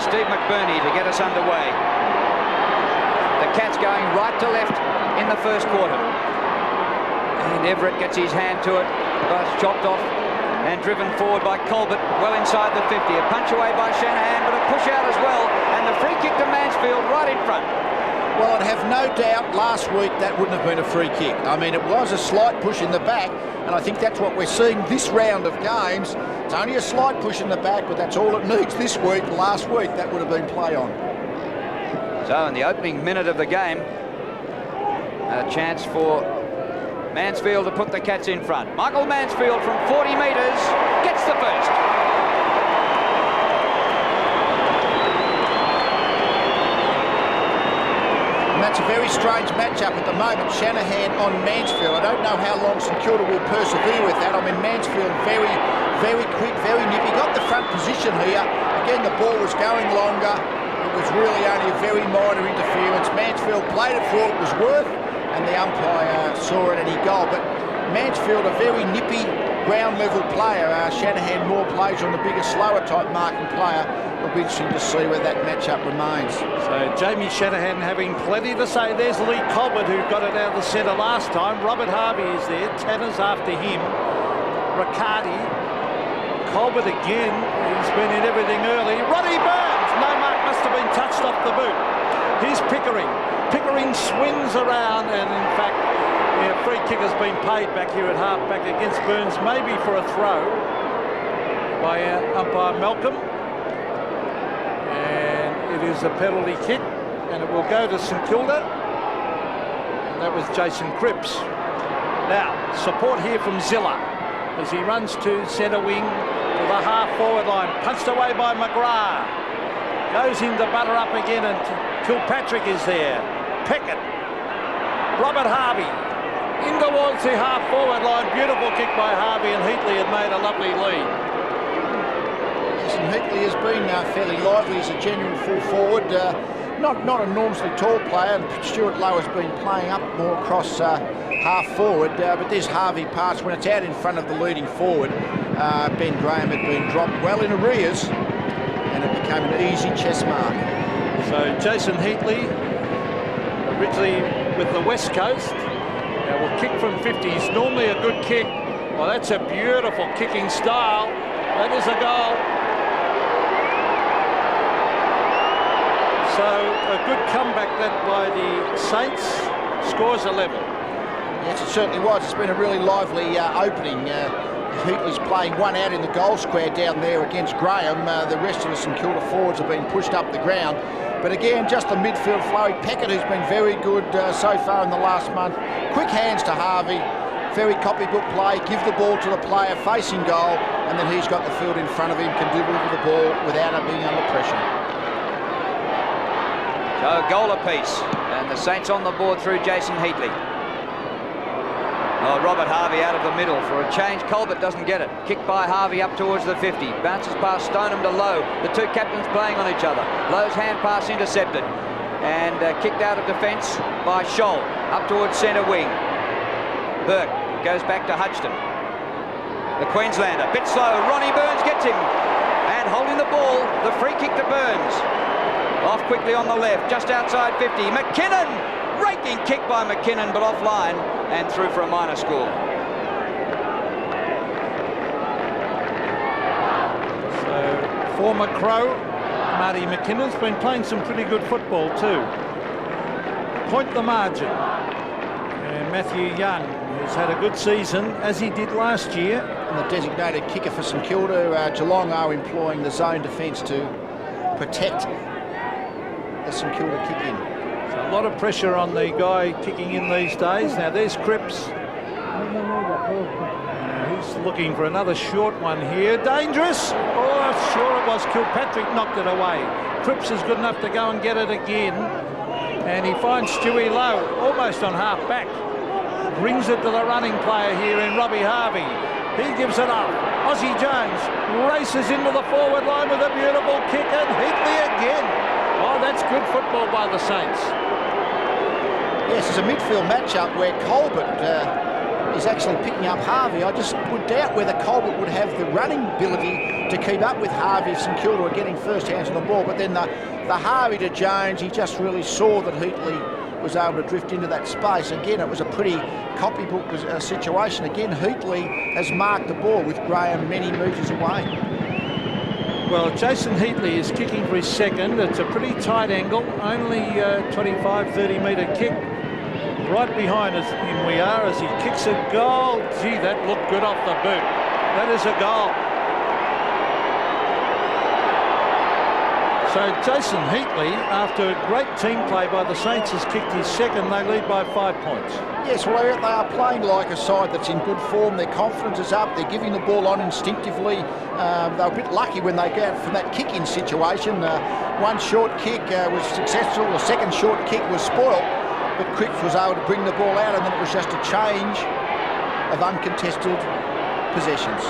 Steve McBurney to get us underway. The Cats going right to left in the first quarter. And Everett gets his hand to it, but it's chopped off and driven forward by Colbert, well inside the 50. A punch away by Shanahan, but a push out as well, and the free kick to Mansfield right in front. Well, I'd have no doubt last week that wouldn't have been a free kick. I mean, it was a slight push in the back, and I think that's what we're seeing this round of games. It's only a slight push in the back, but that's all it needs this week. Last week, that would have been play on. So in the opening minute of the game, a chance for Mansfield to put the Cats in front. Michael Mansfield from 40 metres gets the first. And that's a very strange matchup at the moment. Shanahan on Mansfield. I don't know how long St Kilda will persevere with that. I mean, Mansfield very, very quick, very nippy. Got the front position here. Again, the ball was going longer. It was really only a very minor interference. Mansfield played it for what it was worth, and the umpire saw it and he goal. But Mansfield, a very nippy, ground-level player. Shanahan more plays on the bigger, slower type marking player. It'll be interesting to see where that matchup remains. So Jamie Shanahan having plenty to say. There's Lee Colbert, who got it out of the centre last time. Robert Harvey is there. Tanner's after him. Riccardi. Colbert again. He's been in everything early. Ronnie Burns. No mark, must have been touched off the boot. Here's Pickering. Pickering swings around, and in fact, free kick has been paid back here at half-back against Burns, maybe for a throw by umpire Malcolm. And it is a penalty kick, and it will go to St Kilda. And that was Jason Cripps. Now, support here from Zilla as he runs to centre wing to the half-forward line. Punched away by McGrath. Goes in to butter up again, and Kilpatrick is there. Peckett. Robert Harvey. In towards the half-forward line. Beautiful kick by Harvey, and Heatley had made a lovely lead. Yes, and Heatley has been fairly lively as a genuine full forward. Not an enormously tall player. Stuart Lowe has been playing up more across half-forward. But this Harvey pass, when it's out in front of the leading forward, Ben Graham had been dropped well in arrears, and it became an easy chess mark. So Jason Heatley, originally with the West Coast, now will kick from 50. It's normally a good kick. Well, that's a beautiful kicking style. That is a goal. So a good comeback that by the Saints. Scores a level. Yes, it certainly was. It's been a really lively opening. Heatley's playing one out in the goal square down there against Graham. The rest of the St Kilda forwards have been pushed up the ground. But again, just the midfield flow. Peckett, who's been very good so far in the last month. Quick hands to Harvey. Very copybook play. Give the ball to the player facing goal, and then he's got the field in front of him, can deliver the ball without it being under pressure. So a goal apiece, and the Saints on the board through Jason Heatley. Oh, Robert Harvey out of the middle for a change. Colbert doesn't get it. Kicked by Harvey up towards the 50. Bounces past Stoneham to Lowe. The two captains playing on each other. Lowe's hand pass intercepted. And kicked out of defence by Scholl. Up towards centre wing. Burke goes back to Hudson. The Queenslander. Bit slow. Ronnie Burns gets him. And holding the ball, the free kick to Burns. Off quickly on the left, just outside 50. McKinnon! Raking kick by McKinnon, but offline and through for a minor score. So former Crow, Marty McKinnon's been playing some pretty good football too. Point the margin. And Matthew Young has had a good season, as he did last year. And the designated kicker for St Kilda, Geelong are employing the zone defence to protect the St Kilda kick-in. A lot of pressure on the guy kicking in these days. Now there's Cripps. He's looking for another short one here. Dangerous. Oh, sure it was. Kilpatrick knocked it away. Cripps is good enough to go and get it again. And he finds Stewie Lowe almost on half back. Brings it to the running player here in Robbie Harvey. He gives it up. Ozzie Jones races into the forward line with a beautiful kick, and Heatley again. Oh, that's good football by the Saints. Yes, it's a midfield matchup where Colbert is actually picking up Harvey. I just would doubt whether Colbert would have the running ability to keep up with Harvey if St Kilda were getting first hands on the ball. But then the Harvey to Jones, he just really saw that Heatley was able to drift into that space. Again, it was a pretty copybook situation. Again, Heatley has marked the ball with Graham many metres away. Well, Jason Heatley is kicking for his second. It's a pretty tight angle, only 25, 30 metre kick. Right behind us, him we are, as he kicks a goal. Gee, that looked good off the boot. That is a goal. So Jason Heatley, after great team play by the Saints, has kicked his second. They lead by 5 points. Yes, well, they are playing like a side that's in good form. Their confidence is up. They're giving the ball on instinctively. They were a bit lucky when they got from that kick-in situation. One short kick was successful. The second short kick was spoiled, but Cripps was able to bring the ball out, and then it was just a change of uncontested possessions.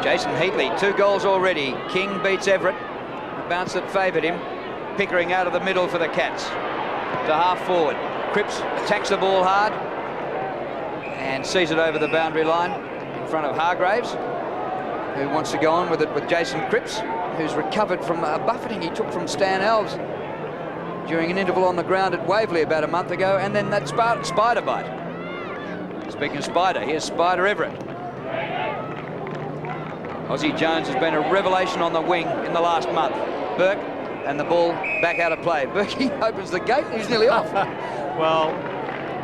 Jason Heatley, 2 goals already. King beats Everett. The bounce that favoured him. Pickering out of the middle for the Cats. To half forward. Cripps attacks the ball hard and sees it over the boundary line in front of Hargraves, who wants to go on with it with Jason Cripps, who's recovered from a buffeting he took from Stan Alves during an interval on the ground at Waverley about a month ago, and then that spider bite. Speaking of spider, here's Spider Everett. Ozzie Jones has been a revelation on the wing in the last month. Burke, and the ball back out of play. Burke opens the gate and he's nearly off. Well,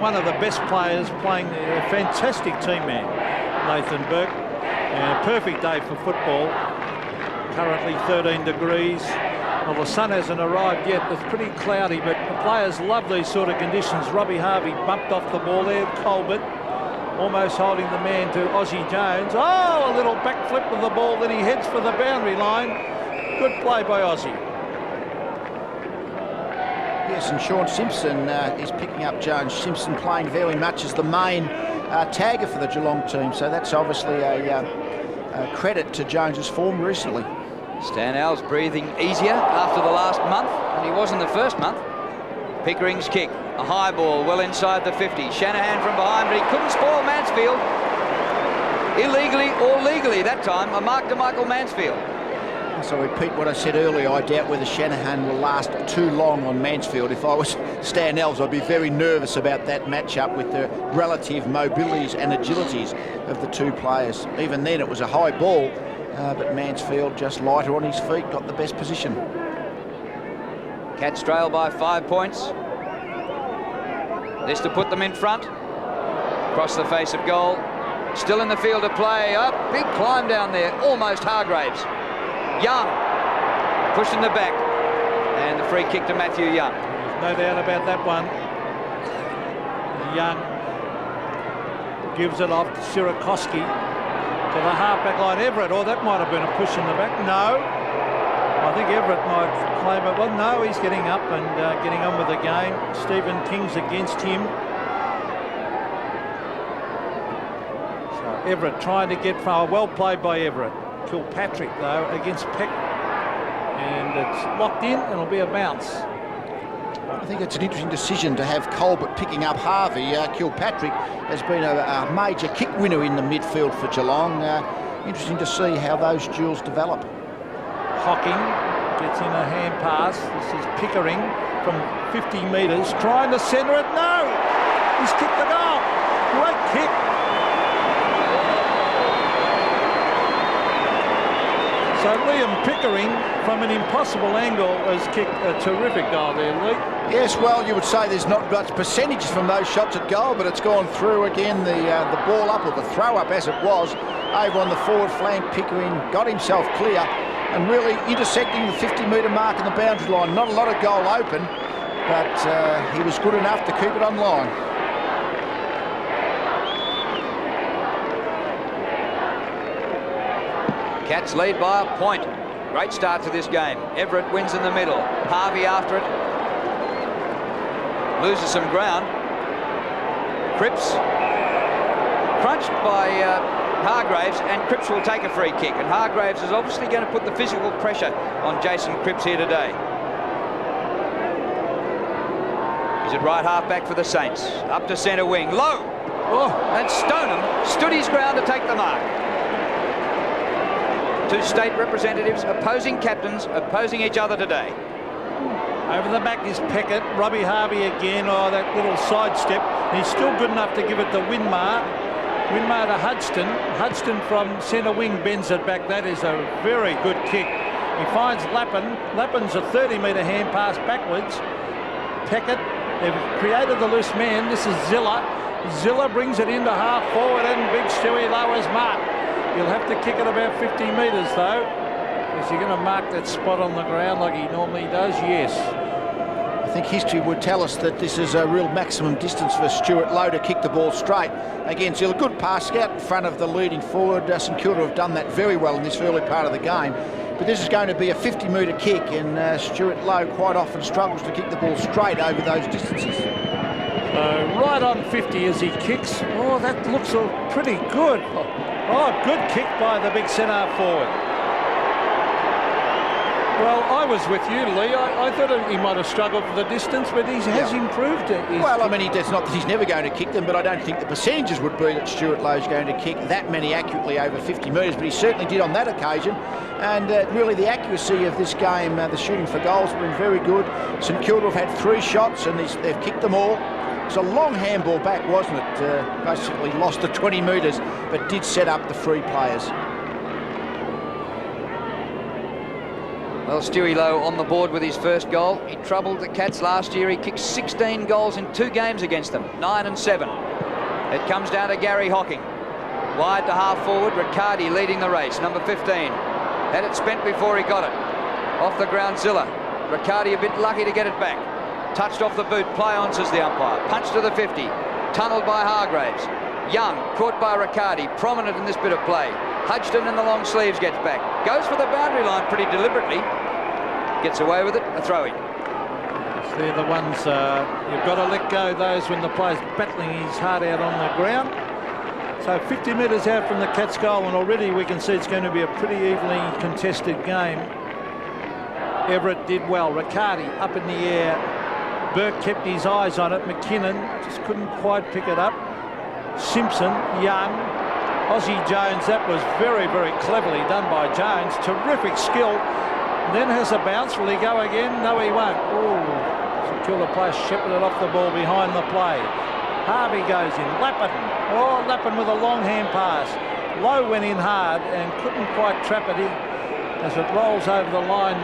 one of the best players playing, a fantastic team man, Nathan Burke. And a perfect day for football. Currently 13 degrees. Well, the sun hasn't arrived yet. It's pretty cloudy, but the players love these sort of conditions. Robbie Harvey bumped off the ball there. Colbert almost holding the man to Ozzie Jones. Oh, a little backflip of the ball, then he heads for the boundary line. Good play by Ozzie. Yes, and Sean Simpson is picking up Jones. Simpson playing very much as the main tagger for the Geelong team, so that's obviously a credit to Jones's form recently. Stan Alves breathing easier after the last month than he was in the first month. Pickering's kick, a high ball well inside the 50. Shanahan from behind, but he couldn't spoil Mansfield. Illegally or legally that time, a mark to Michael Mansfield. So I repeat what I said earlier, I doubt whether Shanahan will last too long on Mansfield. If I was Stan Alves, I'd be very nervous about that matchup with the relative mobilities and agilities of the two players. Even then it was a high ball, but Mansfield just lighter on his feet, got the best position. Cats trail by 5 points. This to put them in front. Across the face of goal. Still in the field of play. A big climb down there. Almost Hargraves. Young pushing the back. And the free kick to Matthew Young. No doubt about that one. Young gives it off to Sierakowski to the half-back line. Everett, oh, that might have been a push in the back. No. I think Everett might claim it. Well, no, he's getting up and getting on with the game. Stephen King's against him. So Everett trying to get far. Well played by Everett. Kilpatrick, though, against Peck. And it's locked in and it'll be a bounce. I think it's an interesting decision to have Colbert picking up Harvey. Kilpatrick has been a major kick winner in the midfield for Geelong. Interesting to see how those duels develop. Hocking gets in a hand pass. This is Pickering from 50 metres, trying to centre it. No! He's kicked the goal. Great kick. So Liam Pickering, from an impossible angle, has kicked a terrific goal there, Lee. Yes, well, you would say there's not much percentages from those shots at goal, but it's gone through again. The ball up, or the throw up as it was, over on the forward flank. Pickering got himself clear and really intersecting the 50-metre mark in the boundary line. Not a lot of goal open, but he was good enough to keep it on line. Cats lead by a point. Great start to this game. Everett wins in the middle. Harvey after it. Loses some ground. Cripps crunched by Hargraves, and Cripps will take a free kick. And Hargraves is obviously going to put the physical pressure on Jason Cripps here today. He's at right half back for the Saints. Up to centre wing. Low. Oh. And Stoneham stood his ground to take the mark. Two state representatives, opposing captains, opposing each other today. Over the back is Peckett. Robbie Harvey again. Oh, that little sidestep. He's still good enough to give it to Winmar. Winmar to Hudson. Hudson from centre wing bends it back. That is a very good kick. He finds Lappin. Lappin's a 30-metre hand pass backwards. Peckett, they've created the loose man. This is Zilla. Zilla brings it into half forward and big Stewie lowers mark. He'll have to kick it about 50 metres though. Is he going to mark that spot on the ground like he normally does? Yes. I think history would tell us that this is a real maximum distance for Stuart Lowe to kick the ball straight. Again, Zilla, good pass out in front of the leading forward. St Kilda have done that very well in this early part of the game. But this is going to be a 50-metre kick, and Stuart Lowe quite often struggles to kick the ball straight over those distances. Right on 50 as he kicks. Oh, that looks pretty good. Oh, good kick by the big centre forward. Well, I was with you, Lee. I thought he might have struggled for the distance, but he has improved it. Well, I mean, it's not that he's never going to kick them, but I don't think the percentages would be that Stuart Lowe's going to kick that many accurately over 50 metres, but he certainly did on that occasion. And really the accuracy of this game, the shooting for goals has been very good. St Kilda have had 3 shots and they've kicked them all. It's a long handball back, wasn't it? Basically lost the 20 metres, but did set up the free players. Well, Stewie Lowe on the board with his first goal. He troubled the Cats last year. He kicked 16 goals in 2 games against them, 9 and 7. It comes down to Gary Hocking. Wide to half forward, Riccardi leading the race, number 15. Had it spent before he got it. Off the ground, Zilla. Riccardi a bit lucky to get it back. Touched off the boot, play on, says the umpire. Punch to the 50, tunnelled by Hargraves. Young, caught by Riccardi, prominent in this bit of play. Hudson in the long sleeves gets back. Goes for the boundary line pretty deliberately. Gets away with it, a throw-in. They're the ones you've got to let go, those when the player's battling his heart out on the ground. So 50 metres out from the Cats' goal, and already we can see it's going to be a pretty evenly contested game. Everett did well. Riccardi up in the air. Burke kept his eyes on it. McKinnon just couldn't quite pick it up. Simpson, Young, Aussie Jones. That was very, very cleverly done by Jones. Terrific skill. Then has a bounce. Will he go again? No, he won't. Oh, St Kilda player shepherded off the ball behind the play. Harvey goes in. Lappin. Oh, Lappin with a long hand pass. Lowe went in hard and couldn't quite trap it in as it rolls over the line.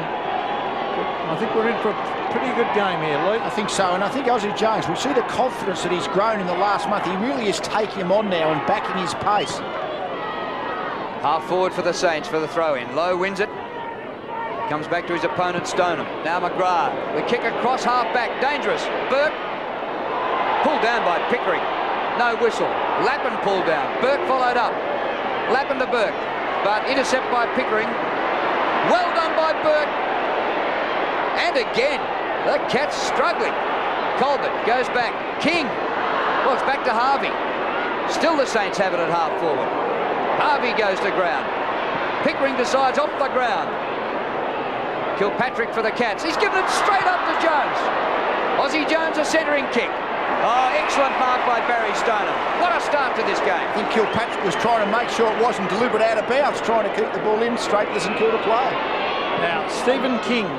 I think we're in for a pretty good game here, Lee. I think so, and I think Aussie Jones, we see the confidence that he's grown in the last month. He really is taking him on now and backing his pace. Half forward for the Saints for the throw-in. Lowe wins it. Comes back to his opponent, Stoneham. Now McGrath. The kick across half back. Dangerous. Burke. Pulled down by Pickering. No whistle. Lappin pulled down. Burke followed up. Lappin to Burke. But intercept by Pickering. Well done by Burke. And again, the Cats struggling. Colbert goes back. King. Well, it's back to Harvey. Still the Saints have it at half forward. Harvey goes to ground. Pickering decides off the ground. Kilpatrick for the Cats. He's given it straight up to Jones. Aussie Jones a centering kick. Oh, excellent mark by Barry Stoneham. What a start to this game. I think Kilpatrick was trying to make sure it wasn't deliberate out of bounds, trying to keep the ball in straight to the St Kilda player. Now, Stephen King.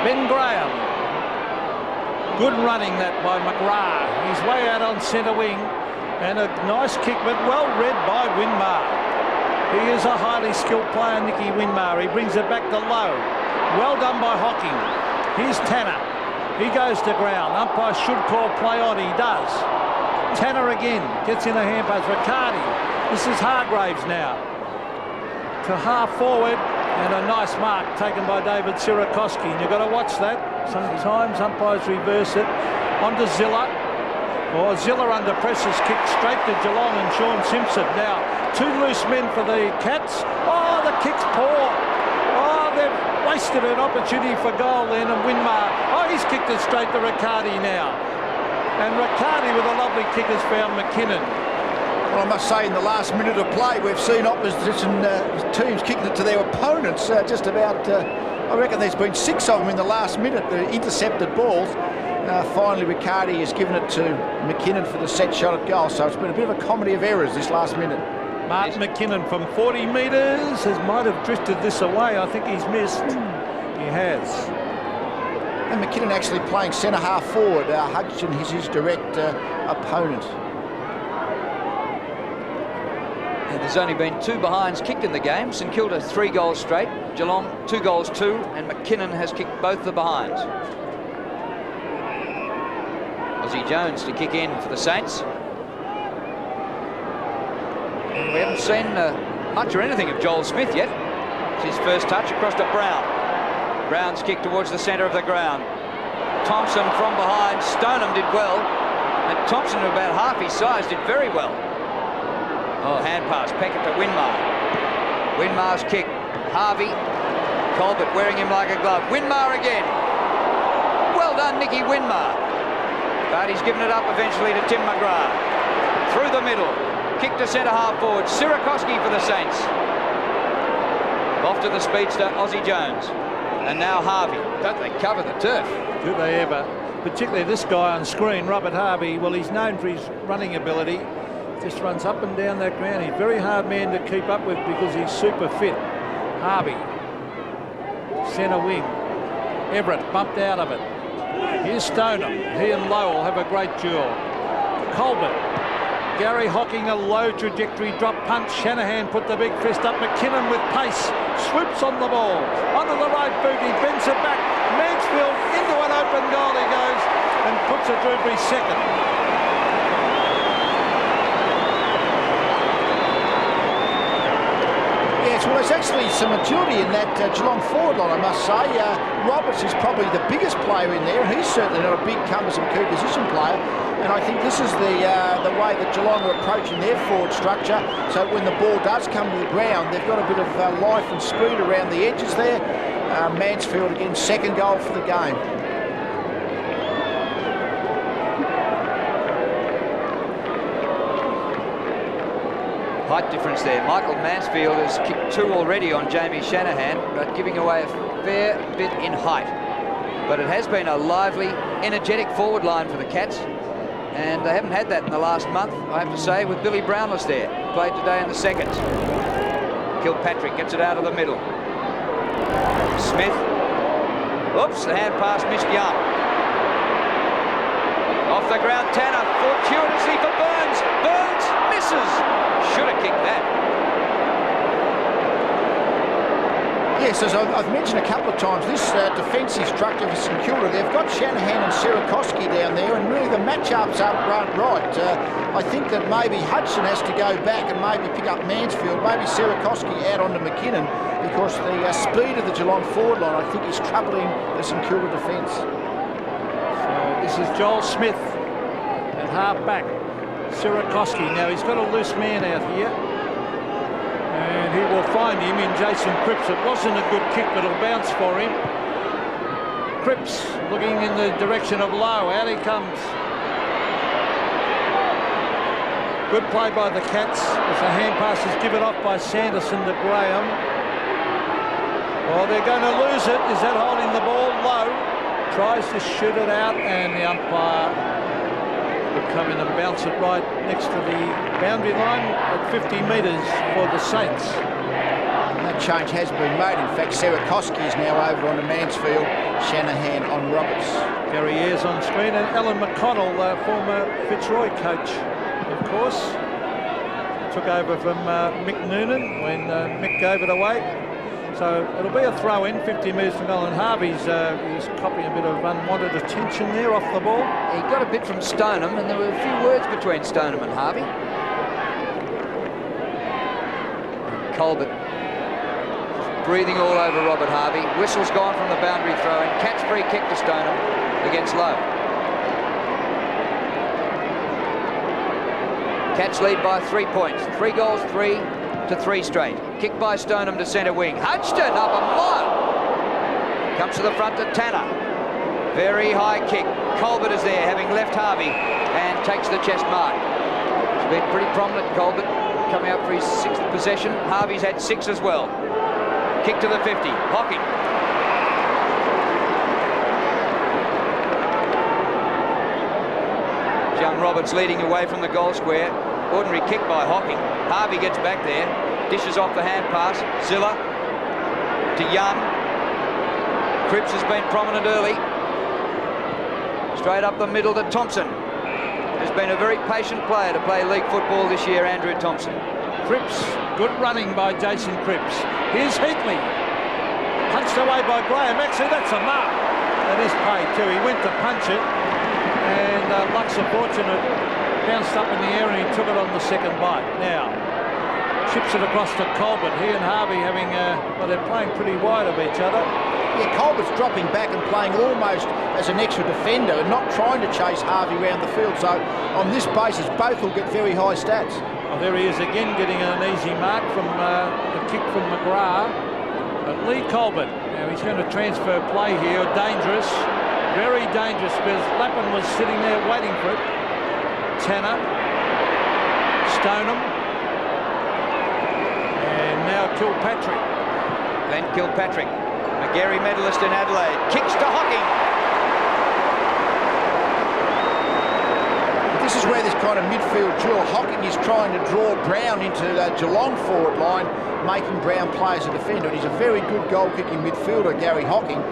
Ben Graham. Good running that by McGrath. He's way out on centre wing. And a nice kick, but well read by Winmar. He is a highly skilled player, Nicky Winmar. He brings it back to Lowe. Well done by Hocking. Here's Tanner. He goes to ground. Umpire should call play on. He does. Tanner again gets in a hand pass. Riccardi. This is Hargraves now. To half forward. And a nice mark taken by David Sirakoski. And you've got to watch that. Sometimes umpires reverse it. On to Zilla. Oh, Zilla under pressure, kicked straight to Geelong and Sean Simpson. Now, 2 loose men for the Cats. Oh, the kick's poor. Oh, they've wasted an opportunity for goal then, and Winmar. Oh, he's kicked it straight to Riccardi now. And Riccardi with a lovely kick has found McKinnon. Well, I must say, in the last minute of play, we've seen opposition teams kicking it to their opponents. Just about, I reckon there's been 6 of them in the last minute, the intercepted balls. Finally, Riccardi has given it to McKinnon for the set shot at goal. So it's been a bit of a comedy of errors this last minute. Martin McKinnon from 40 metres might have drifted this away. I think he's missed. He has. And McKinnon actually playing centre half forward. Hudson is his direct opponent. And there's only been 2 behinds kicked in the game. St Kilda 3 goals straight. Geelong 2 goals 2, and McKinnon has kicked both the behinds. Ozzy Jones to kick in for the Saints. And we haven't seen much or anything of Joel Smith yet. It's his first touch across to Brown. Brown's kick towards the centre of the ground. Thompson from behind. Stoneham did well. And Thompson, about half his size, did very well. Oh, hand pass. Peckett to Winmar. Winmar's kick. Harvey. Colbert wearing him like a glove. Winmar again. Well done, Nicky Winmar. But he's given it up eventually to Tim McGrath. Through the middle. Kick to centre half forward. Sirakoski for the Saints. Off to the speedster, Ozzy Jones. And now Harvey. Don't they cover the turf? Do they ever? Particularly this guy on screen, Robert Harvey. Well, he's known for his running ability. Just runs up and down that ground. He's a very hard man to keep up with because he's super fit. Harvey. Centre wing. Everett bumped out of it. Here's Stoneham. He and Lowell have a great duel. Colbert. Gary Hocking, a low trajectory drop punch. Shanahan put the big fist up. McKinnon with pace. Swoops on the ball. Onto the right boot. He bends it back. Mansfield into an open goal he goes and puts a Drewbury second. Yes, well, there's actually some agility in that Geelong forward line, I must say. Roberts is probably the biggest player in there, and he's certainly not a big cumbersome key position player. And I think this is the way that Geelong are approaching their forward structure. So when the ball does come to the ground, they've got a bit of life and speed around the edges there. Mansfield again, second goal for the game. Height difference there. Michael Mansfield has kicked 2 already on Jamie Shanahan, but giving away a fair bit in height. But it has been a lively, energetic forward line for the Cats, and they haven't had that in the last month, I have to say, with Billy Brownless there. Played today in the second. Kilpatrick gets it out of the middle. Smith. Oops, the hand pass missed Young. Off the ground, Tanner, fortuitously for Burns. Burns misses. Should have kicked that. Yes, as I've mentioned a couple of times, this defensive structure for St Kilda, they've got Shanahan and Sirakoski down there, and really the matchups aren't right. I think that maybe Hudson has to go back and maybe pick up Mansfield, maybe Sirakoski out onto McKinnon, because the speed of the Geelong forward line, I think, is troubling the St Kilda defence. So this is Joel Smith at half back. Sirakoski. Now he's got a loose man out here, and he will find him in Jason Cripps. It wasn't a good kick, but it'll bounce for him. Cripps looking in the direction of Lowe. Out he comes. Good play by the Cats as the hand pass is given off by Sanderson to Graham. Well, they're going to lose it. Is that holding the ball? Low tries to shoot it out, and the umpire will come in and bounce it right next to the boundary line at 50 metres for the Saints. And that change has been made. In fact, Sirakoski is now over on the Mansfield, Shanahan on Roberts. Gary Ayres on screen, and Alan McConnell, former Fitzroy coach, of course. Took over from Mick Noonan when Mick gave it away. So it'll be a throw-in, 50 metres from goal, and Harvey's he's copying a bit of unwanted attention there off the ball. He got a bit from Stoneham, and there were a few words between Stoneham and Harvey. Colbert breathing all over Robert Harvey. Whistle's gone from the boundary throw-in. Catch free kick to Stoneham against Lowe. Cats lead by 3 points. 3 goals, 3 to 3 straight. Kick by Stoneham to centre wing. Hudson up a mile. Comes to the front to Tanner. Very high kick. Colbert is there, having left Harvey, and takes the chest mark. It's been pretty prominent, Colbert, coming up for his 6th possession. Harvey's had 6 as well. Kick to the 50. Hocking. young Roberts leading away from the goal square. Ordinary kick by Hocking. Harvey gets back there, dishes off the hand pass. Zilla to Young. Cripps has been prominent early. Straight up the middle to Thompson. Has been a very patient player to play league football this year, Andrew Thompson. Cripps, good running by Jason Cripps. Here's Heatley. Punched away by Graham. Actually, that's a mark. That is paid too. He went to punch it, and Lux of Fortunate bounced up in the air and he took it on the second bite. Now, chips it across to Colbert. He and Harvey having, well, they're playing pretty wide of each other. Yeah, Colbert's dropping back and playing almost as an extra defender and not trying to chase Harvey around the field. So on this basis, both will get very high stats. Well, there he is again, getting an easy mark from the kick from McGrath. But Lee Colbert, now he's going to transfer play here. Dangerous, very dangerous, because Lappin was sitting there waiting for it. Tanner, Stoneham, and now Kilpatrick. Glenn Kilpatrick, McGarry medalist in Adelaide, kicks to Hocking. This is where this kind of midfield duel, Hocking is trying to draw Brown into the Geelong forward line, making Brown play as a defender. And he's a very good goal-kicking midfielder, Gary Hocking.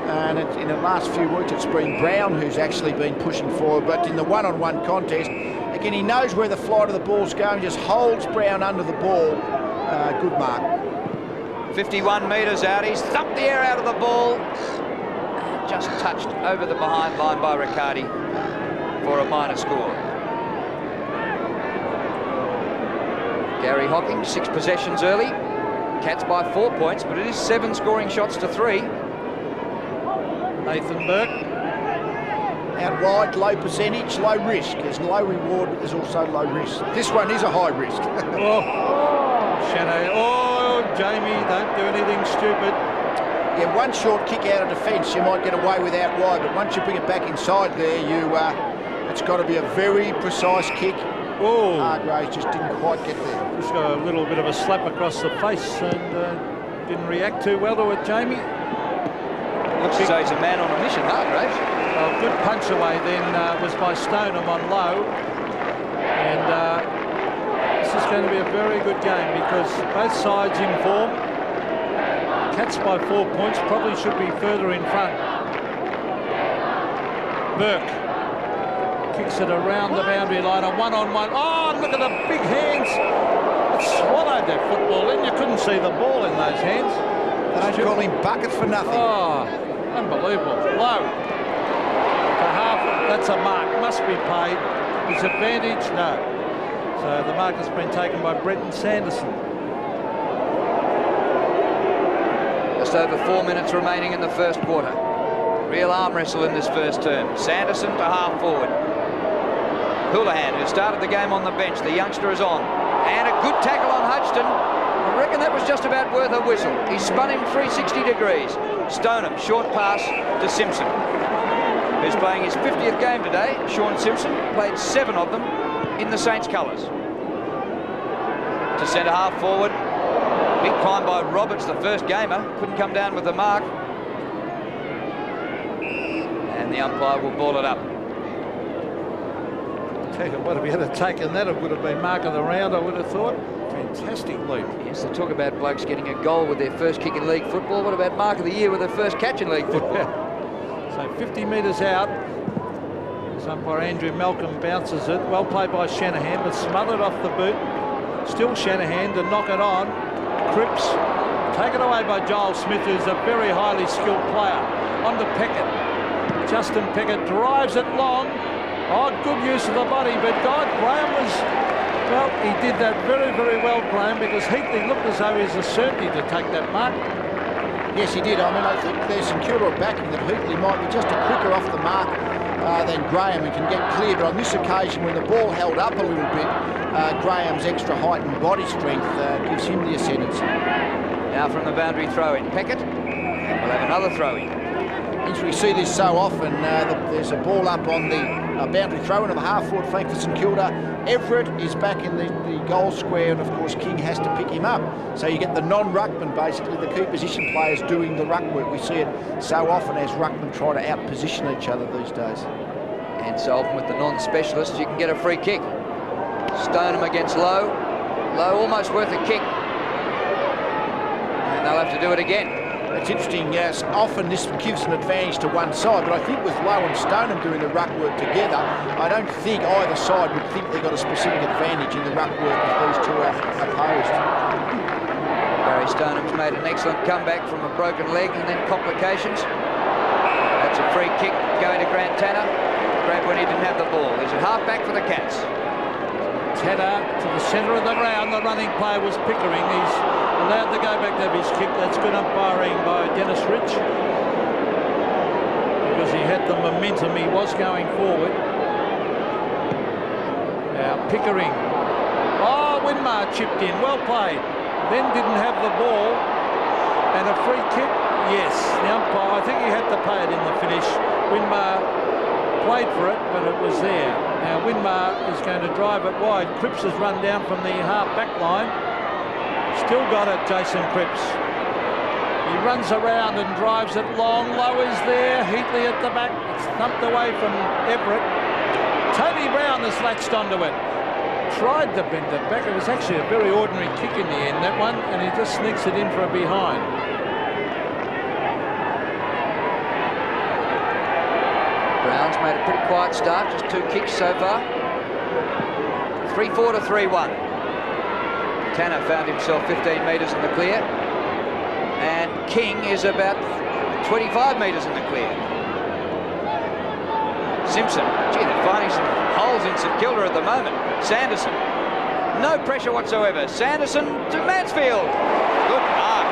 And in the last few weeks, it's been Brown who's actually been pushing forward. But in the one-on-one contest, again, he knows where the flight of the ball's going, just holds Brown under the ball. Good mark. 51 metres out, he's thumped the air out of the ball. Just touched over the behind line by Riccardi for a minor score. Gary Hocking, 6 possessions early. Cats by 4 points, but it is 7 scoring shots to 3. Nathan Burke. Out wide, low percentage, low risk. There's low reward, but there's also low risk. This one is a high risk. Shanahan. Oh, Jamie, don't do anything stupid. Yeah, one short kick out of defence, you might get away with out wide, but once you bring it back inside there, it's got to be a very precise kick. Oh, Hargraves just didn't quite get there. Just got a little bit of a slap across the face and didn't react too well to it, Jamie. Looks as though he's a man on a mission, Hargraves. A good punch away then was by Stoneham on low. And this is going to be a very good game because both sides in form. Cats by 4 points probably should be further in front. Burke kicks it around the boundary line, a one-on-one. Oh, look at the big hands. It swallowed that football in. You couldn't see the ball in those hands. They don't call him bucket for nothing. Oh, unbelievable. Low. To half, that's a mark. Must be paid. Disadvantage? No. So the mark has been taken by Brenton Sanderson. Just over 4 minutes remaining in the first quarter. Real arm wrestle in this first term. Sanderson to half forward. Houlihan, who started the game on the bench, the youngster is on. And a good tackle on Hodgson. I reckon that was just about worth a whistle. He spun him 360 degrees. Stoneham, short pass to Simpson, who's playing his 50th game today. Sean Simpson played 7 of them in the Saints colours. To centre half forward. Big climb by Roberts, the first gamer. Couldn't come down with the mark. And the umpire will ball it up. Tell you what, if he had taken that, it would have been mark of the round, I would have thought. Fantastic leap. Yes, they talk about blokes getting a goal with their first kick in league football. What about mark of the year with their first catch in league football? So 50 metres out. Umpire Andrew Malcolm bounces it. Well played by Shanahan, but smothered off the boot. Still Shanahan to knock it on. Cripps, taken away by Joel Smith, who's a very highly skilled player. On to Peckett. Justin Peckett drives it long. Oh, good use of the body, but God, Graham was, well, he did that very, very well, Graham, because Heatley looked as though he's a certainty to take that mark. Yes, he did. I mean, I think there's some St.Kilda backing that Heatley might be just a quicker off the mark than Graham and can get clear. But on this occasion, when the ball held up a little bit, Graham's extra height and body strength gives him the ascendancy. Now from the boundary throw-in, Peckett. We'll have another throw-in. We see this so often. There's a ball up on the boundary throw-in of the half-forward flank for St Kilda. Everett is back in the goal square, and of course King has to pick him up. So you get the non-ruckman, basically the key position players doing the ruck work. We see it so often as ruckmen try to out-position each other these days. And so often with the non-specialists, you can get a free kick. Stoneham against Lowe. Lowe almost worth a kick. And they'll have to do it again. It's interesting, yes, often this gives an advantage to one side, but I think with Lowe and Stoneham doing the ruck work together, I don't think either side would think they've got a specific advantage in the ruck work if these two are opposed. Barry Stoneham's made an excellent comeback from a broken leg and then complications. That's a free kick going to Grant Tanner. Grab when he didn't have the ball. He's at half back for the Cats. Tanner to the centre of the ground. The running play was Pickering. He's allowed to go back to have his kick. That's good umpiring by Dennis Rich, because he had the momentum. He was going forward. Now Pickering. Oh, Winmar chipped in. Well played. Then didn't have the ball. And a free kick. Yes, the umpire, I think he had to pay it in the finish. Winmar played for it, but it was there. Now Winmar is going to drive it wide. Cripps has run down from the half-back line. Still got it, Jason Cripps. He runs around and drives it long. Lowe is there. Heatley at the back. It's thumped away from Everett. Tony Brown has latched onto it. Tried to bend it back. It was actually a very ordinary kick in the end, that one, and he just sneaks it in for a behind. Brown's made a pretty quiet start, just 2 kicks so far. 3-4 to 3-1. Tanner found himself 15 metres in the clear, and King is about 25 metres in the clear. Simpson, gee, they're finding some holes in St Kilda at the moment. Sanderson, no pressure whatsoever. Sanderson to Mansfield. Good mark.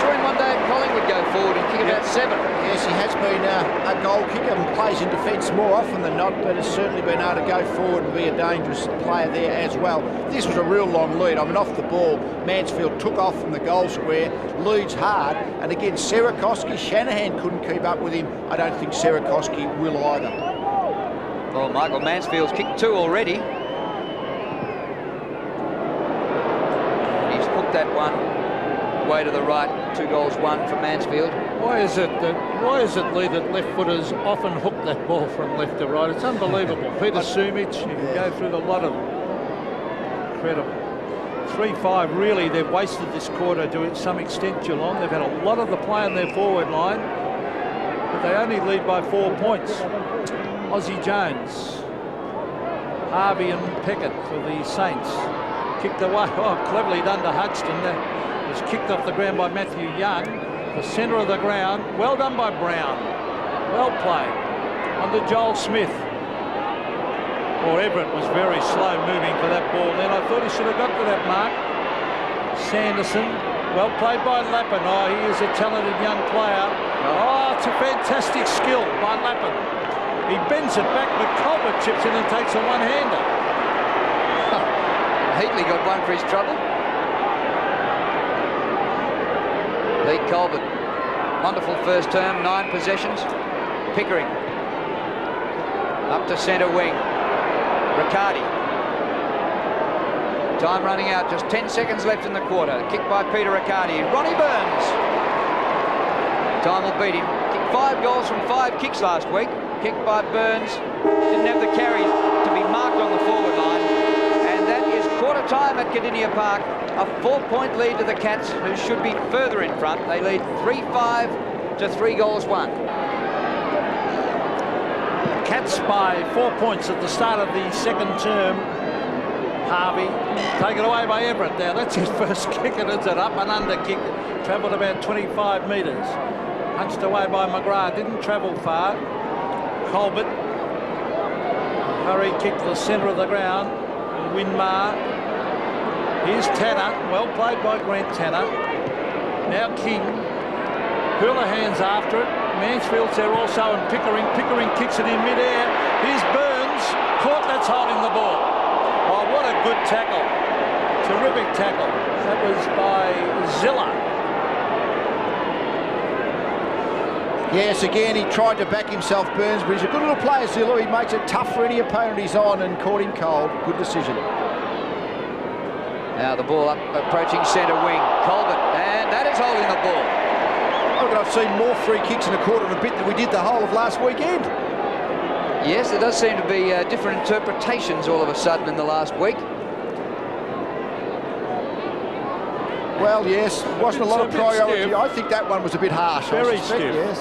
During one day, Colling would go forward and kick about 7. Yes, he has been a goal kicker and plays in defence more often than not, but has certainly been able to go forward and be a dangerous player there as well. This was a real long lead. I mean, off the ball, Mansfield took off from the goal square, leads hard, and again, Sierakowski, Shanahan couldn't keep up with him. I don't think Sierakowski will either. Well, Michael Mansfield's kicked 2 already. He's hooked that one way to the right. 2 goals, 1 for Mansfield. Why is it, Lee, that left footers often hook that ball from left to right? It's unbelievable. Peter Sumich, you can go through the lot of incredible. 3-5, really, they've wasted this quarter to some extent, Geelong. They've had a lot of the play on their forward line, but they only lead by 4 points. Aussie Jones, Harvey and Peckett for the Saints. Kicked away. Oh, cleverly done to Hudson. That was kicked off the ground by Matthew Young. The centre of the ground. Well done by Brown. Well played. On to Joel Smith. Or Everett was very slow moving for that ball then. I thought he should have got to that mark. Sanderson. Well played by Lappin. Oh, he is a talented young player. Oh, it's a fantastic skill by Lappin. He bends it back, but Colbert chips in and takes a one-hander. Heatley got one for his trouble. Lee Colbert, wonderful first term, 9 possessions. Pickering, up to centre wing. Riccardi. Time running out, just 10 seconds left in the quarter. Kicked by Peter Riccardi. Ronnie Burns. Time will beat him. Kicked 5 goals from 5 kicks last week. Kicked by Burns. Didn't have the carry to be marked on the forward line. And that is quarter time at Kardinia Park. A 4-point lead to the Cats, who should be further in front. They lead 3-5 to 3 goals 1. Cats by 4 points at the start of the second term. Harvey taken away by Everett. Now that's his first kick, and it's an up and under kick. Travelled about 25 metres. Punched away by McGrath. Didn't travel far. Colbert. Hurry kick to the centre of the ground. Winmar. Here's Tanner. Well played by Grant Tanner. Now King. Houlihan's after it. Mansfield's there also, and Pickering kicks it in mid-air. Here's Burns. Caught, that's holding the ball. Oh, what a good tackle. Terrific tackle. That was by Zilla. Yes, again, he tried to back himself, Burns, but he's a good little player, Zilla. He makes it tough for any opponent he's on and caught him cold. Good decision. Now the ball up, approaching centre wing. Colbert, and that is holding the ball. I've seen more free kicks in a quarter and a bit than we did the whole of last weekend. Yes, there does seem to be different interpretations all of a sudden in the last week. Well, yes, wasn't a lot of priority. Stiff. I think that one was a bit harsh. Very I suspect, stiff. yes.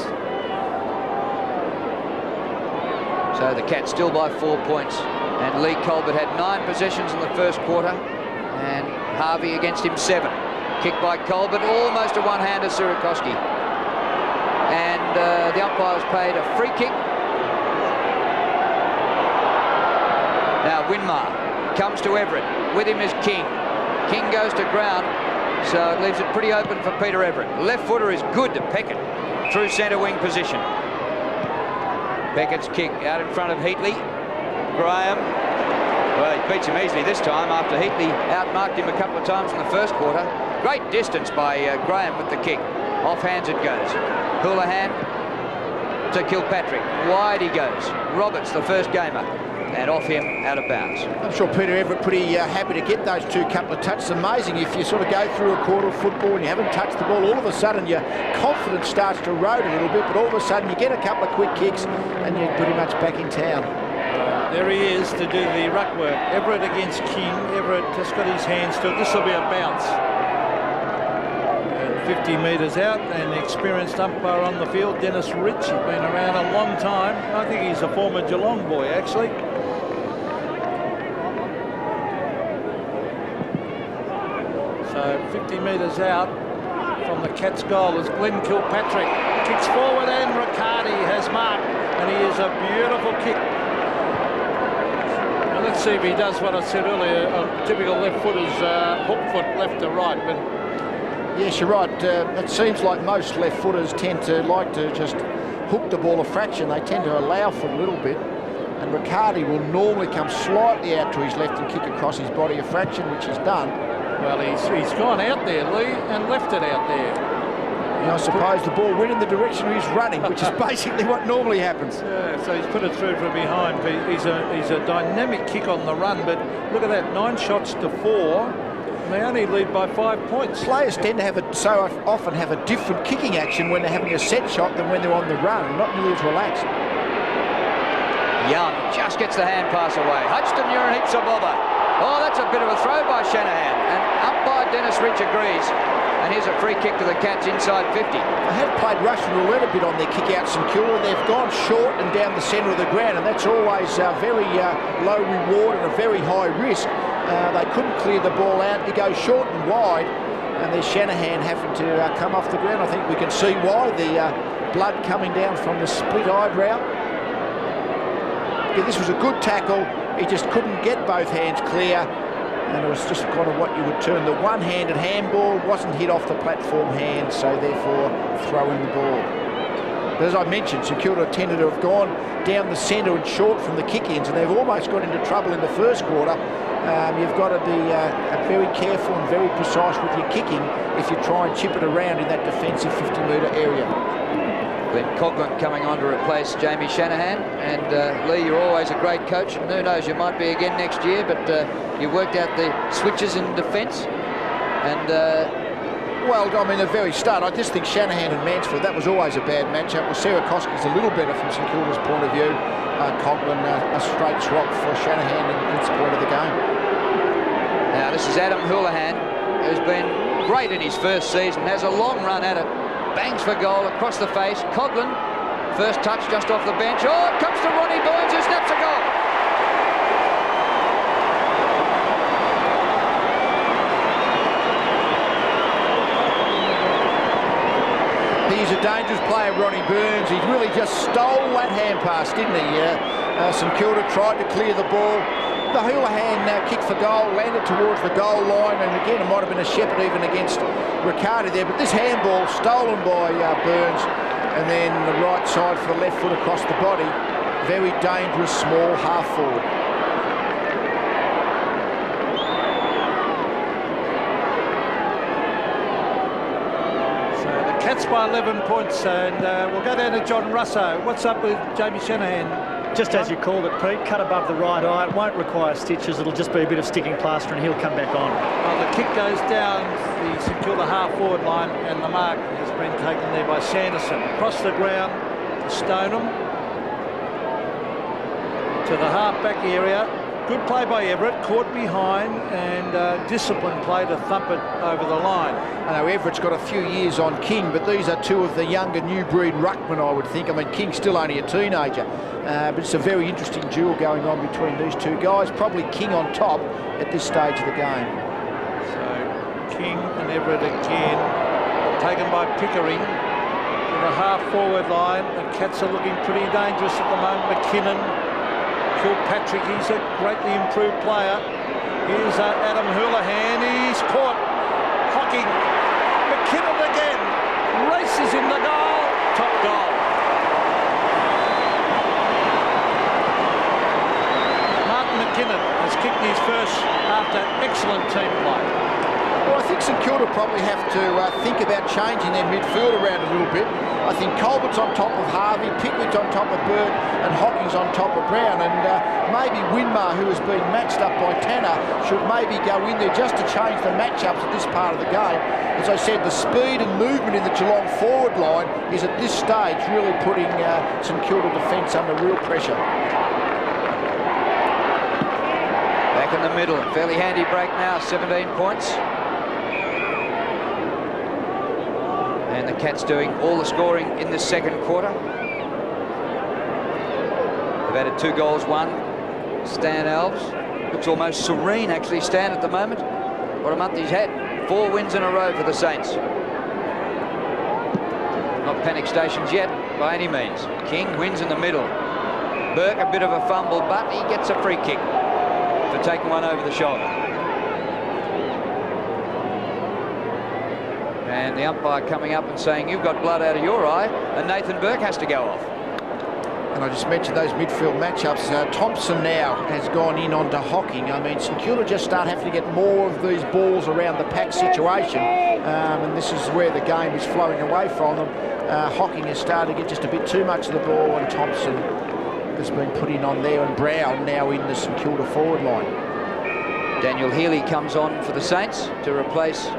So the Cats still by 4 points. And Lee Colbert had 9 possessions in the first quarter. And Harvey against him 7. Kick by Colbert, almost a one-hander, Surakoski. And the umpires paid a free kick. Now Winmar comes to Everett. With him is King. King goes to ground, so it leaves it pretty open for Peter Everett. Left footer is good to Peckett through centre wing position. Peckett's kick out in front of Heatley. Graham, well, he beats him easily this time after Heatley outmarked him a couple of times in the first quarter. Great distance by Graham with the kick. Off hands it goes. Houlihan to Kilpatrick. Wide he goes. Roberts, the first gamer. And off him, out of bounds. I'm sure Peter Everett pretty happy to get those 2 couple of touches. Amazing if you sort of go through a quarter of football and you haven't touched the ball, all of a sudden your confidence starts to erode a little bit, but all of a sudden you get a couple of quick kicks and you're pretty much back in town. There he is to do the ruck work. Everett against King. Everett just got his hands to it. This will be a bounce. And 50 metres out, and the experienced umpire on the field, Dennis Rich. He's been around a long time. I think he's a former Geelong boy, actually. So 50 metres out from the Cats' goal is Glenn Kilpatrick. Kicks forward and Riccardi has marked, and he is a beautiful kick. Now let's see if he does what I said earlier, a typical left footer's hook foot left to right. But Yes, you're right. It seems like most left footers tend to like to just hook the ball a fraction. They tend to allow for a little bit. And Riccardi will normally come slightly out to his left and kick across his body a fraction, which he's done. well, he's gone out there, Lee, and left it out there. And I suppose the ball went in the direction he's running, which is basically what normally happens. Yeah, so he's put it through from behind. He's a dynamic kick on the run, but look at that, 9 shots to 4. And they only lead by 5 points. Players tend to so often have a different kicking action when they're having a set shot than when they're on the run, not nearly as relaxed. Young just gets the hand pass away. Hutchton, you're in heaps of bother. Oh, that's a bit of a throw by Shanahan. And umpire Dennis Rich agrees. And here's a free kick to the Cats inside 50. They have played Russian roulette a bit on their kick-out St Kilda. They've gone short and down the centre of the ground, and that's always very low reward and a very high risk. They couldn't clear the ball out. He goes short and wide, and there's Shanahan having to come off the ground. I think we can see why, the blood coming down from the split eyebrow. Yeah, this was a good tackle. He just couldn't get both hands clear, and it was just kind of what you would term the one-handed handball. Wasn't hit off the platform hand, so therefore throwing the ball. But as I mentioned, St Kilda tended to have gone down the centre and short from the kick-ins, and they've almost got into trouble in the first quarter. You've got to be very careful and very precise with your kicking if you try and chip it around in that defensive 50-metre area. Glenn Coughlin coming on to replace Jamie Shanahan. And Lee, you're always a great coach, and who knows, you might be again next year, but you worked out the switches in defence. And well, I mean, the very start, I just think Shanahan and Mansfield, that was always a bad matchup. Well, Sarakoski's a little better from St Kilda's point of view. Coughlin, a straight swap for Shanahan in this point of the game. now this is Adam Houlihan, who's been great in his first season, has a long run at it. Bangs for goal across the face. Coughlin, first touch just off the bench. Oh, it comes to Ronnie Burns, who snaps a goal. He's a dangerous player, Ronnie Burns. He really just stole that hand pass, didn't he? St Kilda tried to clear the ball. The Houlihan kick for goal, landed towards the goal line, and again it might have been a shepherd even against Riccardi there, but this handball stolen by Burns, and then the right side for the left foot across the body. Very dangerous small half forward. So the Cats by 11 points, and we'll go down to John Russo. What's up with Jamie Shanahan? Just as you called it, Pete, cut above the right eye. It won't require stitches. It'll just be a bit of sticking plaster and he'll come back on. Well, the kick goes down the St Kilda half-forward line, and the mark has been taken there by Sanderson. Across the ground to Stoneham. to the half-back area. Good play by Everett, caught behind, and disciplined play to thump it over the line. I know Everett's got a few years on King, but these are two of the younger new breed ruckmen, I would think. I mean, King's still only a teenager, but it's a very interesting duel going on between these two guys. Probably King on top at this stage of the game. So King and Everett again, taken by Pickering to the half-forward line. The Cats are looking pretty dangerous at the moment. McKinnon, Kilpatrick, he's a greatly improved player. Here's Adam Houlihan, he's caught. Hocking, McKinnon again, races in the goal, top goal. Martin McKinnon has kicked his first after excellent team play. Well, I think St Kilda probably have to think about changing their midfield around a little bit. I think Colbert's on top of Harvey, Pickwick's on top of Burke, and Hocking's on top of Brown. And maybe Winmar, who has been matched up by Tanner, should maybe go in there just to change the matchups at this part of the game. As I said, the speed and movement in the Geelong forward line is at this stage really putting St Kilda defence under real pressure. Back in the middle, fairly handy break now, 17 points. And the Cats doing all the scoring in the second quarter. They've added 2 goals, 1. Stan Alves looks almost serene, actually, Stan, at the moment. What a month he's had. 4 wins in a row for the Saints. Not panic stations yet, by any means. King wins in the middle. Burke, a bit of a fumble, but he gets a free kick for taking one over the shoulder. And the umpire coming up and saying, you've got blood out of your eye, and Nathan Burke has to go off. And I just mentioned those midfield matchups. Thompson now has gone in onto Hocking. I mean, St Kilda just start having to get more of these balls around the pack situation, and this is where the game is flowing away from them. Hocking has started to get just a bit too much of the ball, and Thompson has been put in on there, and Brown now in the St Kilda forward line. Daniel Healy comes on for the Saints to replace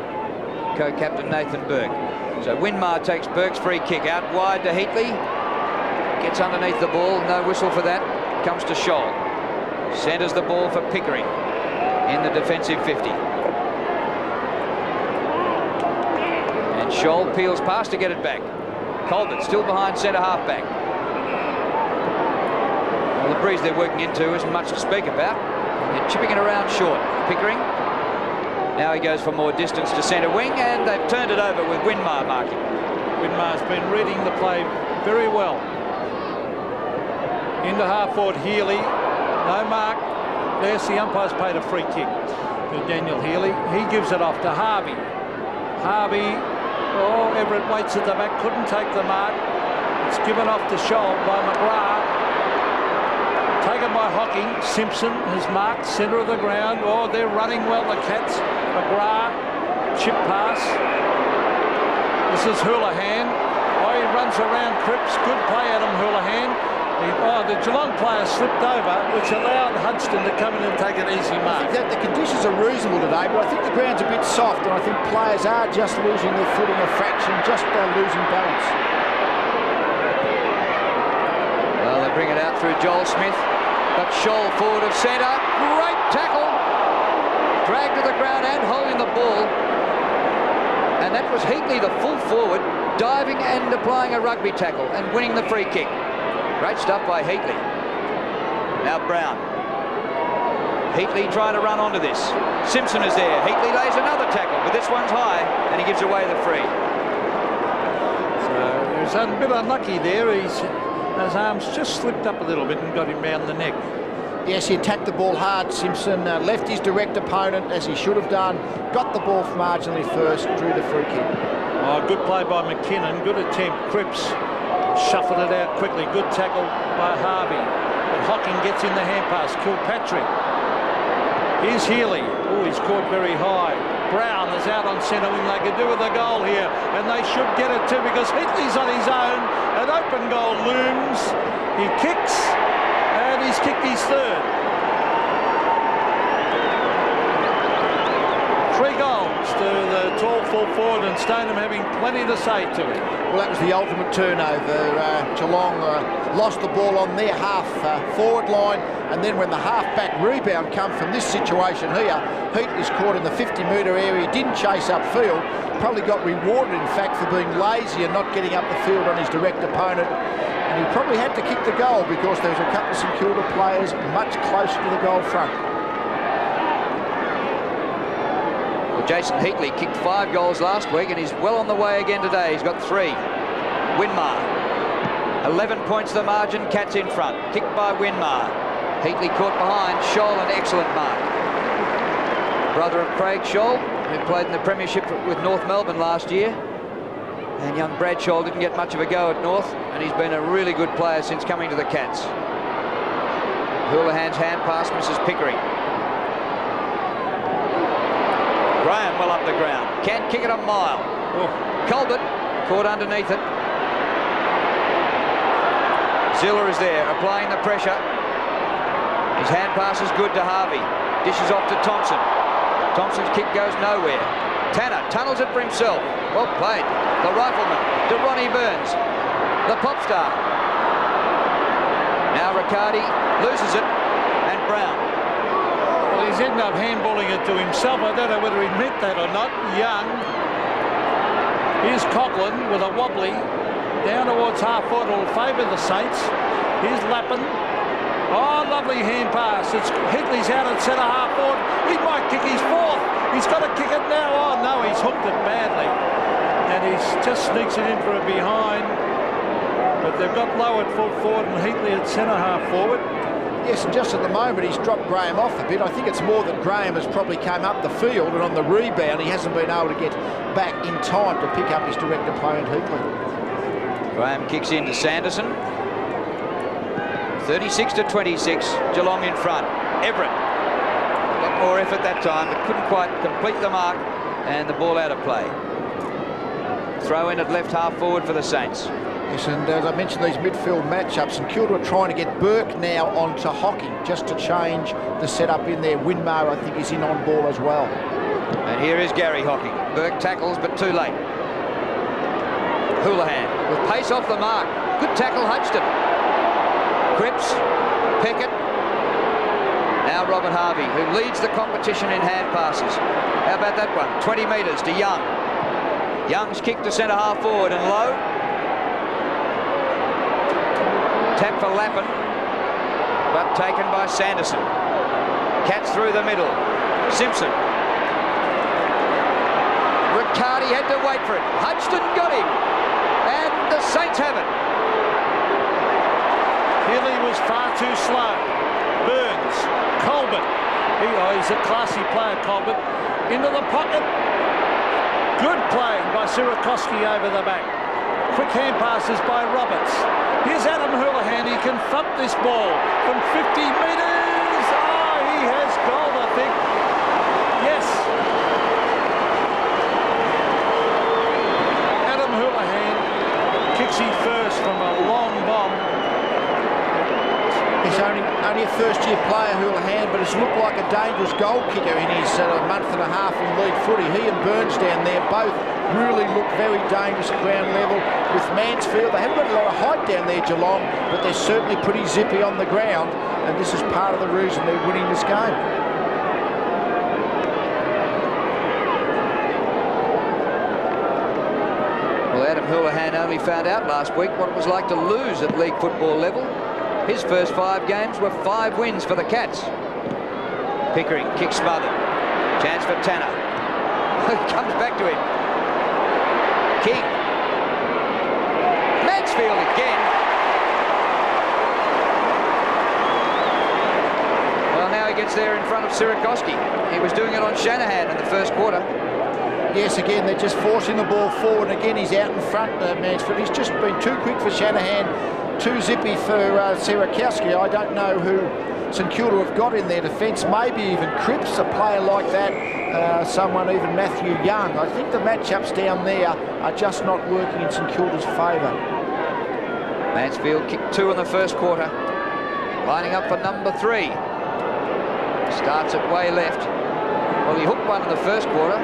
co-captain Nathan Burke. So Winmar takes Burke's free kick out wide to Heatley. Gets underneath the ball, no whistle for that. Comes to Scholl. Centres the ball for Pickering in the defensive 50. And Scholl peels past to get it back. Colbert still behind centre half-back. Well, the breeze they're working into isn't much to speak about. They're chipping it around short. Pickering. Now he goes for more distance to centre wing, and they've turned it over with Winmar marking. Winmar's been reading the play very well. Into half-forward Healy, no mark. There's the umpire's paid a free kick to Daniel Healy. He gives it off to Harvey. Harvey, oh, Everett waits at the back, couldn't take the mark. It's given off to Scholl by McGrath. Taken by Hocking. Simpson has marked centre of the ground. Oh, they're running well, the Cats. McGrath, chip pass. This is Houlihan. Oh, he runs around Cripps. Good play, Adam Houlihan. The Geelong player slipped over, which allowed Hudson to come in and take an easy mark. I think that the conditions are reasonable today, but I think the ground's a bit soft, and I think players are just losing their footing a fraction, just losing balance. Well, they bring it out through Joel Smith, but Scholl forward of centre. Great tackle. Dragged to the ground and holding the ball. And that was Heatley, the full forward, diving and applying a rugby tackle and winning the free kick. Great stuff by Heatley. Now Brown. Heatley trying to run onto this. Simpson is there. Heatley lays another tackle, but this one's high, and he gives away the free. So he was a bit unlucky there. His arms just slipped up a little bit and got him round the neck. Yes, he attacked the ball hard, Simpson. Left his direct opponent, as he should have done. Got the ball marginally first, drew the free kick. Oh, good play by McKinnon. Good attempt. Cripps shuffled it out quickly. Good tackle by Harvey. But Hocking gets in the hand pass. Kilpatrick. Here's Healy. Oh, he's caught very high. Brown is out on centre wing. They could do with a goal here, and they should get it too, because Heatley's on his own. An open goal looms. He kicks, and he's kicked his third. 3 goals to the tall full forward, and Stoneham having plenty to say to him. Well, that was the ultimate turnover. Geelong lost the ball on their half forward line, and then when the half-back rebound come from this situation here, Heatley's caught in the 50-metre area. He didn't chase upfield, probably got rewarded, in fact, for being lazy and not getting up the field on his direct opponent. And he probably had to kick the goal because there was a couple of St Kilda players much closer to the goal front. Well, Jason Heatley kicked 5 goals last week, and he's well on the way again today. He's got 3. Winmar, 11 points the margin, Cats in front. Kicked by Winmar. Heatley caught behind. Scholl, an excellent mark. Brother of Craig Scholl, who played in the Premiership with North Melbourne last year. And young Brad Scholl didn't get much of a go at North, and he's been a really good player since coming to the Cats. Houlihan's hand pass misses Pickering. Graham well up the ground. Can't kick it a mile. Oh. Colbert caught underneath it. Ziller is there, applying the pressure. His hand pass is good to Harvey. Dishes off to Thompson. Thompson's kick goes nowhere. Tanner tunnels it for himself. Well played. The rifleman to Ronnie Burns. The pop star. Now Riccardi loses it, and Brown. Well, he's ended up handballing it to himself. I don't know whether he meant that or not. Young. Here's Coughlin with a wobbly. Down towards half forward will favour the Saints. Here's Lappin. Oh, lovely hand pass. It's Heatley's out at centre half forward. He might kick his 4th. He's got to kick it now. Oh, no, he's hooked it badly. And he just sneaks it in for a behind. But they've got Lowe at full forward and Heatley at centre half forward. Yes, and just at the moment he's dropped Graham off a bit. I think it's more that Graham has probably come up the field, and on the rebound he hasn't been able to get back in time to pick up his direct opponent, Heatley. Graham kicks in to Sanderson. 36 to 26, Geelong in front. Everett, a lot more effort that time, but couldn't quite complete the mark, and the ball out of play. Throw in at left half forward for the Saints. Yes, and as I mentioned, these midfield matchups, and Kilda are trying to get Burke now onto Hocking just to change the setup in there. Winmar, I think, is in on ball as well. And here is Gary Hocking. Burke tackles, but too late. Houlihan with pace off the mark. Good tackle, Hudson. Cripps, Peckett. Now Robert Harvey, who leads the competition in hand passes. How about that one? 20 metres to Young. Young's kick to centre half forward and low. Tap for Lappin, but taken by Sanderson. Cats through the middle. Simpson. Riccardi had to wait for it. Hudson got him. And the Saints have it. Healy was far too slow. Burns. Colbert. He's a classy player, Colbert. Into the pocket. Good play by Sierakowski over the back. Quick hand passes by Roberts. Here's Adam Houlihan. He can thump this ball from 50 metres. Oh, he has goal, I think. Yes. Adam Houlihan kicks his first from a long bomb. He's only a first-year player, Houlihan, but has looked like a dangerous goal kicker in his month and a half in league footy. He and Burns down there both really look very dangerous at ground level. With Mansfield, they haven't got a lot of height down there, Geelong, but they're certainly pretty zippy on the ground, and this is part of the reason they're winning this game. Well, Adam Houlihan only found out last week what it was like to lose at league football level. His first 5 games were 5 wins for the Cats. Pickering, kick smothered. Chance for Tanner. Comes back to him. King. Mansfield again. Well, now he gets there in front of Sierakowski. He was doing it on Shanahan in the first quarter. Yes, again, they're just forcing the ball forward. Again, he's out in front, Mansfield. He's just been too quick for Shanahan, too zippy for Sierakowski. I don't know who St Kilda have got in their defence. Maybe even Cripps, a player like that. Someone, even Matthew Young. I think the matchups down there are just not working in St Kilda's favour. Mansfield kicked 2 in the first quarter. Lining up for number 3. Starts at way left. Well, he hooked one in the first quarter.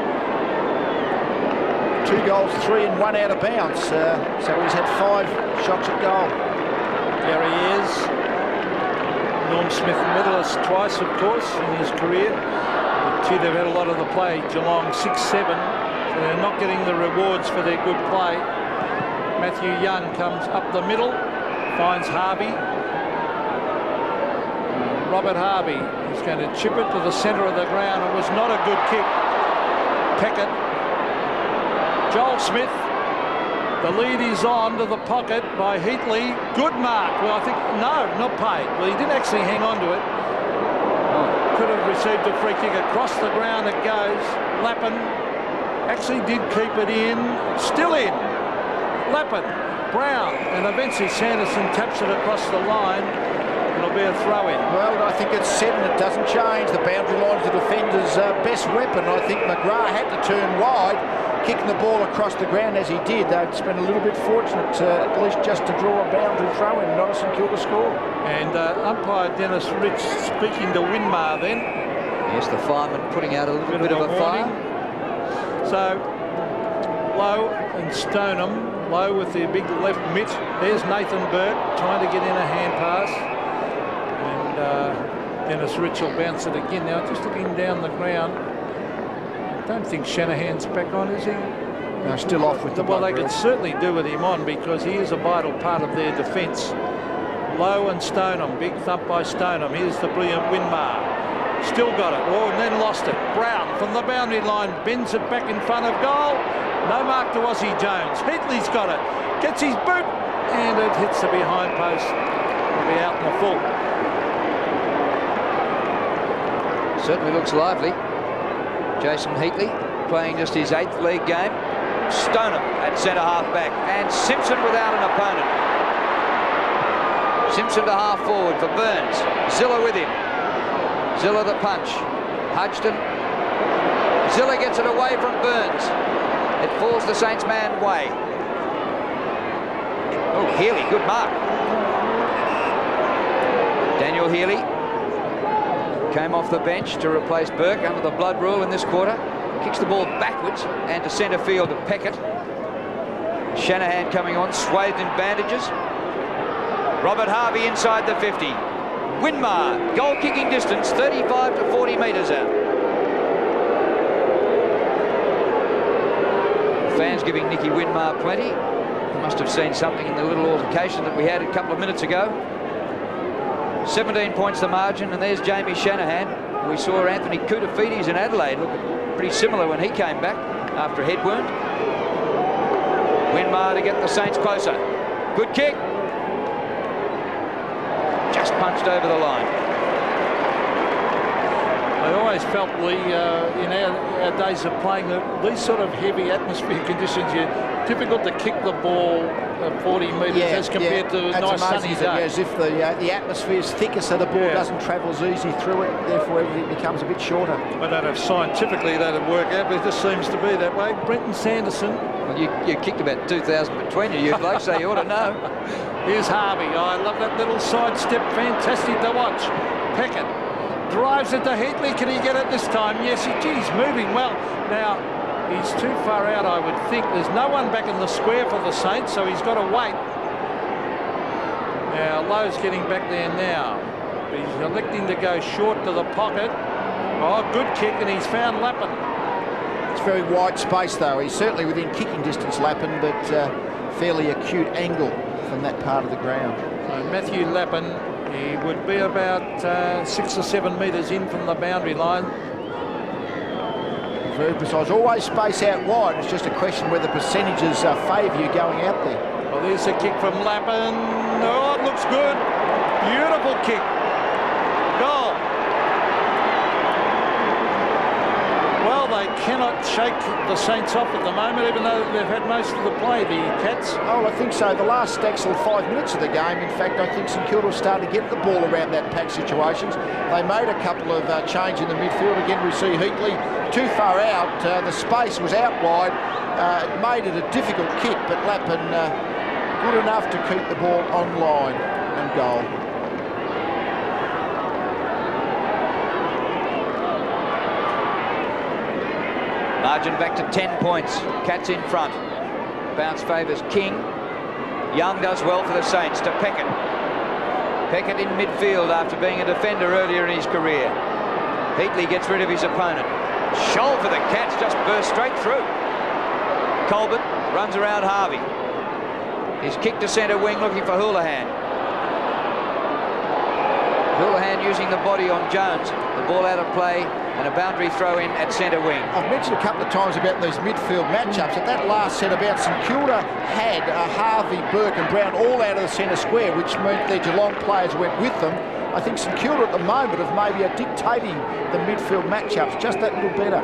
2 goals, 3 and 1 out of bounds. So he's had 5 shots at goal. There he is. Norm Smith medalist twice, of course, in his career. But gee, they've had a lot of the play. Geelong 6-7, so they're not getting the rewards for their good play. Matthew Young comes up the middle, finds Harvey. Robert Harvey is going to chip it to the centre of the ground. It was not a good kick. Peckett. Joel Smith. The lead is on to the pocket by Heatley. Good mark. Well, I think, no, not paid. Well, he didn't actually hang on to it. Could have received a free kick across the ground. It goes. Lappin actually did keep it in. Still in. Lappin, Brown, and eventually Sanderson taps it across the line. It'll be a throw-in. Well, I think it's set and it doesn't change. The boundary line's the defender's best weapon. I think McGrath had to turn wide, kicking the ball across the ground as he did. They've been a little bit fortunate, at least just to draw a boundary throw-in, not a St Kilda score. And umpire Dennis Rich speaking to Winmar then. Yes, the fireman putting out a little bit of a fire. So, Lowe and Stoneham. Lowe with the big left mitt. There's Nathan Burt trying to get in a hand pass. And Dennis Rich will bounce it again. Now, just looking down the ground, I don't think Shanahan's back on, is he? No, still off with the Well, they could certainly do with him on because he is a vital part of their defence. Lowe and Stoneham. Big thump by Stoneham. Here's the brilliant Winmar. Still got it. Oh, and then lost it. Brown from the boundary line bends it back in front of goal. No mark to Aussie Jones. Heatley's got it. Gets his boot and it hits the behind post. It'll be out in the full. Certainly looks lively. Jason Heatley playing just his 8th league game. Stoneham at centre half back and Simpson without an opponent. Simpson to half forward for Burns. Zilla with him. Zilla the punch. Hodgson. Zilla gets it away from Burns. It falls the Saints man way. Oh, Healy, good mark. Daniel Healy came off the bench to replace Burke under the blood rule in this quarter. Kicks the ball backwards and to centre field to Peckett. Shanahan coming on, swathed in bandages. Robert Harvey inside the 50. Winmar, goal kicking distance, 35 to 40 metres out. Fans giving Nicky Winmar plenty. He must have seen something in the little altercation that we had a couple of minutes ago. 17 points the margin, and there's Jamie Shanahan. We saw Anthony Koutafidis in Adelaide look pretty similar when he came back after a head wound. Winmar to get the Saints closer. Good kick. Just punched over the line. I always felt, Lee, in our days of playing, these sort of heavy atmosphere conditions, you're difficult to kick the ball 40 metres as compared to a nice sunny day. As if the atmosphere is thicker so the ball doesn't travel as easy through it, therefore everything becomes a bit shorter. I don't know if scientifically that'd work out, but it just seems to be that way. Brenton Sanderson. Well, you kicked about 2,000 between you, you'd like, so you ought to know. Here's Harvey. I love that little sidestep. Fantastic to watch. Peckett drives it to Heatley. Can he get it this time? Yes, he's moving well. Now, he's too far out, I would think. There's no one back in the square for the Saints, so he's got to wait. Now, Lowe's getting back there now. He's electing to go short to the pocket. Oh, good kick, and he's found Lappin. It's very wide space, though. He's certainly within kicking distance, Lappin, but fairly acute angle from that part of the ground. So Matthew Lappin, he would be about 6 or 7 metres in from the boundary line. Very precise. Always space out wide. It's just a question whether percentages favour you going out there. Well, there's a kick from Lappin. Oh, it looks good. Beautiful kick. Goal. Well, they cannot shake the Saints off at the moment, even though they've had most of the play, the Cats. Oh, I think so. The last actual 5 minutes of the game, in fact, I think St Kilda started to get the ball around that pack situations. They made a couple of change in the midfield. Again, we see Heatley too far out. The space was out wide. It made it a difficult kick, but Lappin good enough to keep the ball on line and goal. Margin back to 10 points. Cats in front. Bounce favours King. Young does well for the Saints to Peckett. Peckett in midfield after being a defender earlier in his career. Heatley gets rid of his opponent. Shoal for the Cats, just burst straight through. Colbert runs around Harvey. He's kicked to centre wing looking for Houlihan. Houlihan using the body on Jones. The ball out of play and a boundary throw in at centre wing. I've mentioned a couple of times about these midfield matchups. At that last set about St Kilda had Harvey, Burke and Brown all out of the centre square, which meant their Geelong players went with them. I think St Kilda at the moment of maybe are dictating the midfield matchups just that little better.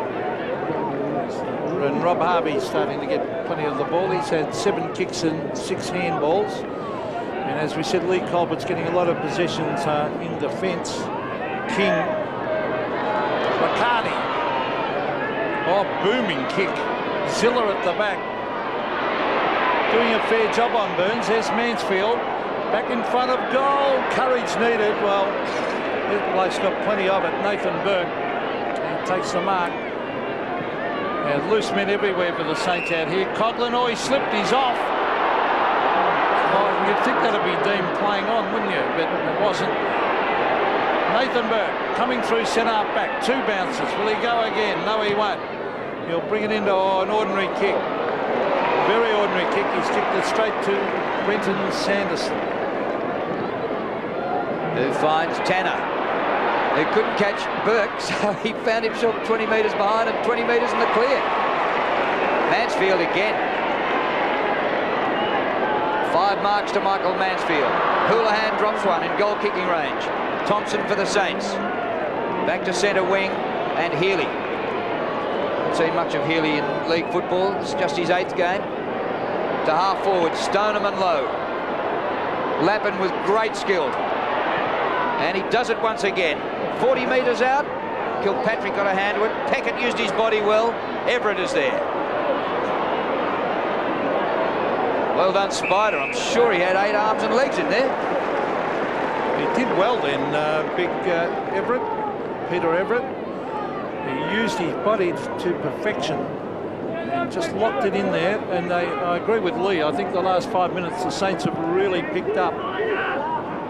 And Rob Harvey's starting to get plenty of the ball. He's had 7 kicks and 6 handballs. And as we said, Lee Colbert's getting a lot of possessions in defence. King. McCarty. Oh, booming kick. Ziller at the back. Doing a fair job on Burns. There's Mansfield. Back in front of goal. Courage needed. Well, this bloke's got plenty of it. Nathan Burke. He takes the mark. And loose men everywhere for the Saints out here. Coughlin, oh, he slipped. He's off. Oh, you'd think that'd be deemed playing on, wouldn't you? But it wasn't. Nathan Burke coming through centre back. 2 bounces. Will he go again? No, he won't. He'll bring it into an ordinary kick. Very ordinary kick. He's kicked it straight to Brenton Sanderson. Who finds Tanner, who couldn't catch Burke, so he found himself 20 metres behind and 20 metres in the clear. Mansfield again. 5 marks to Michael Mansfield. Houlihan drops one in goal-kicking range. Thompson for the Saints. Back to centre wing and Healy. Haven't seen much of Healy in league football. It's just his 8th game. To half-forward, Stoneham and Lowe. Lappin with great skill. And he does it once again. 40 metres out. Kilpatrick got a hand to it. Peckett used his body well. Everett is there. Well done, Spider. I'm sure he had 8 arms and legs in there. He did well then, big Everett, Peter Everett. He used his body to perfection and just locked it in there. And I agree with Lee. I think the last 5 minutes the Saints have really picked up.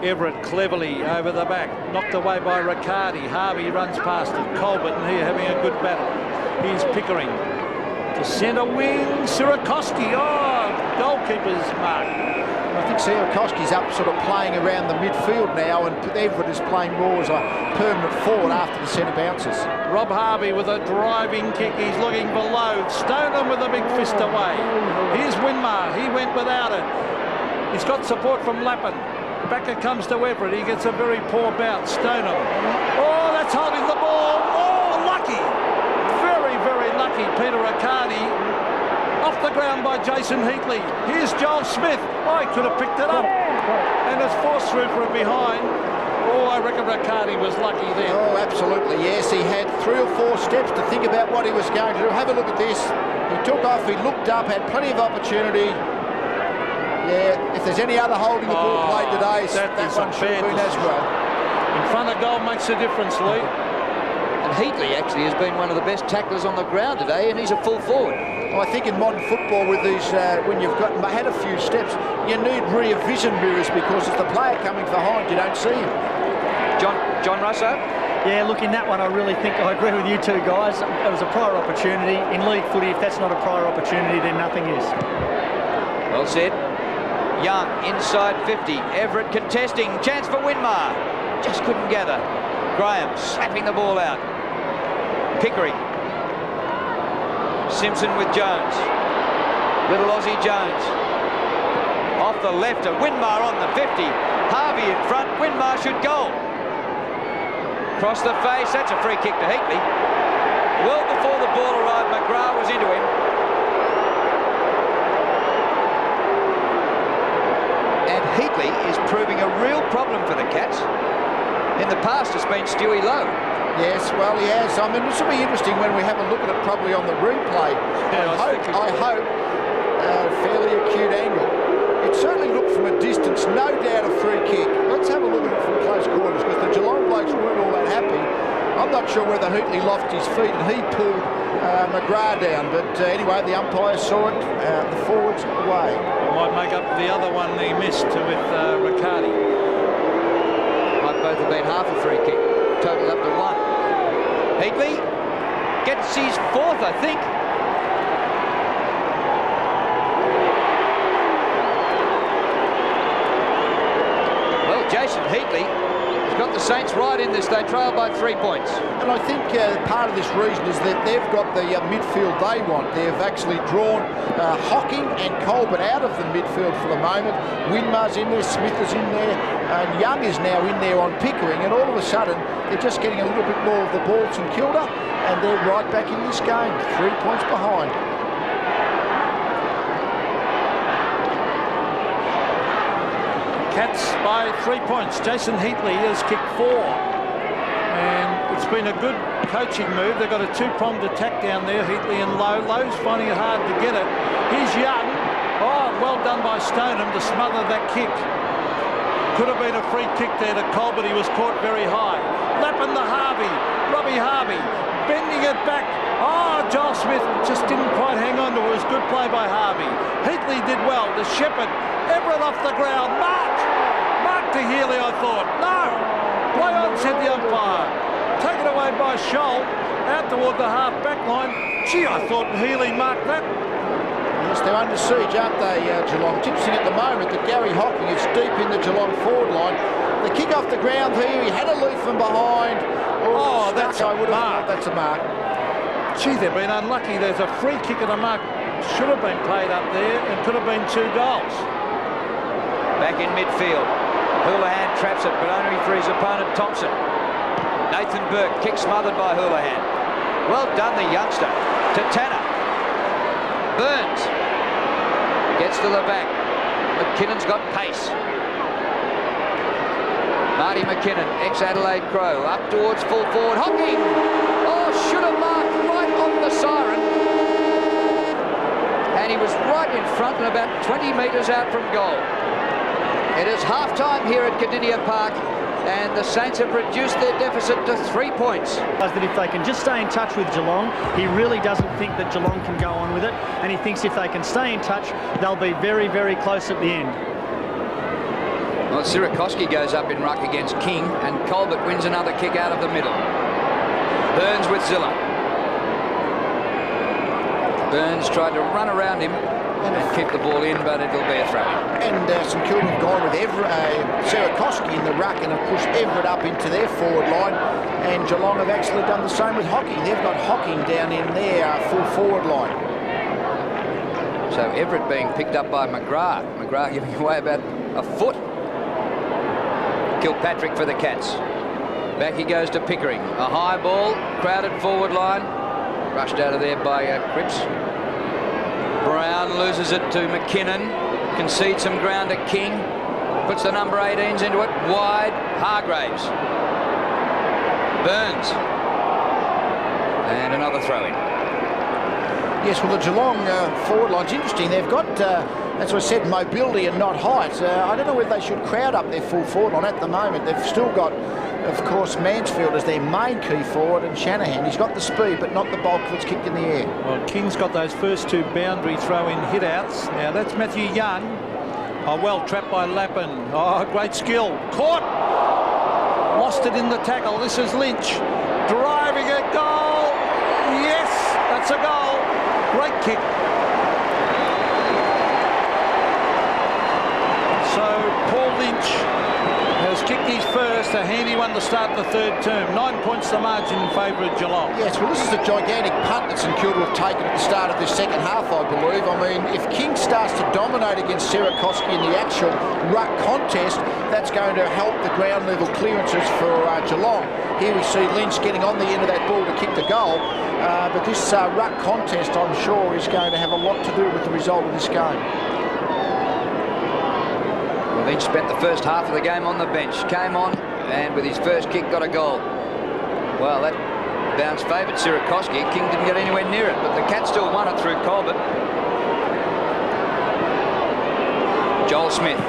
Everett cleverly over the back, knocked away by Riccardi. Harvey runs past it. Colbert and he having a good battle. Here's Pickering to centre wing. Sirakoski. Oh, goalkeeper's mark. I think Sirakoski's up sort of playing around the midfield now, and Everett is playing more as a permanent forward after the centre bounces. Rob Harvey with a driving kick. He's looking below. Stoneham with a big fist away. Here's Winmar. He went without it. He's got support from Lappin. Back it comes to Everett. He gets a very poor bounce. Stoneham. Oh, that's holding the ball. Oh, lucky. Very, very lucky. Peter Riccardi. Off the ground by Jason Heatley. Here's Joel Smith. Oh, he could have picked it up. And it's forced through from behind. Oh, I reckon Riccardi was lucky there. Oh, absolutely, yes. He had 3 or 4 steps to think about what he was going to do. Have a look at this. He took off, he looked up, had plenty of opportunity. Yeah, if there's any other holding the ball played today, that one should have been as well. In front of goal makes a difference, Lee. And Heatley actually has been one of the best tacklers on the ground today, and he's a full forward. Well, I think in modern football with these, when you've had a few steps, you need rear vision mirrors because it's the player coming behind, you don't see him. John Russo? Yeah, look, in that one, I really think I agree with you two guys. It was a prior opportunity. In league footy, if that's not a prior opportunity, then nothing is. Well said. Young inside 50. Everett contesting. Chance for Winmar. Just couldn't gather. Graham slapping the ball out. Pickering. Simpson with Jones. Little Aussie Jones. Off the left to Winmar on the 50. Harvey in front. Winmar should goal. Across the face. That's a free kick to Heatley. Well before the ball arrived, McGrath was into him. And Heatley is proving a real problem for the Cats. In the past, it's been Stewie Lowe. Yes, well, he has. I mean, this will be interesting when we have a look at it probably on the replay. Yeah, I hope fairly acute angle. It certainly looked from a distance, no doubt a free kick. Let's have a look at it from close quarters because the Geelong blokes weren't all that happy. I'm not sure whether Hootley lost his feet and he pulled McGrath down, but anyway, the umpire saw it, the forwards away. Might make up the other one he missed with Riccardi. Might both have been half a free kick, total up to 1. Heatley gets his 4th, I think. Well, Jason Heatley has got the Saints right in this. They trail by 3 points. And I think part of this reason is that they've got the midfield they want. They've actually drawn Hocking and Colbert out of the midfield for the moment. Winmar's in there, Smith is in there, and Young is now in there on Pickering, and all of a sudden they're just getting a little bit more of the ball, St Kilda, and they're right back in this game, 3 points behind. Cats by 3 points. Jason Heatley has kicked 4. And it's been a good coaching move. They've got a 2-pronged attack down there, Heatley and Lowe. Lowe's finding it hard to get it. Here's Young. Oh, well done by Stoneham to smother that kick. Could have been a free kick there to Colbert. He was caught very high. Lapping the Harvey. Robbie Harvey. Bending it back. Oh, Joel Smith just didn't quite hang on to it. It was good play by Harvey. Heatley did well to Shepherd. Everett off the ground. Mark to Healy, I thought. No. Play on, said the umpire. Taken away by Scholl. Out toward the half-back line. Gee, I thought Healy marked that. Yes, they're under siege, aren't they, Geelong? It's interesting at the moment that Gary Hocking is deep in the Geelong forward line. The kick off the ground here, he had a lead from behind. Oh, that's a mark. That's a mark. Gee, they've been unlucky. There's a free kick and a mark. Should have been played up there and could have been 2 goals. Back in midfield. Houlihan traps it, but only for his opponent, Thompson. Nathan Burke, kick smothered by Houlihan. Well done, the youngster. To Tanner. Burns gets to the back. McKinnon's got pace. Marty McKinnon, ex-Adelaide Crow, up towards full forward. Hocking! Oh, should have marked right on the siren. And he was right in front and about 20 metres out from goal. It is half-time here at Cardinia Park, and the Saints have reduced their deficit to 3 points. That if they can just stay in touch with Geelong, he really doesn't think that Geelong can go on with it, and he thinks if they can stay in touch, they'll be very, very close at the end. Well, Sirakoski goes up in ruck against King, and Colbert wins another kick out of the middle. Burns with Zilla. Burns tried to run around him and keep the ball in, but it'll be a throw. And St Kilda have gone with Sirakoski in the ruck and have pushed Everett up into their forward line, and Geelong have actually done the same with Hocking. They've got Hocking down in their full forward line. So Everett being picked up by McGrath. McGrath giving away about a foot. Kilpatrick for the Cats. Back he goes to Pickering. A high ball, crowded forward line. Rushed out of there by Cripps. Brown loses it to McKinnon. Concedes some ground to King. Puts the number 18s into it. Wide. Hargraves. Burns. And another throw in. Yes, well, the Geelong forward line's interesting. They've got, as I said, mobility and not height. I don't know whether they should crowd up their full forward line at the moment. They've still got, of course, Mansfield as their main key forward, and Shanahan. He's got the speed, but not the bulk that's kicked in the air. Well, King's got those first 2 boundary throw-in hit-outs. Now, that's Matthew Young. Oh, well trapped by Lappin. Oh, great skill. Caught. Lost it in the tackle. This is Lynch. Driving a goal. Yes, that's a goal. Great kick. So Paul Lynch has kicked his first, a handy one to start the 3rd term. 9 points the margin in favour of Geelong. Yes, well, this is a gigantic punt that St Kilda have taken at the start of this second half, I believe. I mean, if King starts to dominate against Sirakoski in the actual ruck contest, that's going to help the ground level clearances for Geelong. Here we see Lynch getting on the end of that ball to kick the goal. But this ruck contest, I'm sure, is going to have a lot to do with the result of this game. Well, Lynch spent the first half of the game on the bench. Came on and with his first kick got a goal. Well, that bounce favoured Sirakoski. King didn't get anywhere near it, but the Cats still won it through Colbert. Joel Smith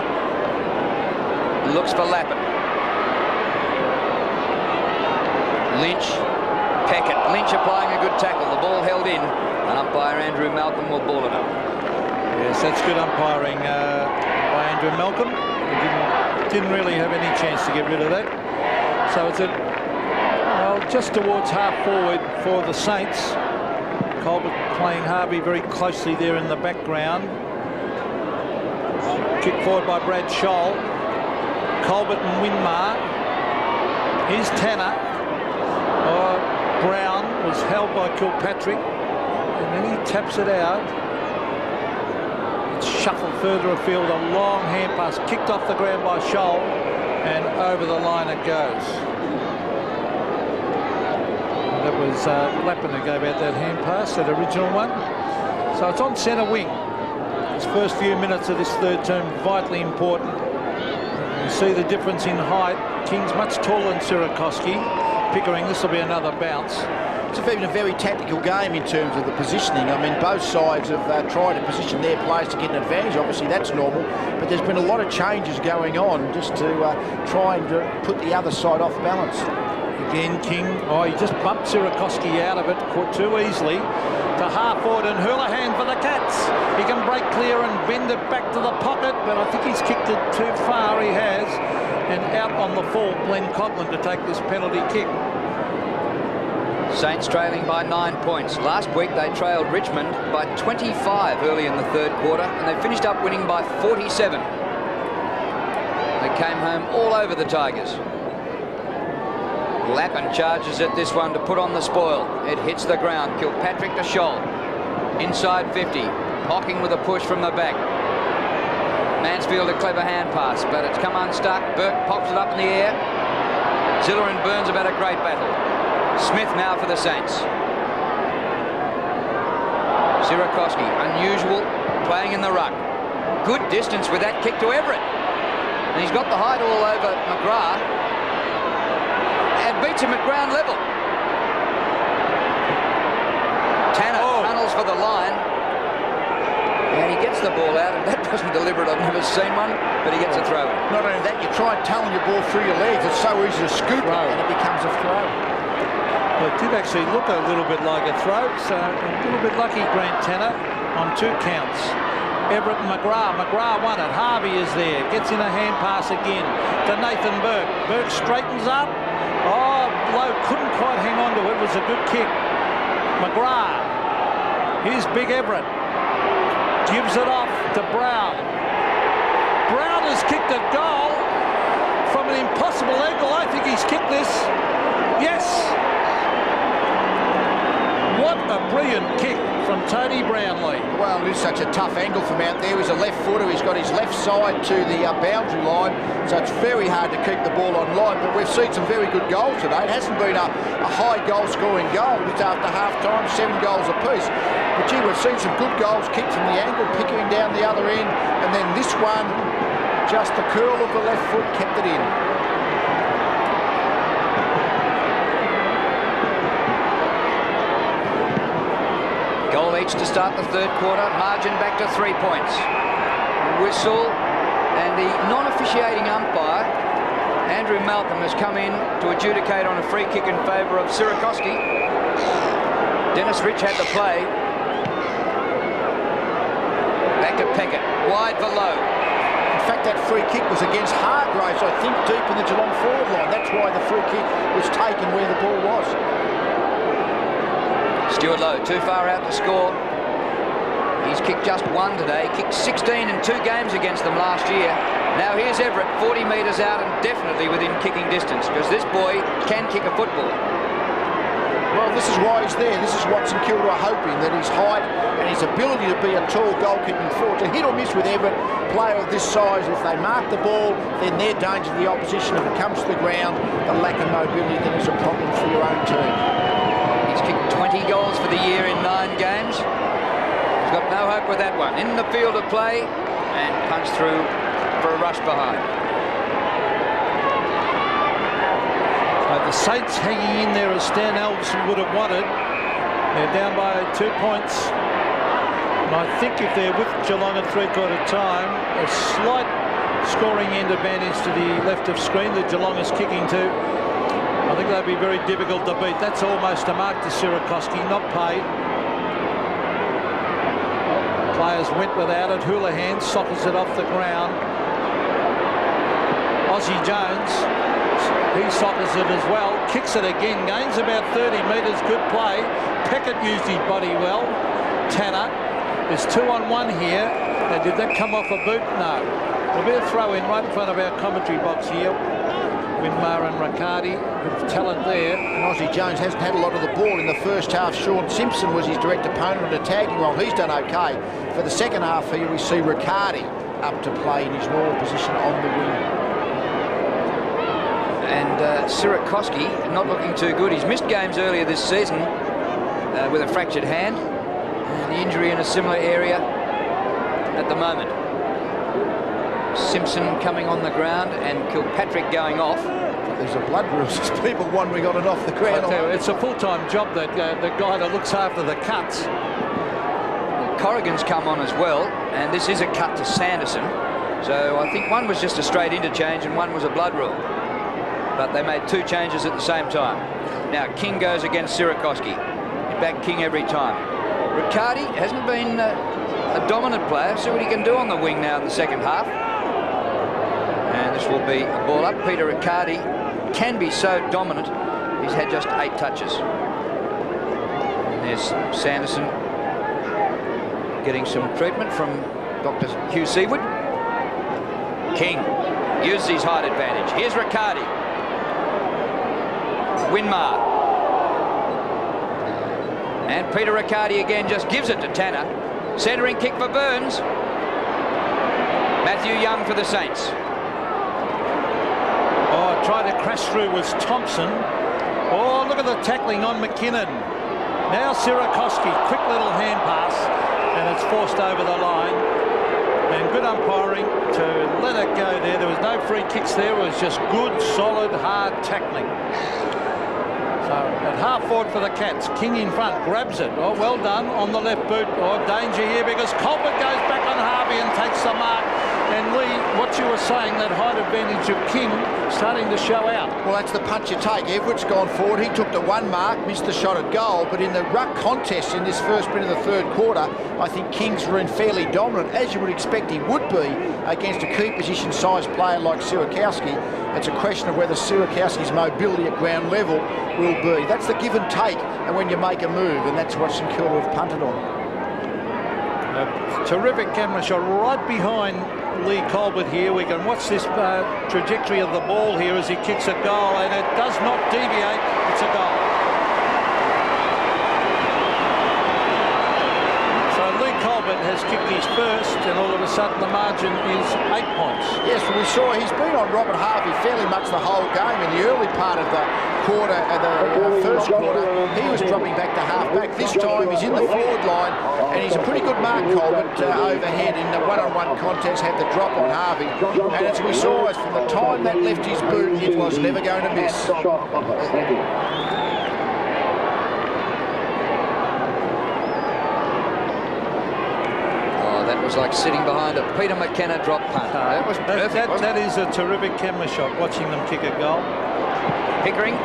looks for Lappin. Lynch, Peckett. Lynch applying a good tackle. The ball held in, and umpire Andrew Malcolm will ball it up. Yes, that's good umpiring by Andrew Malcolm. He didn't really have any chance to get rid of that. So it's just towards half forward for the Saints. Colbert playing Harvey very closely there in the background. Kick forward by Brad Scholl. Colbert and Winmar. Here's Tanner. Brown was held by Kilpatrick, and then he taps it out. It's shuffled further afield, a long hand pass, kicked off the ground by Scholl, and over the line it goes. That was Lappin who gave out that hand pass, that original one. So it's on centre wing. His first few minutes of this third term, vitally important. You see the difference in height. King's much taller than Sierakowski. Pickering, this will be another bounce. It's been a very tactical game in terms of the positioning. I mean, both sides have tried to position their players to get an advantage. Obviously, that's normal. But there's been a lot of changes going on just to try and put the other side off balance. Again, King, he just bumped Sierakowski out of it too easily. To half forward and Houlihan for the Cats. He can break clear and bend it back to the pocket, but I think he's kicked it too far. He has. And out on the full, Glenn Coghlan to take this penalty kick. Saints trailing by 9 points. Last week they trailed Richmond by 25 early in the third quarter, and they finished up winning by 47. They came home all over the Tigers. Lappin charges at this one to put on the spoil. It hits the ground. Kilpatrick to Scholl. Inside 50. Hocking with a push from the back. Mansfield a clever hand pass, but it's come unstuck. Burke pops it up in the air. Ziller and Burns have had a great battle. Smith now for the Saints. Sierakowski, unusual, playing in the ruck. Good distance with that kick to Everett. And he's got the height all over McGrath. And beats him at ground level. Tanner tunnels for the line. And he gets the ball out, and that doesn't deliver it. I've never seen one, but he gets a throw. Not only that, you try tunneling your ball through your legs. It's so easy to scoop it, and it becomes a throw. Well, it did actually look a little bit like a throw, so a little bit lucky, Grant Tanner, on 2 counts. Everett and McGrath. McGrath won it. Harvey is there. Gets in a hand pass again to Nathan Burke. Burke straightens up. Lowe couldn't quite hang on to it. It was a good kick. McGrath. Here's Big Everett. Gives it off to Brown. Brown has kicked a goal from an impossible angle. I think he's kicked this. Yes. What a brilliant kick from Tony Brownlee. Well, it is such a tough angle from out there. He's a left footer. He's got his left side to the boundary line, so it's very hard to keep the ball on line. But we've seen some very good goals today. It hasn't been a high goal-scoring goal. It's after half-time, 7 goals apiece. But gee, we've seen some good goals kicked from the angle, Pickering down the other end, and then this one, just the curl of the left foot kept it in. Goal each to start the third quarter. Margin back to 3 points. Whistle, and the non-officiating umpire, Andrew Malcolm, has come in to adjudicate on a free kick in favour of Sierakowski. Dennis Rich had the play. Back to Peckett. Wide for Lowe. In fact, that free kick was against Hargraves, I think, deep in the Geelong forward line. That's why the free kick was taken where the ball was. Stuart Lowe too far out to score. He's kicked just 1 today. Kicked 16 in 2 games against them last year. Now here's Everett, 40 metres out and definitely within kicking distance, because this boy can kick a football. Well, this is why he's there. This is what St Kilda are hoping, that his height and his ability to be a tall goal-kicking forward. To hit or miss with Everett, player of this size, if they mark the ball, then they're danger to the opposition. If it comes to the ground, the lack of mobility then is a problem for your own team. He's kicked 20 goals for the year in 9 games. He's got no hope with that one. In the field of play and punched through for a rush behind. The Saints hanging in there as Stan Alderson would have wanted. They're down by 2 points. And I think if they're with Geelong at 3/4 time, a slight scoring end advantage to the left of screen that Geelong is kicking to. I think they'd be very difficult to beat. That's almost a mark to Sirakoski, not paid. Players went without it. Houlihan sockers it off the ground. Aussie Jones, he sockers it as well. Kicks it again. Gains about 30 metres. Good play. Peckett used his body well. Tanner. There's 2-on-1 here. And did that come off a boot? No. There'll be a throw in right in front of our commentary box here. Winmar and Riccardi with talent there. And Aussie Jones hasn't had a lot of the ball in the first half. Sean Simpson was his direct opponent in a tagging role. He's done okay. For the second half here, we see Riccardi up to play in his normal position on the wing. And Sirakoski not looking too good. He's missed games earlier this season with a fractured hand. And the injury in a similar area at the moment. Simpson coming on the ground and Kilpatrick going off. There's a blood rules. People wondering got it off the ground. It's a full-time job, that the guy that looks after the cuts. Well, Corrigan's come on as well, and this is a cut to Sanderson. So I think one was just a straight interchange and one was a blood rule. But they made two changes at the same time. Now King goes against Sirakoski. You back King every time. Riccardi hasn't been a dominant player. See what he can do on the wing now in the second half. And this will be a ball up. Peter Riccardi can be so dominant. He's had just 8 touches. And there's Sanderson getting some treatment from Dr. Hugh Seawood. King uses his height advantage. Here's Riccardi. Winmar. And Peter Riccardi again just gives it to Tanner. Centering kick for Burns. Matthew Young for the Saints. Oh, tried to crash through was Thompson. Oh, look at the tackling on McKinnon. Now Sirakoski, quick little hand pass, and it's forced over the line. And good umpiring to let it go there. There was no free kicks there. It was just good, solid, hard tackling. So at half forward for the Cats. King in front, grabs it. Oh, well done on the left boot. Oh, danger here because Colbert goes back on Harvey and takes the mark. And Lee, what you were saying, that height advantage of King starting to show out. Well, that's the punch you take. Everett's gone forward. He took the one mark, missed the shot at goal. But in the ruck contest in this first bit of the third quarter, I think King's been fairly dominant, as you would expect he would be against a key position size player like Sirakoski. It's a question of whether Sirakoski's mobility at ground level will be. That's the give and take, and when you make a move, and that's what St Kilda have punted on. A terrific camera shot right behind Lee Colbert here. We can watch this trajectory of the ball here as he kicks a goal, and it does not deviate. It's a goal. So Lee Colbert has kicked his first, and all of a sudden the margin is 8 points. Yes, well, we saw he's been on Robert Harvey fairly much the whole game. In the early part of the quarter, the first quarter, he was dropping back to half-back. This time he's in the forward line, and he's a pretty good mark, Colbert, overhead in the one-on-one contest, had the drop on Harvey. And as we saw, from the time that left his boot, it was never going to miss. That was like sitting behind a Peter McKenna drop punt. That was perfect. That is a terrific camera shot, watching them kick a goal. Pickering,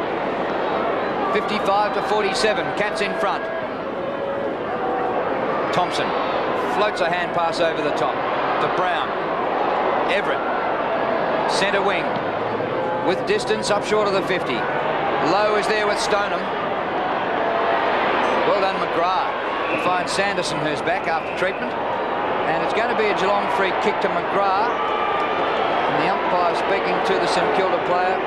55 to 47. Cats in front. Thompson floats a hand pass over the top to Brown. Everett, centre wing, with distance up short of the 50. Lowe is there with Stoneham. Well done, McGrath, to find Sanderson, who's back after treatment. And it's going to be a Geelong free kick to McGrath. And the umpire speaking to the St Kilda player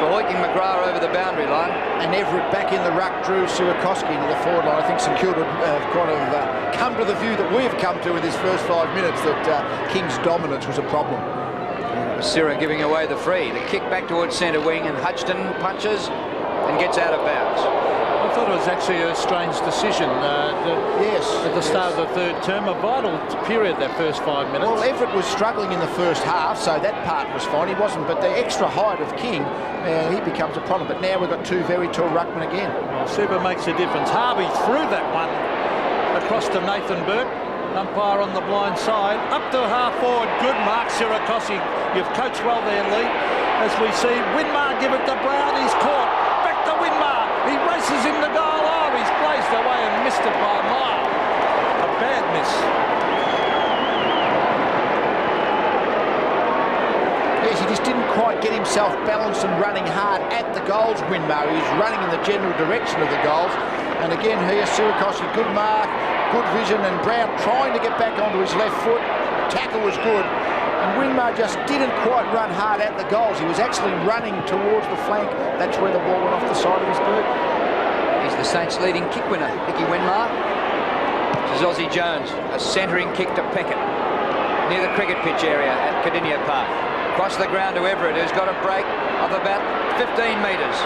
for hoiking McGrath over the boundary line. And Everett back in the ruck drew Sirakoski into the forward line. I think St Kilda have kind of come to the view that we've come to in this first 5 minutes, that King's dominance was a problem. Sira giving away the free. The kick back towards centre wing, and Hutchton punches and gets out of bounds. I thought it was actually a strange decision. Yes. At the start of the third term, a vital period, that first 5 minutes. Well, Everett was struggling in the first half, so that part was fine. He wasn't, but the extra height of King, he becomes a problem. But now we've got two very tall ruckmen again. Well, Super makes a difference. Harvey threw that one across to Nathan Burke. Umpire on the blind side. Up to half forward. Good mark, Sirakoski. You've coached well there, Lee. As we see Winmar give it to Brown. He's caught. This is in the goal. Oh, he's blazed away and missed it by a mile. A bad miss. Yes, he just didn't quite get himself balanced and running hard at the goals, Winmar. He was running in the general direction of the goals. And again here, Sirakoshi, good mark, good vision, and Brown trying to get back onto his left foot. Tackle was good. And Winmar just didn't quite run hard at the goals. He was actually running towards the flank. That's where the ball went off the side of his boot. He's the Saints' leading kick winner, Nicky Winmar. This is Aussie Jones, a centering kick to Peckett near the cricket pitch area at Cardinia Park. Across the ground to Everett, who's got a break of about 15 metres.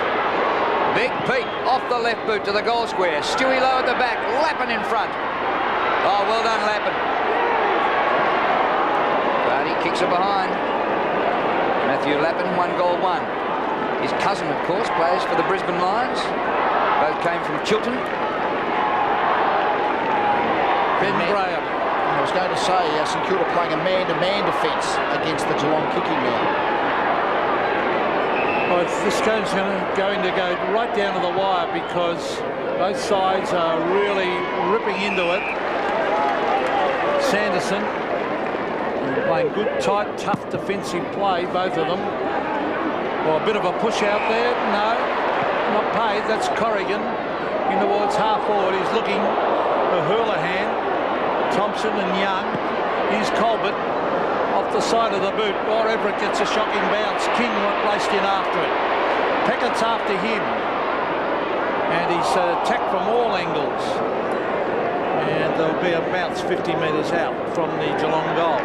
Big Pete off the left boot to the goal square. Stewie Lowe at the back, Lappin in front. Oh, well done, Lappin. But he kicks it behind. Matthew Lappin, 1 goal, 1. His cousin, of course, plays for the Brisbane Lions. Both came from Chiltern. Ben Graham. I was going to say, St Kilda playing a man-to-man defence against the Geelong kicking now. Well, this game's going to go right down to the wire because both sides are really ripping into it. Sanderson playing good, tight, tough defensive play, both of them. Well, a bit of a push out there. No, not paid. That's Corrigan in towards half forward. He's looking for Houlihan, Thompson and Young. Here's Colbert off the side of the boot. Or Everett gets a shocking bounce. King raced in after it. Peckett's after him. And he's attacked from all angles. And there'll be a bounce 50 metres out from the Geelong goal.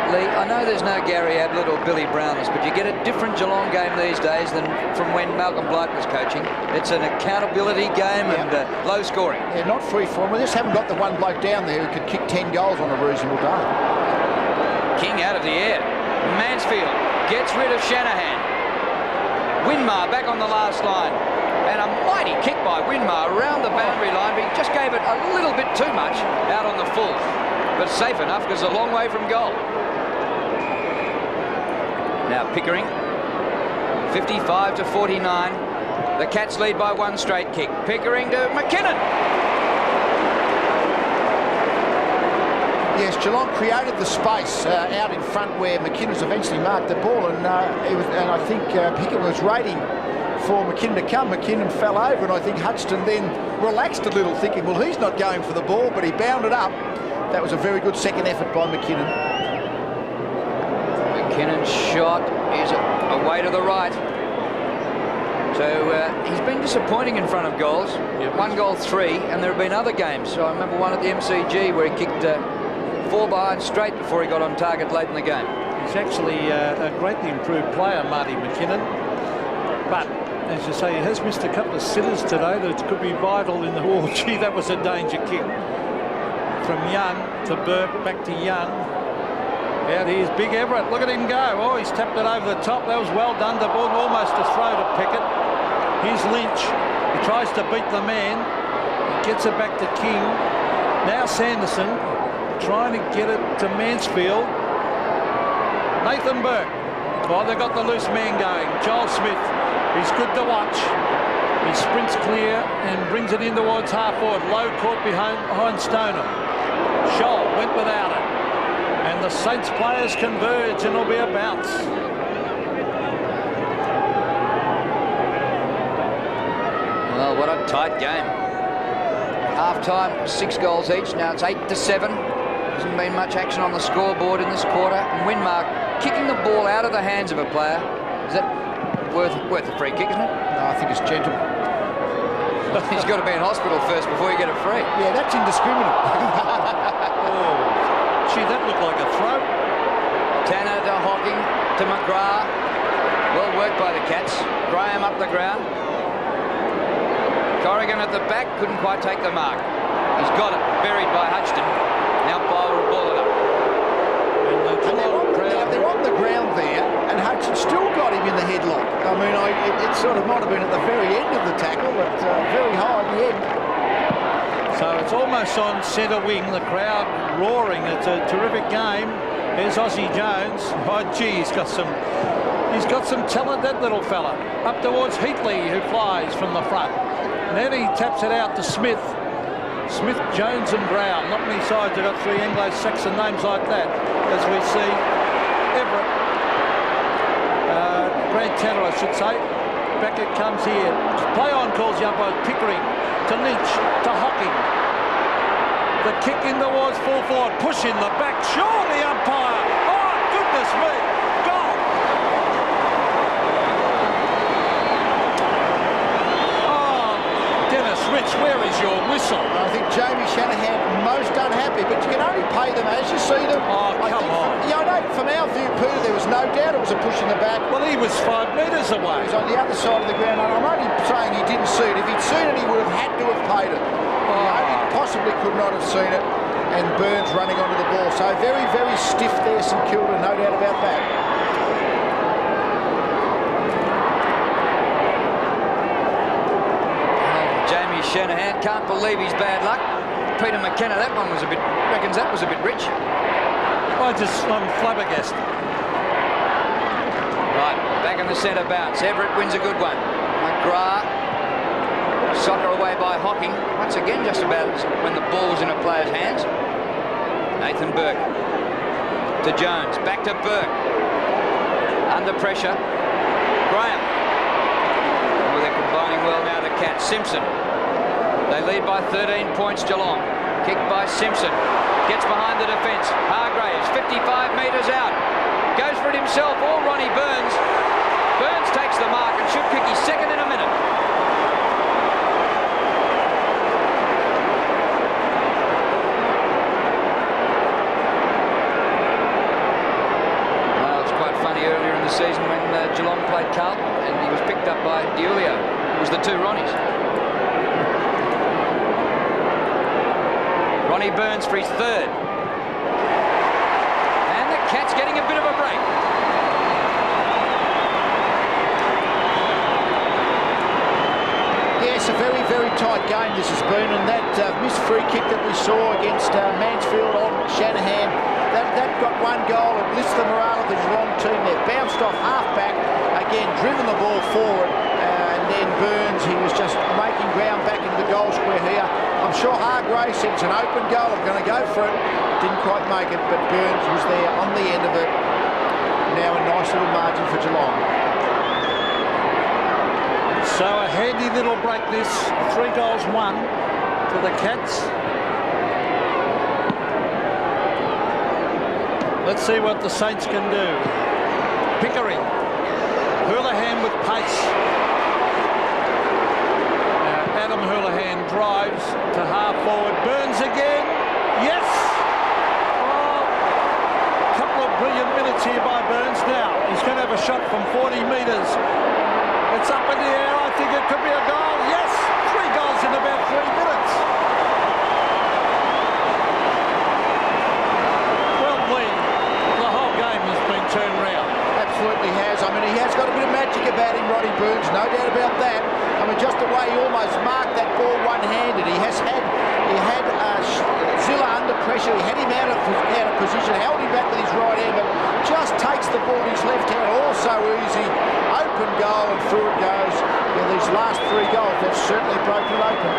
Lee, I know there's no Gary Ablett or Billy Brownless, but you get a different Geelong game these days than from when Malcolm Blight was coaching. It's an accountability game and low scoring. Yeah, not free form. We just haven't got the one bloke down there who could kick 10 goals on a reasonable day. King out of the air. Mansfield gets rid of Shanahan. Winmar back on the last line. And a mighty kick by Winmar around the boundary line, but he just gave it a little bit too much out on the full. But safe enough because it's a long way from goal. Now Pickering, 55 to 49. The Cats lead by 1 straight kick. Pickering to McKinnon. Yes, Geelong created the space out in front where McKinnon's eventually marked the ball, and I think Pickett was waiting for McKinnon to come. McKinnon fell over, and I think Hutchton then relaxed a little, thinking, well, he's not going for the ball, but he bounded up. That was a very good second effort by McKinnon. McKinnon's shot is away to the right. So he's been disappointing in front of goals. Yep. 1 goal, 3, and there have been other games. So I remember one at the MCG where he kicked 4 behind straight before he got on target late in the game. He's actually a greatly improved player, Marty McKinnon. But, as you say, he has missed a couple of sitters today that could be vital in the... Oh, gee, that was a danger kick. From Young to Burke, back to Young. Out here's Big Everett. Look at him go. Oh, he's tapped it over the top. That was well done. The ball almost a throw to Pickett. Here's Lynch. He tries to beat the man. He gets it back to King. Now Sanderson trying to get it to Mansfield. Nathan Burke. Oh, they've got the loose man going. Joel Smith. He's good to watch. He sprints clear and brings it in towards half forward. Low caught behind Stoneham. Scholl went without it. And the Saints players converge and it'll be a bounce. Well, what a tight game. Half-time, 6 goals each. Now it's 8 to 7. Hasn't been much action on the scoreboard in this quarter. And Winmar kicking the ball out of the hands of a player. Is that worth a free kick, isn't it? No, I think it's gentle. He's got to be in hospital first before you get it free. Yeah, that's indiscriminate. Oh, gee, that looked like a throw. Tanner to Hocking to McGrath. Well worked by the Cats. Graham up the ground. Corrigan at the back, couldn't quite take the mark. He's got it, buried by Hutchton. Now Bowl will ball it up. And they're on the ground there, and Hutchton still got him in the headlock. I mean, it sort of might have been at the very end of the tackle, but very high at the end. So it's almost on centre wing, the crowd roaring. It's a terrific game. There's Aussie Jones. Oh, gee, he's got some talent, that little fella. Up towards Heatley, who flies from the front. then he taps it out to Smith. Smith, Jones and Brown. Not many sides have got 3 Anglo-Saxon names like that, as we see. Everett. Grant Tanner, I should say. Back it comes here. Play on, calls the umpire. Pickering to Leach to Hocking. The kick in towards full forward. Push in the back. Sure, the umpire. Oh, goodness me. Goal. Oh, Dennis Rich, where is your whistle? I think Jamie Shanahan most unhappy, but you can only pay them as you see them. Oh, come on. I know from our view, Peter, there was no doubt it was a push in the back. Well, he was 5 metres away. He was on the other side of the ground, and I'm only saying he didn't see it. If he'd seen it, he would have had to have paid it. He only possibly could not have seen it, and Burns running onto the ball. So very, very stiff there, St Kilda, no doubt about that. Jamie Shanahan can't believe his bad luck. Peter McKenna, that one was a bit, reckons that was a bit rich. I'm flabbergasted. Right, back in the centre bounce. Everett wins a good one. McGrath, soccer away by Hocking. Once again, just about when the ball was in a player's hands. Nathan Burke to Jones, back to Burke. Under pressure, Graham. Oh, they're combining well now, the Cats. Simpson. They lead by 13 points, Geelong. Kicked by Simpson. Gets behind the defence. Hargraves, 55 metres out. Goes for it himself, or Ronnie Burns. Burns takes the mark and should kick his second in a minute. Well, it's quite funny earlier in the season when Geelong played Carlton and he was picked up by Diulio. It was the 2 Ronnies. Ronnie Burns for his 3rd. And the Cats getting a bit of a break. Yes, a very, very tight game this has been, and that missed free kick that we saw against Mansfield on Shanahan, that got 1 goal. It lifts the morale of the Geelong team. They've bounced off half-back, again, driven the ball forward, and then Burns, he was just making ground back into the goal square here. I'm sure Hargraves said it's an open goal, I'm going to go for it. Didn't quite make it, but Burns was there on the end of it. Now a nice little margin for Geelong. So a handy little break this. 3 goals, 1 to the Cats. Let's see what the Saints can do. Pickering. Houlihan with pace. Adam Houlihan drives to half forward. Burns again. Yes! Oh, a couple of brilliant minutes here by Burns now. He's going to have a shot from 40 metres. It's up in the air. I think it could be a goal. Yes! 3 goals in about 3 minutes. Well, Lee, the whole game has been turned round. Absolutely has. I mean, he has got a bit of magic about him, Ronnie Burns, no doubt about that. I mean, just the way he almost marked that ball one-handed. He had Zilla under pressure. He had him out of position, held him back with his right hand, but just takes the ball with his left hand. Also easy, open goal, and through it goes. Yeah, these last 3 goals, they've certainly broken it open.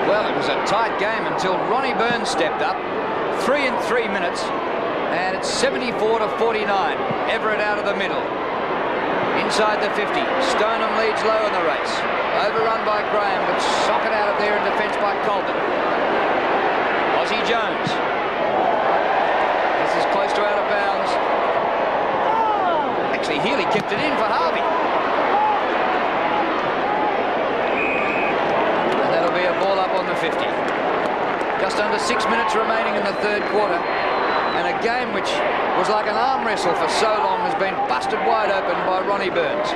Well, it was a tight game until Ronnie Burns stepped up. 3 in 3 minutes. And it's 74 to 49. Everett out of the middle. Inside the 50. Stoneham leads low in the race. Overrun by Graham, but socket out of there in defence by Colton. Aussie Jones. This is close to out of bounds. Actually, Healy kicked it in for Harvey. And that'll be a ball up on the 50. Just under 6 minutes remaining in the 3rd quarter. And a game which was like an arm wrestle for so long has been busted wide open by Ronnie Burns.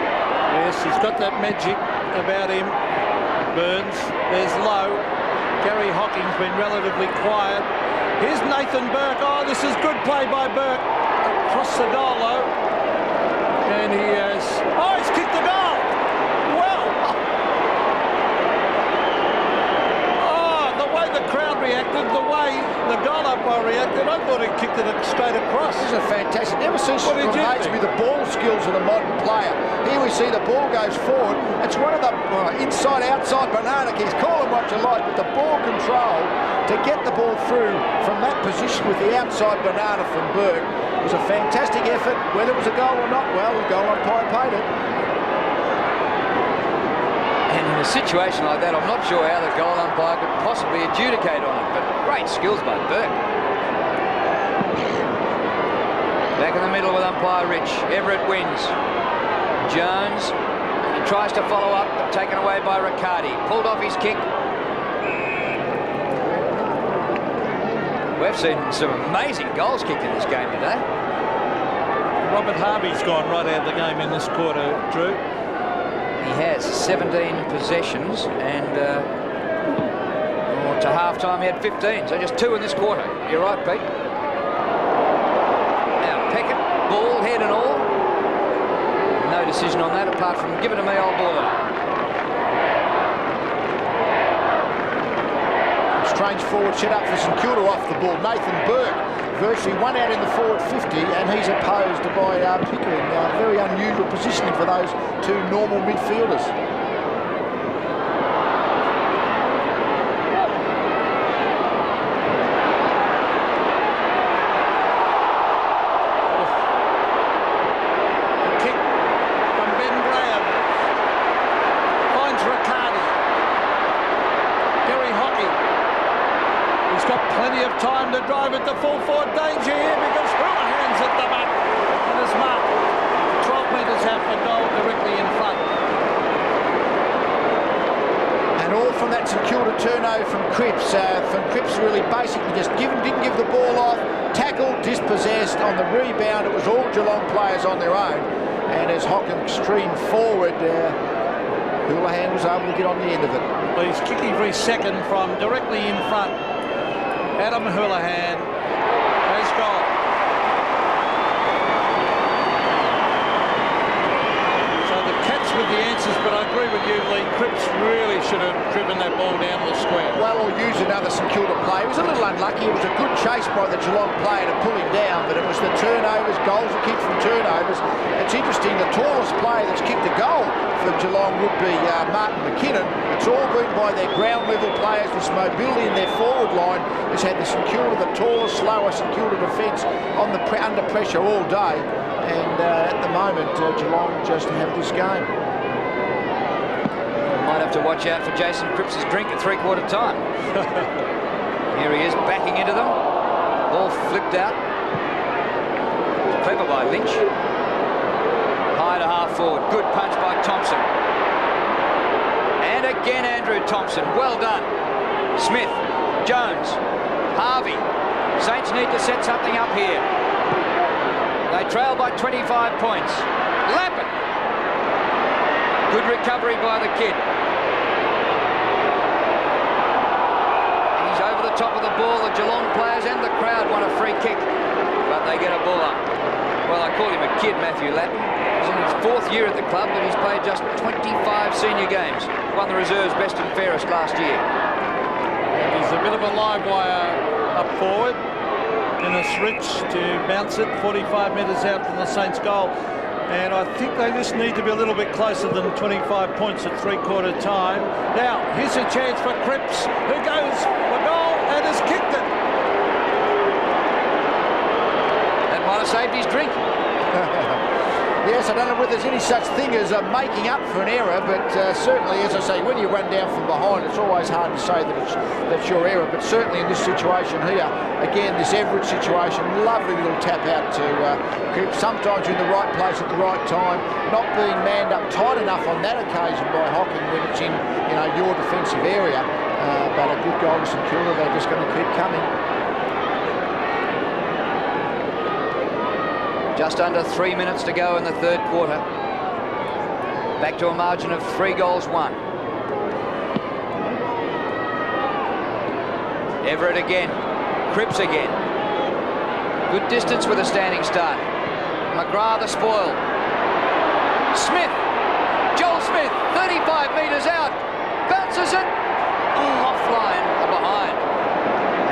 Yes, he's got that magic about him, Burns. There's Lowe. Gary Hocking's been relatively quiet. Here's Nathan Burke. Oh, this is good play by Burke. Across the goal, though. And he has... Oh, he's kicked the goal! Well! Oh, the way the crowd reacted, the way the goal umpire reacted, I thought he kicked it straight across. This is a fantastic. Never ceases What to did you amaze think? me the ball skills of the modern player. Here we see the ball goes forward. It's one of the inside-outside banana kicks. Call them what you like, but the ball control to get the ball through from that position with the outside banana from Burke was a fantastic effort. Whether it was a goal or not, well, the goal umpire paid it. And in a situation like that, I'm not sure how the goal umpire could possibly adjudicate on it, but great skills by Burke. Back in the middle with umpire Rich. Everett wins. Jones, he tries to follow up, but taken away by Riccardi. Pulled off his kick. We've seen some amazing goals kicked in this game today. Robert Harvey's gone right out of the game in this quarter, Drew. He has 17 possessions, and to half-time he had 15, so just 2 in this quarter. You're right, Pete. Now Peckett, ball, head and all. No decision on that apart from give it to me, old baller. Strange forward set up for St Kilda off the ball. Nathan Burke virtually one out in the forward 50, and he's opposed by Pickering. Very unusual positioning for those two normal midfielders. Time to drive it to full forward danger here because Houlihan's at the back and is marked 12 metres out for goal directly in front. And all from that St Kilda turnover from Cripps. Really basically just didn't give the ball off, tackled, dispossessed. On the rebound it was all Geelong players on their own, and as Hocken streamed forward, Houlihan was able to get on the end of it. Well, he's kicking for his second from directly in front. Adam Houlihan has gone. So the Cats with the answers, but I agree with you, Lee. Cripps really should have driven that ball down the square. Well, or use another St Kilda play. It was a little unlucky. It was a good chase by the Geelong player to pull him down, but it was the turnovers, goals are kicked from turnovers. It's interesting, the tallest player that's kicked a goal for Geelong would be Martin McKinnon. It's all been by their ground level players. This mobility in their forward line has had the St Kilda, the tallest, slower St Kilda defence on the under pressure all day. And at the moment, Geelong just have this game. Might have to watch out for Jason Cripps' drink at three-quarter time. Here he is backing into them. Ball flipped out. Clever by Lynch. High to half forward. Good punch by Thompson. And again Andrew Thompson. Well done. Smith. Jones. Harvey. Saints need to set something up here. They trail by 25 points. Lappin. Good recovery by the kid. He's over the top of the ball. The Geelong players and the crowd want a free kick, but they get a ball up. Well, I call him a kid, Matthew Lappin. He's in his 4th year at the club, but he's played just 25 senior games. Won the reserves best and fairest last year. He's a bit of a live wire up forward. Dennis Rich to bounce it 45 metres out from the Saints goal. And I think they just need to be a little bit closer than 25 points at three-quarter time. Now, here's a chance for Cripps, who goes for goal and has kicked it. That might have saved his drink. Yes, I don't know whether there's any such thing as making up for an error, but certainly, as I say, when you run down from behind, it's always hard to say that that's your error. But certainly in this situation here, again, this Everett situation, lovely little tap out to Cripps. Sometimes you're in the right place at the right time, not being manned up tight enough on that occasion by Hocking when it's in your defensive area. But a good goal to St Kilda, they're just going to keep coming. Just under 3 minutes to go in the third quarter. Back to a margin of 3 goals, 1. Everett again. Cripps again. Good distance with a standing start. McGrath the spoil. Smith. Joel Smith, 35 metres out. Bounces it. Offline or behind.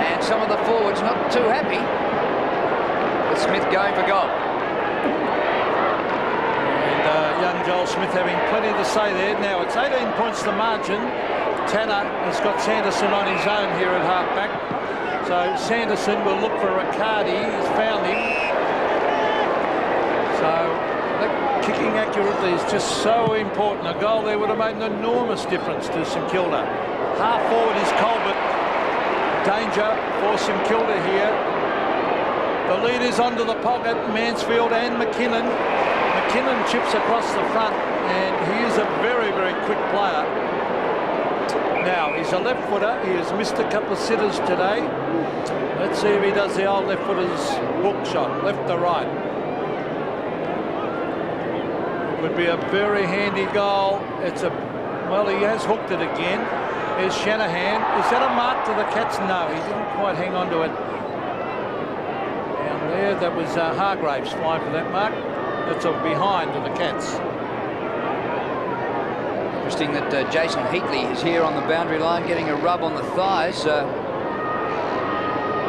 And some of the forwards not too happy with Smith going for goal. And young Joel Smith having plenty to say there. Now it's 18 points the margin. Tanner has got Sanderson on his own here at half-back. So Sanderson will look for Riccardi. He's found him. So that kicking accurately is just so important. A goal there would have made an enormous difference to St Kilda. Half forward is Colbert. Danger for St Kilda here. The lead is onto the pocket, Mansfield and McKinnon. McKinnon chips across the front, and he is a very, very quick player. Now, he's a left footer. He has missed a couple of sitters today. Let's see if he does the old left footer's hook shot, left to right. Would be a very handy goal. It's a, well, he has hooked it again. There's Shanahan. Is that a mark to the Cats? No, he didn't quite hang on to it. Down there, that was Hargraves flying for that mark. That's a behind to the Cats. Interesting that Jason Heatley is here on the boundary line getting a rub on the thighs.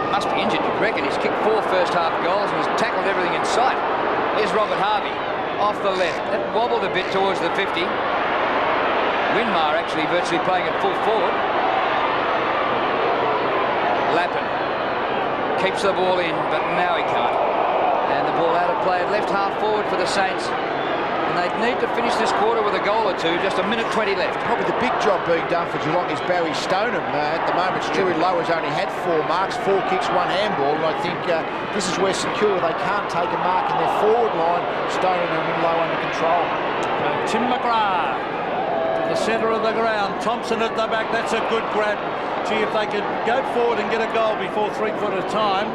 Must be injured, you'd reckon. He's kicked 4 first-half goals and has tackled everything in sight. Here's Robert Harvey off the left. That wobbled a bit towards the 50. Winmar actually virtually playing at full forward. Lappin keeps the ball in, but now he can't. And the ball out of play at left half forward for the Saints. And they need to finish this quarter with a goal or two. Just a minute 20 left. Probably the big job being done for Geelong is Barry Stoneham. At the moment, Stewie Lowe has only had 4 marks, 4 kicks, 1 handball. And I think this is where St Kilda, they can't take a mark in their forward line. Stoneham and Lowe under control. Tim McGrath to the centre of the ground. Thompson at the back. That's a good grab. Gee, if they could go forward and get a goal before 3/4 time,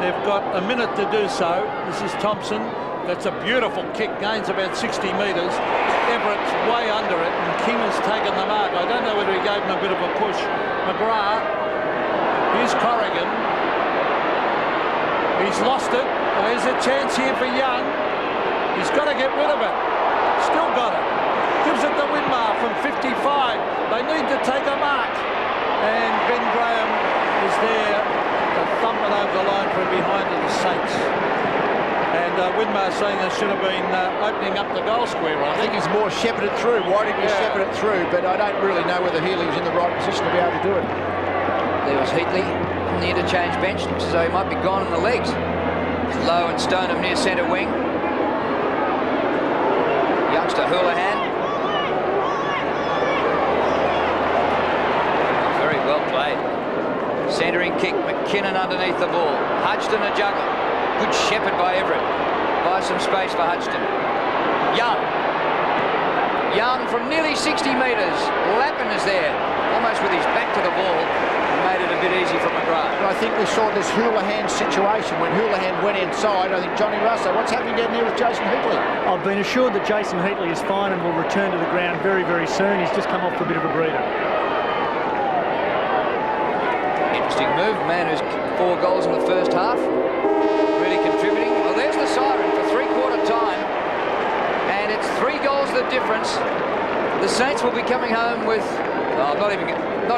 they've got a minute to do so. This is Thompson. That's a beautiful kick. Gains about 60 metres. Everett's way under it, and King has taken the mark. I don't know whether he gave him a bit of a push. McGrath. Here's Corrigan. He's lost it. There's a chance here for Young. He's got to get rid of it. Still got it. Gives it to Winmar from 55. They need to take a mark. And Ben Graham is there to thump it over the line from behind to the Saints. And Winmar saying they should have been opening up the goal square. I think he's more shepherded through. Why didn't he shepherd it through? But I don't really know whether Healy was in the right position to be able to do it. There was Heatley on the interchange bench. Looks as though he might be gone in the legs. Lowe and Stoneham near centre wing. Youngster Houlihan. Very well played. Centering kick. McKinnon underneath the ball. Hudson a juggle. Good shepherd by Everett. Buys some space for Hudson. Young. Young from nearly 60 metres. Lappin is there. Almost with his back to the ball. Made it a bit easy for McGrath. But I think we saw this Houlihan situation when Houlihan went inside. I think Johnny Russo, what's happening down there with Jason Heatley? I've been assured that Jason Heatley is fine and will return to the ground very, very soon. He's just come off for a bit of a breather. Interesting move. Man who's kicked 4 goals in the first half. Really contributing. Well, there's the siren for 3/4 time. And it's 3 goals the difference. The Saints will be coming home with, oh, not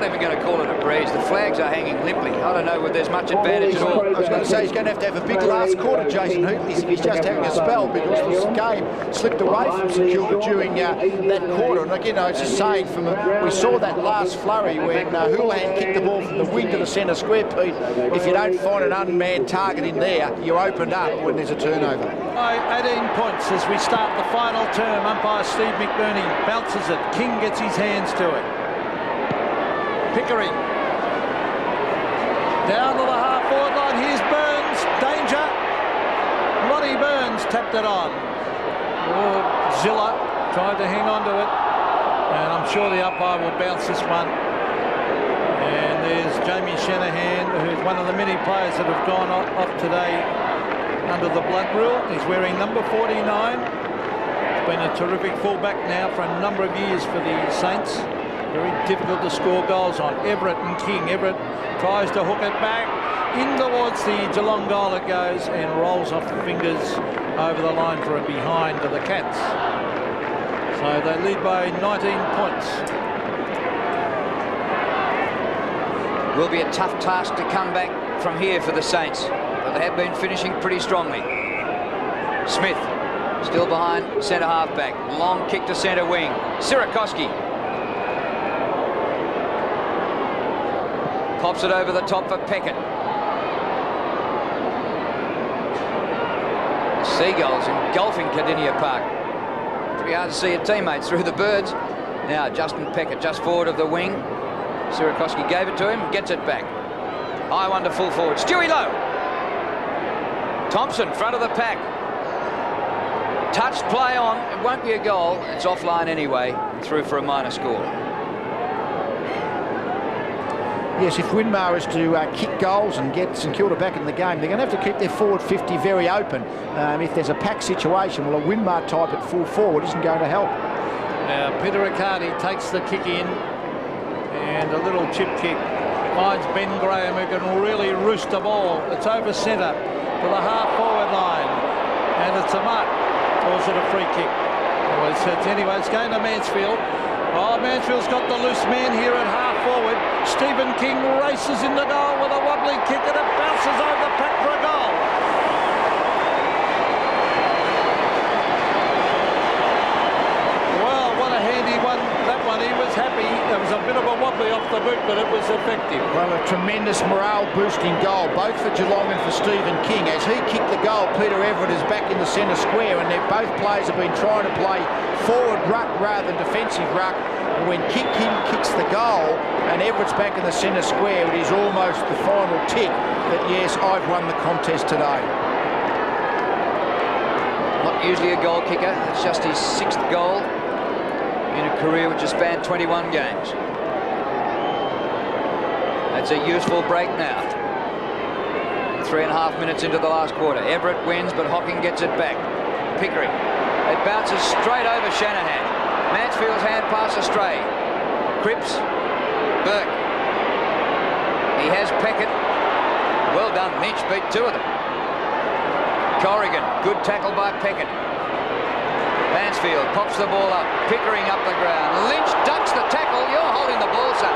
even going to call it a breeze. The flags are hanging limply. I don't know whether there's much advantage at all. I was going to say he's going to have a big last quarter, Jason Heatley. He's just having a spell because this game slipped away from St Kilda during that quarter. And again, it's just saying, we saw that last flurry when Houlihan kicked the ball from the wing to the centre square, Pete. If you don't find an unmanned target in there, you're opened up when there's a turnover. 18 points as we start the final term. Umpire Steve McBurney bounces it. King gets his hands to it. Pickering down to the half-forward line. Here's Burns. Danger. Lonnie Burns tapped it on. Oh, Zilla tried to hang on to it. And I'm sure the umpire will bounce this one. And there's Jamie Shanahan, who's one of the many players that have gone off today under the blood rule. He's wearing number 49. He's been a terrific fullback now for a number of years for the Saints. Very difficult to score goals on. Everett and King. Everett tries to hook it back. In towards the Geelong goal it goes and rolls off the fingers over the line for a behind to the Cats. So they lead by 19 points. Will be a tough task to come back from here for the Saints, but they have been finishing pretty strongly. Smith still behind centre half back. Long kick to centre wing. Sirakoski pops it over the top for Peckett. The Seagulls engulfing Cardinia Park. Pretty hard to see your teammates through the birds. Now Justin Peckett just forward of the wing. Sirakoski gave it to him, gets it back. High one to full forward. Stewie Lowe. Thompson, front of the pack. Touched play on. It won't be a goal. It's offline anyway. Through for a minor score. Yes, if Winmar is to kick goals and get St Kilda back in the game, they're going to have to keep their forward 50 very open. If there's a pack situation, well, a Winmar type at full forward isn't going to help. Now, Peter Riccardi takes the kick in, and a little chip kick finds Ben Graham, who can really roost the ball. It's over centre to the half-forward line, and it's a mark. Or is it a free kick? Anyway, it's going to Mansfield. Oh, Mansfield's got the loose man here at half-forward. Stephen King races in the goal with a wobbly kick, and it bounces over the pack for a goal. Well, what a handy one, that one. He was happy. It was a bit of a wobbly off the boot, but it was effective. Well, a tremendous morale-boosting goal, both for Geelong and for Stephen King. As he kicked the goal, Peter Everett is back in the centre square, and both players have been trying to play forward ruck rather than defensive ruck. When King kicks the goal and Everett's back in the centre square, it is almost the final tick that, yes, I've won the contest today. Not usually a goal kicker. It's just his 6th goal in a career which has spanned 21 games. That's a useful break now. 3.5 minutes into the last quarter. Everett wins, but Hocking gets it back. Pickering. It bounces straight over Shanahan. Mansfield's hand pass astray. Cripps. Burke. He has Peckett. Well done. Lynch beat 2 of them. Corrigan. Good tackle by Peckett. Mansfield pops the ball up. Pickering up the ground. Lynch ducks the tackle. You're holding the ball, son.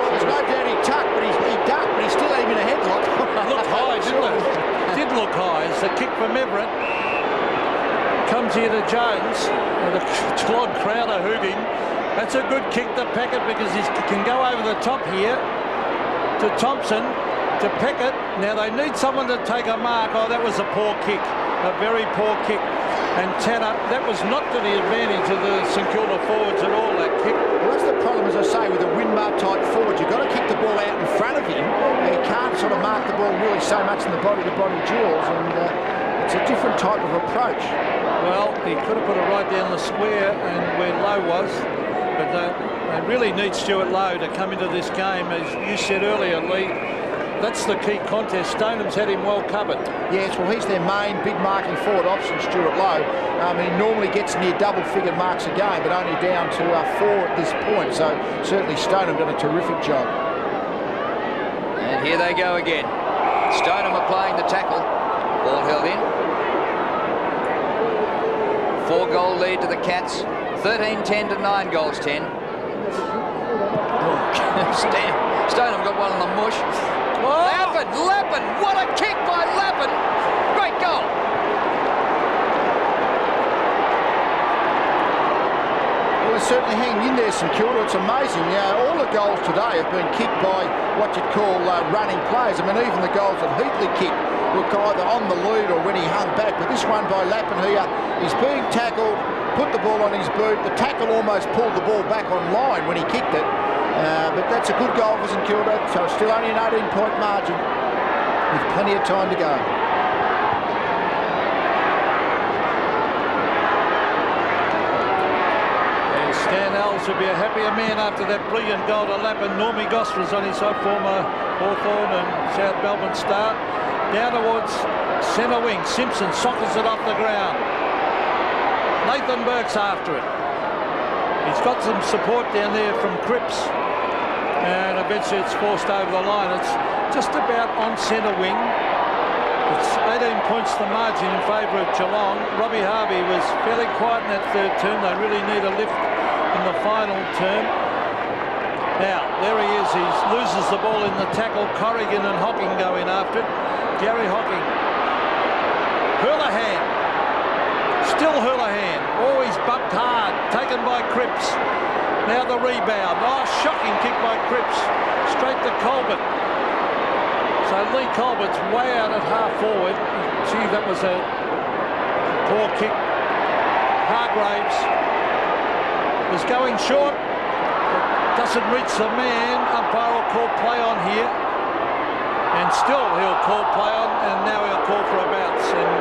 Well, there's no doubt he tucked, but he ducked, but he's still aiming a headlock. It looked high, didn't it? It did look high. It's a kick from Everett. Comes here to Jones, and the Geelong crowd are hooting. That's a good kick to Peckett because he can go over the top here to Thompson, to Peckett. Now they need someone to take a mark. Oh, that was a poor kick, a very poor kick. And Tanner, that was not to the advantage of the St Kilda forwards at all, that kick. Well, that's the problem, as I say, with a Winmar type forward. You've got to kick the ball out in front of him. He can't sort of mark the ball really so much in the body-to-body duels, and it's a different type of approach. Well, he could have put it right down the square and where Lowe was, but they really need Stuart Lowe to come into this game. As you said earlier, Lee, that's the key contest. Stoneham's had him well covered. Yes, well, he's their main big marking forward option, Stuart Lowe. He normally gets near double-figure marks a game, but only down to 4 at this point. So certainly Stoneham done a terrific job. And here they go again. Stoneham applying the tackle. Ball held in. 4-goal lead to the Cats. 13-10 to 9 goals 10. Stoneham got one on the mush. Lappin, what a kick by Lappin. Great goal. Well, they're certainly hanging in there, St Kilda. It's amazing. All the goals today have been kicked by what you'd call running players. I mean, even the goals that Heatley kicked were either on the lead or when he hung back. But this one by Lappin here, he's being tackled, put the ball on his boot. The tackle almost pulled the ball back on line when he kicked it. But that's a good goal for St Kilda, so still only an 18-point margin with plenty of time to go. And Stan Ells would be a happier man after that brilliant goal to Lappin. Normie Goss was on his side, former Hawthorn and South Melbourne star. Down towards centre wing. Simpson sockers it off the ground. Nathan Burke's after it. He's got some support down there from Cripps. And eventually it's forced over the line. It's just about on centre wing. It's 18 points the margin in favour of Geelong. Robbie Harvey was fairly quiet in that third term. They really need a lift in the final term. Now, there he is. He loses the ball in the tackle. Corrigan and Hocking go in after it. Gary Hocking. Houlihan. Still Houlihan. Always bumped hard. Taken by Cripps. Now the rebound. Oh, shocking kick by Cripps. Straight to Colbert. So Lee Colbert's way out at half forward. Gee, that was a poor kick. Hargraves is going short. Doesn't reach the man. Umpire will call play on here. And still he'll call play on, and now he'll call for a bounce. And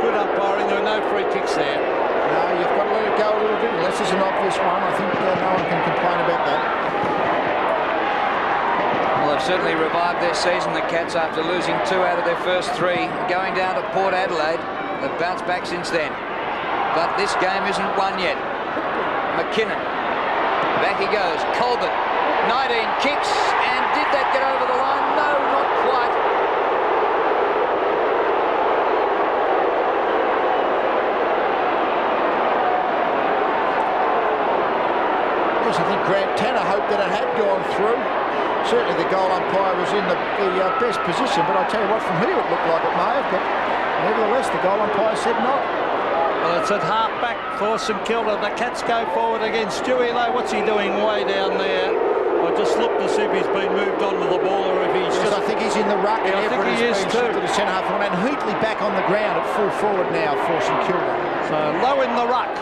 good umpiring. There are no free kicks there. No, you've got to let it go a little bit, unless it's an obvious one. I think no one can complain about that. Well, they've certainly revived their season, the Cats, after losing 2 out of their first 3. Going down to Port Adelaide. They've bounced back since then. But this game isn't won yet. McKinnon. Back he goes. Colbert. 19 kicks. And did that get over the line? No, not quite. Yes, I think Grant Tanner hoped that it had gone through. Certainly the goal umpire was in the best position, but I tell you what, from here it looked like it may have, but nevertheless the goal umpire said not. Well, it's at half back for St Kilda. The Cats go forward again. Stewie Lowe, what's he doing way down there? I just looked to see if he's been moved onto the ball or if he's yes, just... I think he's in the ruck, yeah, and Everett has been shifted to the centre half line, and Heatley back on the ground at full forward now for St Kilda. So Lowe in the ruck.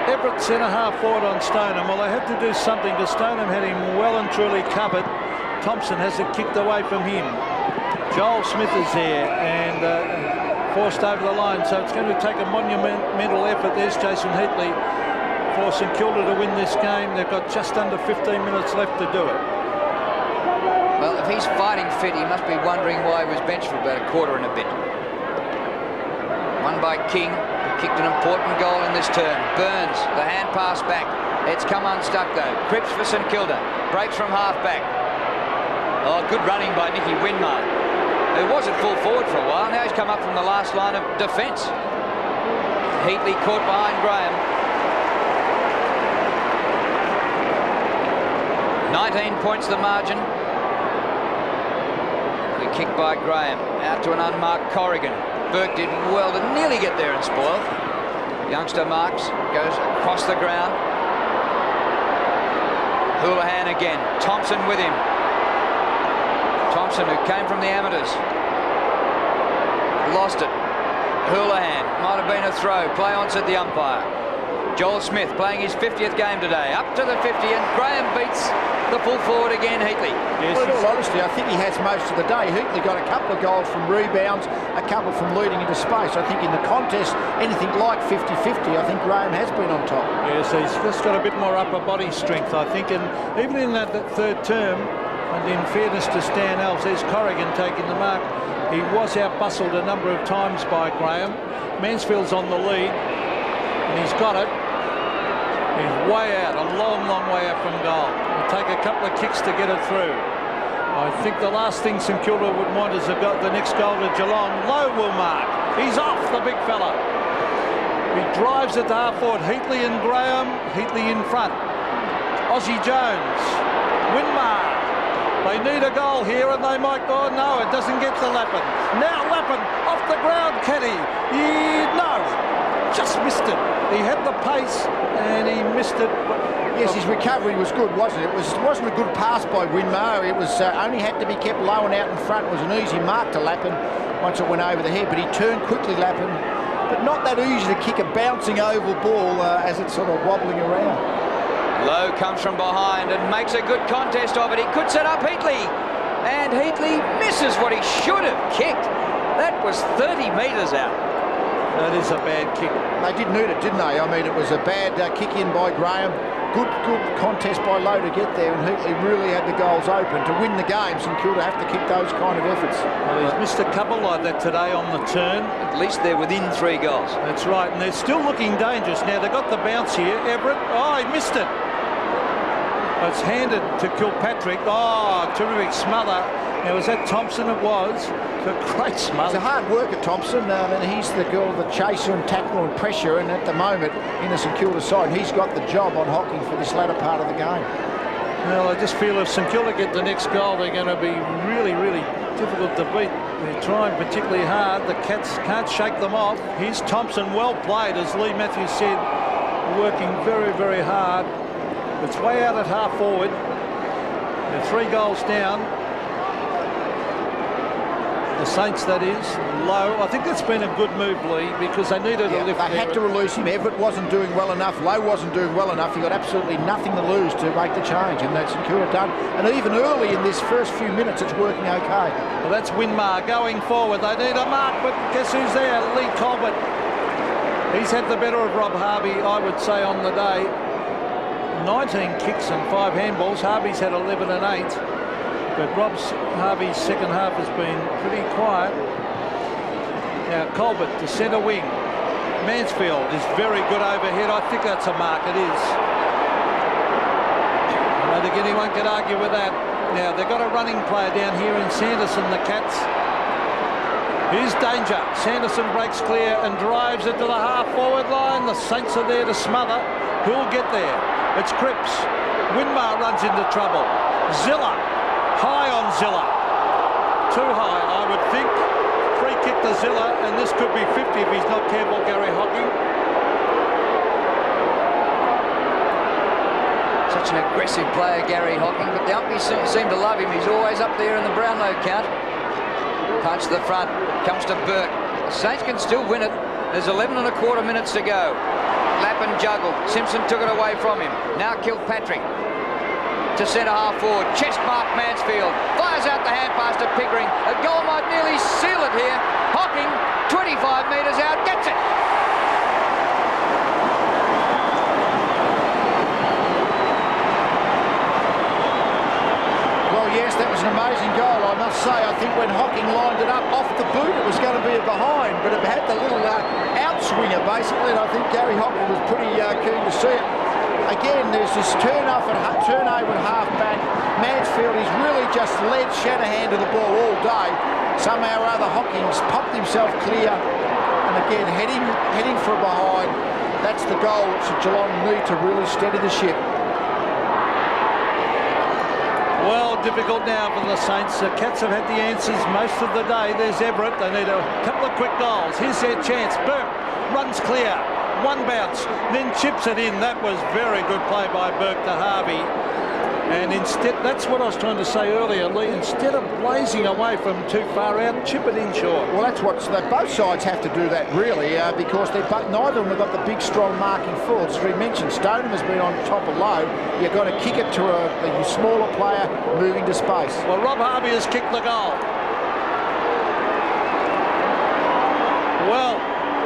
Everett centre half forward on Stoneham. Well, they had to do something because Stoneham had him well and truly covered. Thompson has it kicked away from him. Joel Smith is there and forced over the line, so it's going to take a monumental effort. There's Jason Heatley for St Kilda to win this game. They've got just under 15 minutes left to do it. Well, if he's fighting fit, he must be wondering why he was benched for about a quarter and a bit. Won by King, who kicked an important goal in this turn. Burns, the hand pass back. It's come unstuck though. Cripps for St Kilda. Breaks from half back. Oh, good running by Nicky Winmar, who was at full forward for a while. Now he's come up from the last line of defence. Heatley caught behind Graham. 19 points the margin. The kick by Graham. Out to an unmarked Corrigan. Burke did well to nearly get there and spoil. Youngster Marks goes across the ground. Houlihan again. Thompson with him. Thompson, who came from the amateurs. Lost it. Houlihan. Might have been a throw. Play on, said the umpire. Joel Smith playing his 50th game today. Up to the 50, and Graham beats the full forward again, Heatley. Yes, well, in all honesty, I think he has most of the day. Heatley got a couple of goals from rebounds, a couple from leading into space. I think in the contest, anything like 50-50, I think Graham has been on top. Yes, he's just got a bit more upper body strength, I think, and even in that third term, and in fairness to Stan Alves, there's Corrigan taking the mark. He was out-bustled a number of times by Graham. Mansfield's on the lead, and he's got it. He's way out, a long, long way out from goal. It'll take a couple of kicks to get it through. I think the last thing St Kilda would want is the next goal to Geelong. Lowe will mark. He's off, the big fella. He drives it to half forward. Heatley and Graham. Heatley in front. Aussie Jones. Winmar. They need a goal here, and they might go. No, it doesn't get to Lappin. Now Lappin off the ground, can he? No, just missed it. He had the pace, and he missed it. Yes, his recovery was good, wasn't it? It wasn't a good pass by Winmar. It was only had to be kept low and out in front. It was an easy mark to Lappin once it went over the head, but he turned quickly, Lappin. But not that easy to kick a bouncing oval ball as it's sort of wobbling around. Lowe comes from behind and makes a good contest of it. He could set up Heatley, and Heatley misses what he should have kicked. That was 30 metres out. That is a bad kick. They did need it, didn't they? I mean, it was a bad kick in by Graham. Good contest by Lowe to get there, and Heatley really had the goals open. To win the game, St Kilda have to kick those kind of efforts. Well, he's missed a couple like that today on the turn. At least they're within 3 goals. That's right, and they're still looking dangerous. Now, they've got the bounce here. Everett, oh, he missed it. It's handed to Kilpatrick. Oh, terrific smother. Now, was that Thompson? It was. It's a great smother. He's a hard worker, Thompson, and he's the chaser and tackler and pressure, and at the moment, in the St Kilda side, he's got the job on Hocking for this latter part of the game. Well, I just feel if St Kilda get the next goal, they're going to be really, really difficult to beat. They're trying particularly hard. The Cats can't shake them off. Here's Thompson, well played, as Lee Matthews said, working very, very hard. It's way out at half forward. They're 3 goals down. The Saints, that is, Low. I think that's been a good move, Lee, because they needed a lift. They had to release him. Everett wasn't doing well enough. Low wasn't doing well enough. He got absolutely nothing to lose to make the change, and that's St Kilda done. And even early in this first few minutes, it's working okay. Well, that's Winmar going forward. They need a mark, but guess who's there? Lee Colbert. He's had the better of Rob Harvey, I would say, on the day. 19 kicks and 5 handballs. Harvey's had 11 and 8. But Harvey's second half has been pretty quiet. Now Colbert to centre wing. Mansfield is very good overhead. I think that's a mark. It is. I don't think anyone can argue with that. Now they've got a running player down here in Sanderson, the Cats. Here's danger. Sanderson breaks clear and drives it to the half-forward line. The Saints are there to smother. Who'll get there? It's Cripps. Winmar runs into trouble. Zilla. High on Zilla. Too high, I would think. Free kick to Zilla, and this could be 50 if he's not careful, Gary Hocking. Such an aggressive player, Gary Hocking, but the umpies seem to love him. He's always up there in the Brownlow count. Punch to the front, comes to Burke. The Saints can still win it. There's 11 and a quarter minutes to go. Lap and juggle. Simpson took it away from him. Now Kilpatrick. To centre half forward, chest mark Mansfield, fires out the hand pass to Pickering. A goal might nearly seal it here. Hocking, 25 metres out, gets it. Well, yes, that was an amazing goal, I must say. I think when Hocking lined it up off the boot, it was going to be a behind, but it had the little outswinger, basically, and I think Gary Hocking was pretty keen to see it. Again, there's this turnover at half-back. Mansfield, he's really just led Shanahan to the ball all day. Somehow or other, Hocking's popped himself clear. And again, heading for a behind. That's the goal which Geelong need to really steady the ship. Well, difficult now for the Saints. The Cats have had the answers most of the day. There's Everett. They need a couple of quick goals. Here's their chance. Burke runs clear. One bounce, then chips it in. That was very good play by Burke to Harvey. And instead, that's what I was trying to say earlier, Lee. Instead of blazing away from too far out, chip it in short. Well, that's what both sides have to do that, really, because neither of them have got the big, strong marking forwards. As we mentioned, Stoneham has been on top of Low. You've got to kick it to a smaller player moving to space. Well, Rob Harvey has kicked the goal. Well,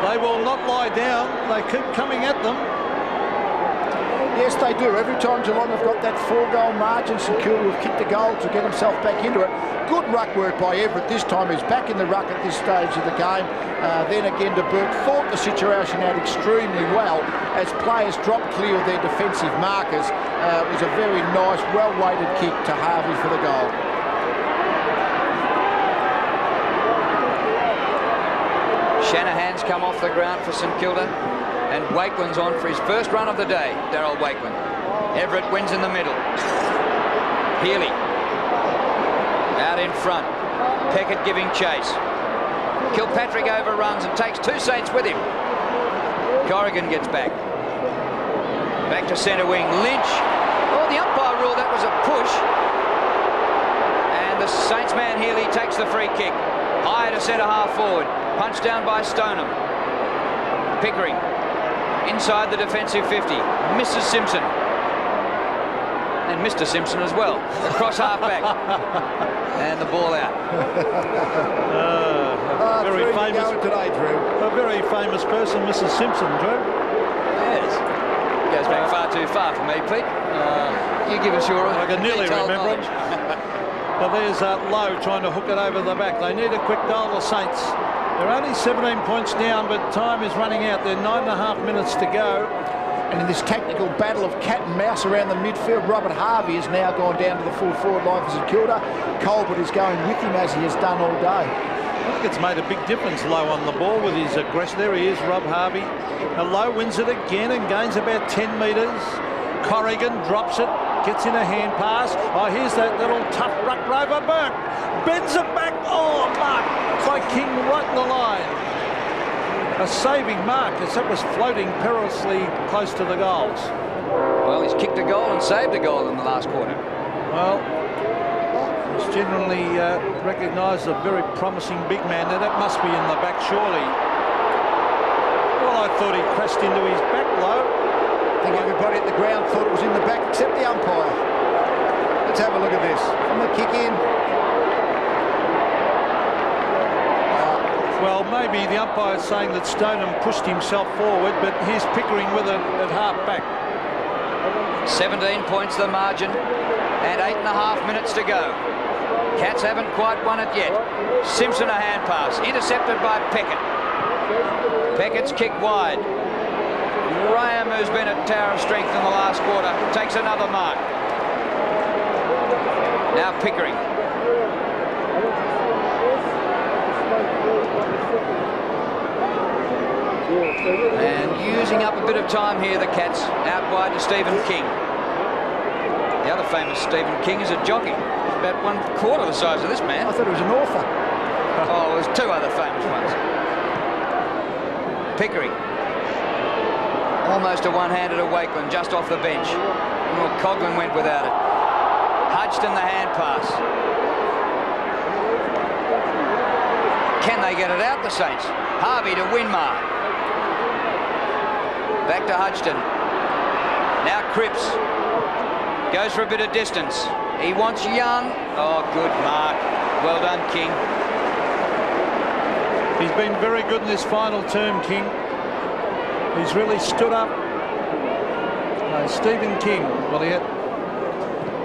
they will not lie down. They keep coming at them. Yes, they do. Every time Geelong have got that 4-goal margin, St Kilda have kicked a goal to get himself back into it. Good ruck work by Everett this time. He's back in the ruck at this stage of the game. Then again to Burke. Thought the situation out extremely well as players dropped clear of their defensive markers. It was a very nice, well-weighted kick to Harvey for the goal. Shanahan's come off the ground for St Kilda, and Wakeland's on for his first run of the day, Darryl Wakeland. Everett wins in the middle. Healy out in front. Peckett giving chase. Kilpatrick overruns and takes 2 Saints with him. Corrigan gets back. Back to centre wing. Lynch. Oh, the umpire ruled that was a push. And the Saints man Healy takes the free kick. High to centre half forward. Punched down by Stoneham. Pickering inside the defensive 50. Mrs. Simpson. And Mr. Simpson as well. Across half back. And the ball out. Very famous today, Drew. A very famous person, Mrs. Simpson, Drew. Yes. Goes back far too far for me, Pete. You give us your I can nearly remember knowledge. it. Well, there's Lowe trying to hook it over the back. They need a quick goal, the Saints. They're only 17 points down, but time is running out. They're 9.5 minutes to go. And in this tactical battle of cat and mouse around the midfield, Robert Harvey has now gone down to the full forward line for St Kilda. Colbert is going with him as he has done all day. I think it's made a big difference, Lowe on the ball with his aggression. There he is, Rob Harvey. And Lowe wins it again and gains about 10 metres. Corrigan drops it. Gets in a hand pass. Oh, here's that little tough ruck rover. Burke bends it back. Oh, mark by King right in the line. A saving mark as it was floating perilously close to the goals. Well, he's kicked a goal and saved a goal in the last quarter. Well, he's generally recognised as a very promising big man. Now that must be in the back, surely. Well, I thought he crashed into his back low. I think everybody at the ground thought it was in the back except the umpire. Let's have a look at this. From the kick in. Well, maybe the umpire's saying that Stoneham pushed himself forward, but here's Pickering with it at half back. 17 points the margin and 8.5 minutes to go. Cats haven't quite won it yet. Simpson a hand pass, intercepted by Peckett. Peckett's kick wide. Graham, who's been a tower of strength in the last quarter, takes another mark. Now Pickering. And using up a bit of time here, the Cats out wide to Stephen King. The other famous Stephen King is a jockey. He's about 1/4 the size of this man. I thought it was an author. Oh, there's two other famous ones. Pickering. Almost a one-handed to Wakeland, just off the bench. Well, Coghlan went without it. Hodgson the hand pass. Can they get it out, the Saints? Harvey to Winmar. Back to Hodgson. Now Cripps. Goes for a bit of distance. He wants Young. Oh, good mark. Well done, King. He's been very good in this final term, King. He's really stood up. Stephen King. Well, he had...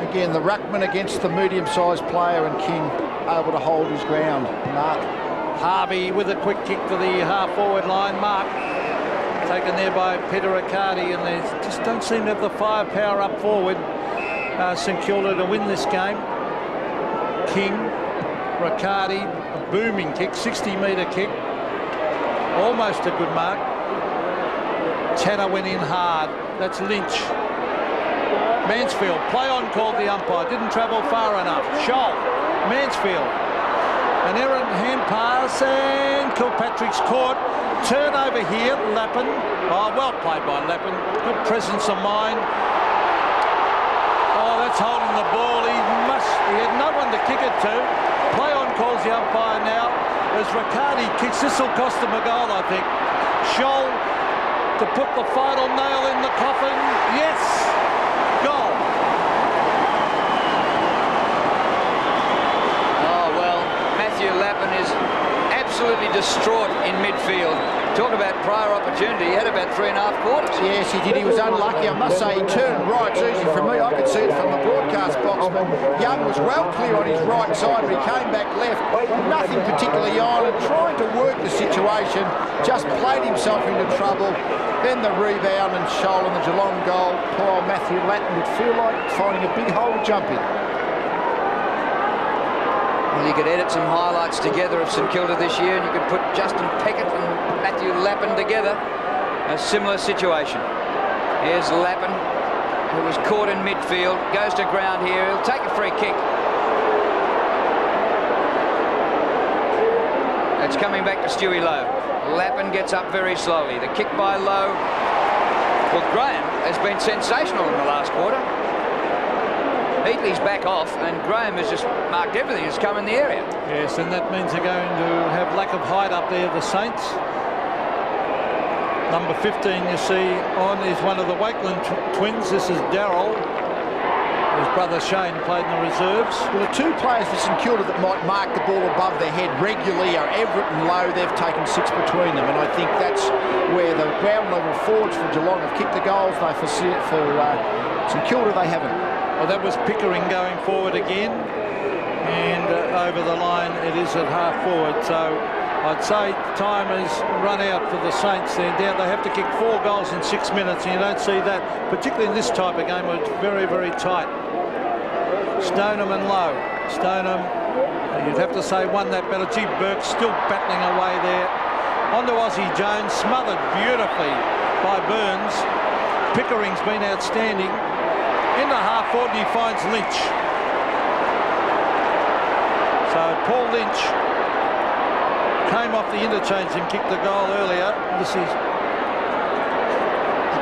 Again, the ruckman against the medium-sized player, and King able to hold his ground. Mark. Harvey with a quick kick to the half-forward line. Mark taken there by Peter Riccardi, and they just don't seem to have the firepower up forward, St Kilda, to win this game. King, Riccardi, a booming kick, 60-metre kick. Almost a good mark. Tanner went in hard. That's Lynch. Mansfield, play on, called the umpire. Didn't travel far enough. Scholl, Mansfield. An errant hand pass, and Kilpatrick's caught. Turnover here, Lappin. Oh, well played by Lappin. Good presence of mind. Oh, that's holding the ball. He had no one to kick it to. Play on, calls the umpire now. As Riccardi kicks, this will cost him a goal, I think. Scholl to put the final nail in the coffin. Yes! Goal. Oh, well, Matthew Lappin is absolutely distraught in midfield. Talk about prior opportunity. He had about 3.5 quarters. Yes, he did. He was unlucky. I must say, he turned right. It's easy for me. I could see it from the broadcast box, but Young was well clear on his right side, but he came back left. Nothing particularly on, and trying to work the situation, just played himself into trouble. Then the rebound and Scholl and the Geelong goal. Poor Matthew Lappin would feel like finding a big hole to jump in. Well, you could edit some highlights together of St Kilda this year, and you could put Justin Peckett and Matthew Lappin together. A similar situation. Here's Lappin, who was caught in midfield, goes to ground here. He'll take a free kick. It's coming back to Stewie Lowe. Lappin gets up very slowly. The kick by Lowe. Well, Graham has been sensational in the last quarter. Heatley's back off, and Graham has just marked everything that's come in the area. Yes, and that means they're going to have lack of height up there, the Saints. Number 15 you see on is one of the Wakeland twins. This is Darryl. His brother Shane played in the reserves. Well, the two players for St Kilda that might mark the ball above their head regularly are Everett and Lowe. They've taken 6 between them, and I think that's where the ground level forwards for Geelong have kicked the goals. They for St Kilda they haven't. Well, that was Pickering going forward again, and over the line it is at half forward. So I'd say time has run out for the Saints. They're down. They have to kick 4 goals in 6 minutes, and you don't see that, particularly in this type of game where it's very, very tight. Stoneham and Lowe. Stoneham, you'd have to say, won that battle. Gee, Burke still battling away there. On to Aussie Jones, smothered beautifully by Burns. Pickering's been outstanding. in the half-forward, he finds Lynch. So Paul Lynch came off the interchange and kicked the goal earlier. This is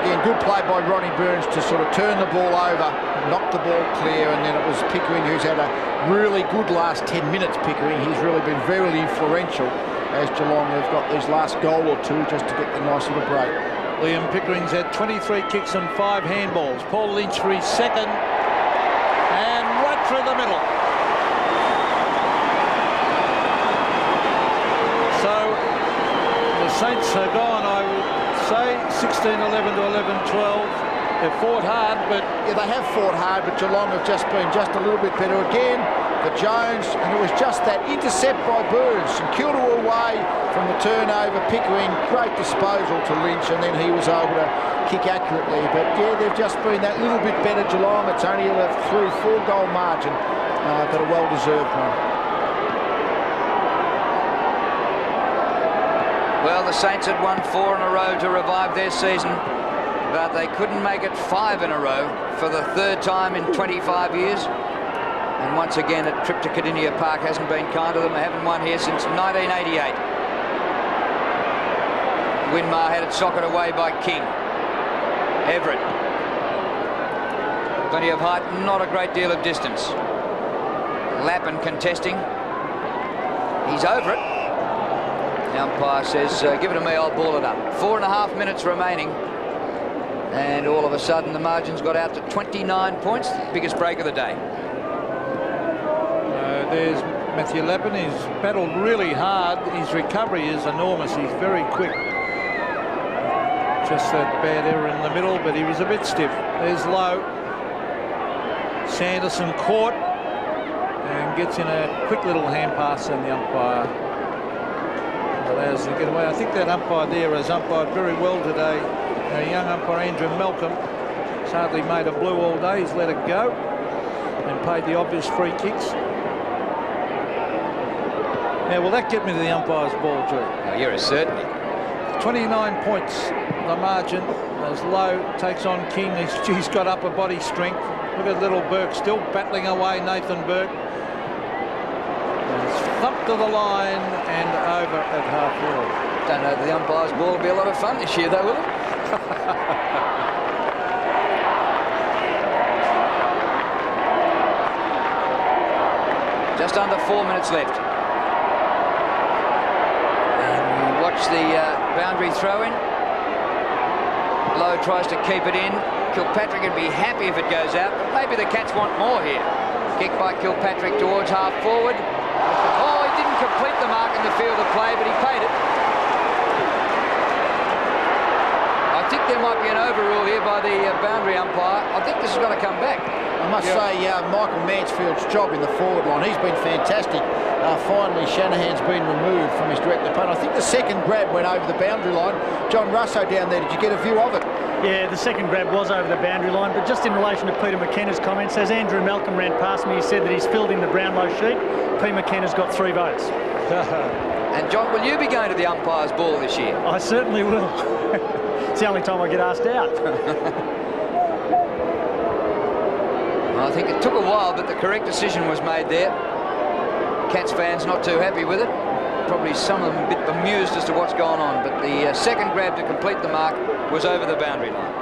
again good play by Ronnie Burns to sort of turn the ball over, knock the ball clear, and then it was Pickering who's had a really good last 10 minutes. Pickering, he's really been very influential as Geelong have got these last goal or two just to get the nice little break. Liam Pickering's had 23 kicks and 5 handballs. Paul Lynch for his second, and right through the middle. So the Saints are gone, I would say, 16-11 to 11-12. They've fought hard, but... Yeah, they have fought hard, but Geelong have just been just a little bit better again. The Jones, and it was just that intercept by Burns. St Kilda were away from the turnover. Pickering, great disposal to Lynch, and then he was able to kick accurately. But yeah, they've just been that little bit better, Geelong. It's only a 3-4 goal margin, but a well-deserved one. Well, the Saints had won 4 in a row to revive their season, but they couldn't make it 5 in a row for the 3rd time in 25 years. And once again, a trip to Cardinia Park hasn't been kind to them. They haven't won here since 1988. Winmar had it socket away by King. Everett. Plenty of height, not a great deal of distance. Lappin contesting. He's over it. The umpire says, give it to me, I'll ball it up. 4.5 minutes remaining. And all of a sudden, the margin's got out to 29 points. Biggest break of the day. There's Matthew Lappin. He's battled really hard. His recovery is enormous. He's very quick. Just that bad error in the middle, but he was a bit stiff. There's Lowe. Sanderson caught and gets in a quick little hand pass, and the umpire allows him to get away. I think that umpire there has umpired very well today. A young umpire, Andrew Malcolm, has hardly made a blue all day. He's let it go and paid the obvious free kicks. Now, will that get me to the umpire's ball, Drew? Oh, you're a certainty. 29 points, the margin, as Lowe takes on King. He's got upper body strength. Look at little Burke still battling away, Nathan Burke. It's thumped to the line and over at half-forward. Don't know, the umpire's ball will be a lot of fun this year, though, will it? Just under 4 minutes left. And we watch the boundary throw-in. Lowe tries to keep it in. Kilpatrick would be happy if it goes out, but maybe the Cats want more here. Kick by Kilpatrick towards half-forward. Oh, he didn't complete the mark in the field of play, but he paid it. I think there might be an overrule here by the boundary umpire. I think this is going to come back. I must say, Michael Mansfield's job in the forward line, he's been fantastic. Finally, Shanahan's been removed from his direct opponent. I think the second grab went over the boundary line. John Russo down there, did you get a view of it? Yeah, the second grab was over the boundary line, but just in relation to Peter McKenna's comments, as Andrew Malcolm ran past me, he said that he's filled in the Brownlow sheet. Peter McKenna's got 3 votes. And John, will you be going to the umpire's ball this year? I certainly will. It's the only time I get asked out. Well, I think it took a while, but the correct decision was made there. Cats fans not too happy with it. Probably some of them a bit bemused as to what's going on, but the second grab to complete the mark was over the boundary line.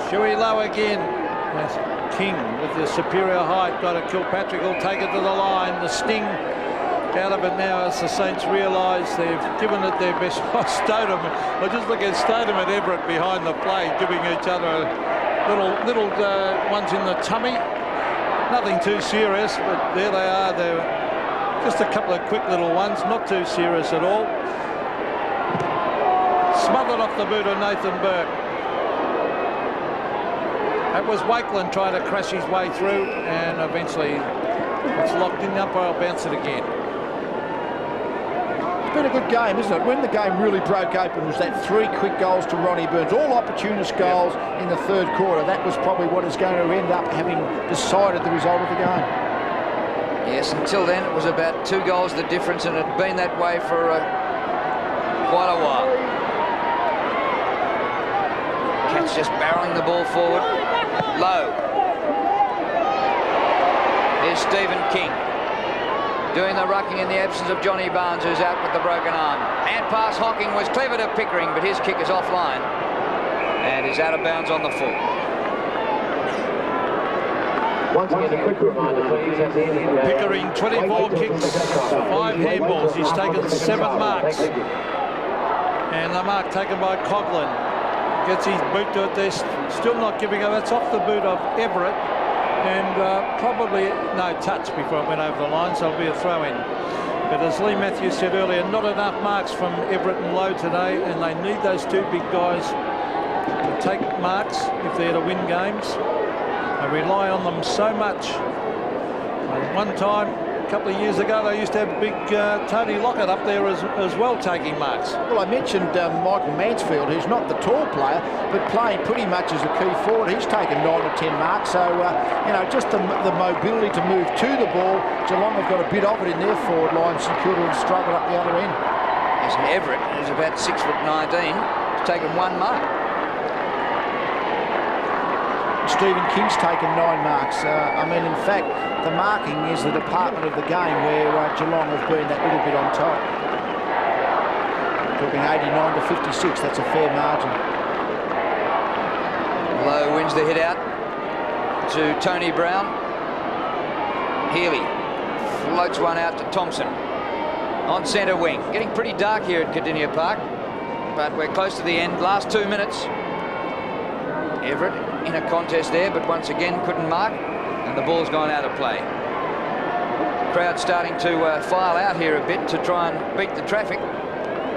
Shuey Lowe again. That's King with the superior height. Got it. Kilpatrick will take it to the line. The sting out of it now as the Saints realise they've given it their best. Stoneham, I just look at Stoneham and Everett behind the play, giving each other little ones in the tummy. Nothing too serious, but there they are. They're just a couple of quick little ones, not too serious at all. Smothered off the boot of Nathan Burke. That was Wakeland trying to crash his way through, and eventually it's locked in. The umpire will bounce it again. It's been a good game, isn't it? When the game really broke open was that 3 quick goals to Ronnie Burns, all opportunist goals in the 3rd quarter. That was probably what is going to end up having decided the result of the game. Yes, until then it was about 2 goals the difference, and it had been that way for quite a while. Cats just barreling the ball forward. Low. is Stephen King. Doing the rucking in the absence of Johnny Barnes, who's out with the broken arm. Hand pass Hocking was clever to Pickering, but his kick is offline and is out of bounds on the full. Once again, a quick reminder, please. Pickering, 24 kicks, 5 handballs. He's taken 7 marks. And the mark taken by Coughlin. Gets his boot to it. They're still not giving it. That's off the boot of Everett. And probably no touch before it went over the line, so it'll be a throw-in. But as Lee Matthews said earlier, not enough marks from Everett and Lowe today, and they need those 2 big guys to take marks if they're to win games. They rely on them so much. One time, a couple of years ago, they used to have big Tony Lockett up there as well taking marks. Well, I mentioned Michael Mansfield, who's not the tall player, but playing pretty much as a key forward. He's taken 9 or 10 marks, so, you know, just the mobility to move to the ball. Geelong have got a bit of it in their forward line. St Kilda have struggled up the other end. There's an Everett, who's about 6'19", has taken 1 mark. Stephen King's taken 9 marks. I mean, in fact, the marking is the department of the game where Geelong have been that little bit on top. Talking 89 to 56, that's a fair margin. Lowe wins the hit out to Tony Brown. Healy floats one out to Thompson on centre wing. Getting pretty dark here at Cardinia Park, but we're close to the end. Last 2 minutes. Everett in a contest there, but once again couldn't mark, and the ball's gone out of play. The crowd starting to file out here a bit to try and beat the traffic.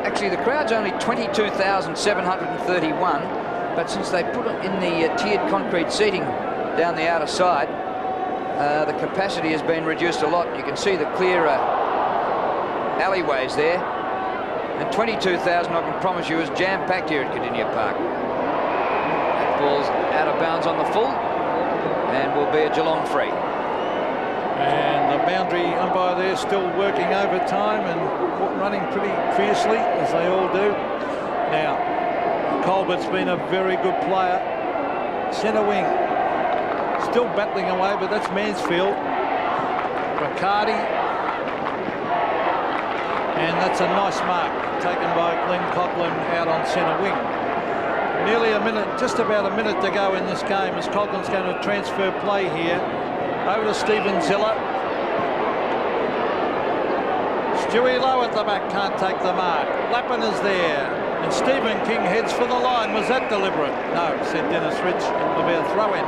Actually, the crowd's only 22,731, but since they put it in the tiered concrete seating down the outer side, the capacity has been reduced a lot. You can see the clear alleyways there, and 22,000, I can promise you, is jam-packed here at Cardinia Park. Ball's out of bounds on the full and will be a Geelong free. And the boundary umpire there still working overtime and running pretty fiercely, as they all do. Now, Colbert's been a very good player. Centre wing, still battling away, but that's Mansfield. Riccardi. And that's a nice mark taken by Glenn Coughlin out on centre wing. Nearly a minute, just about a minute to go in this game as Coughlin's going to transfer play here. Over to Stephen Ziller. Stewie Lowe at the back, can't take the mark. Lappin is there. And Stephen King heads for the line. Was that deliberate? No, said Dennis Rich. It'll be a throw-in.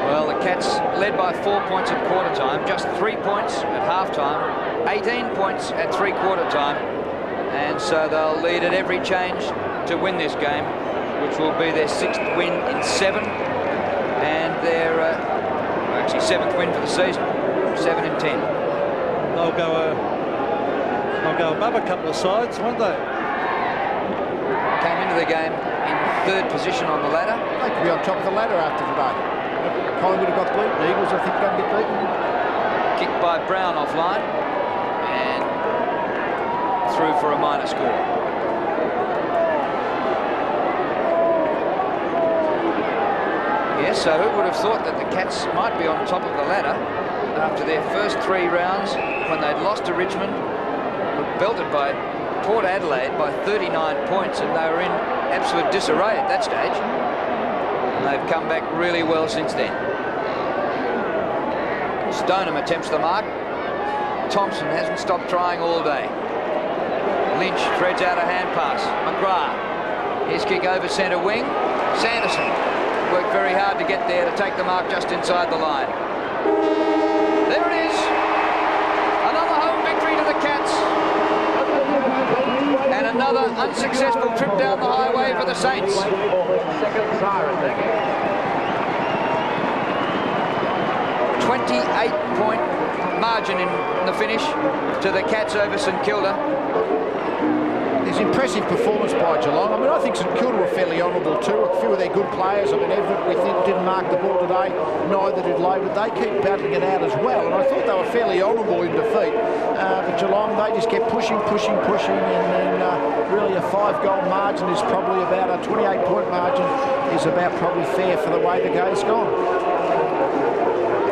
Well, the Cats led by 4 points at quarter time, just 3 points at half time, 18 points at three-quarter time, and so they'll lead at every change to win this game, which will be their 6th win in 7, and their actually 7th win for the season, 7 in 10. They'll go above a couple of sides, won't they? Came into the game in 3rd position on the ladder. They could be on top of the ladder after today. Collingwood have got beaten. Eagles, I think, are going to get beaten. Kicked by Brown offline and through for a minor score. Yes, so who would have thought that the Cats might be on top of the ladder after their first 3 rounds when they'd lost to Richmond, were belted by Port Adelaide by 39 points, and they were in absolute disarray at that stage. And they've come back really well since then. Stoneham attempts the mark. Thompson hasn't stopped trying all day. Lynch threads out a hand pass. McGrath. His kick over centre wing. Sanderson worked very hard to get there to take the mark just inside the line. There it is. Another home victory to the Cats. And another unsuccessful trip down the highway for the Saints. 28-point margin in the finish to the Cats over St Kilda. It's impressive performance by Geelong. I mean, I think St Kilda were fairly honourable too. A few of their good players. I mean, Everett, we think, didn't mark the ball today. Neither did Lowe, but they keep battling it out as well. And I thought they were fairly honourable in defeat. But Geelong, they just kept pushing, and then really a 5-goal margin is probably about a 28-point margin is about probably fair for the way the game's gone.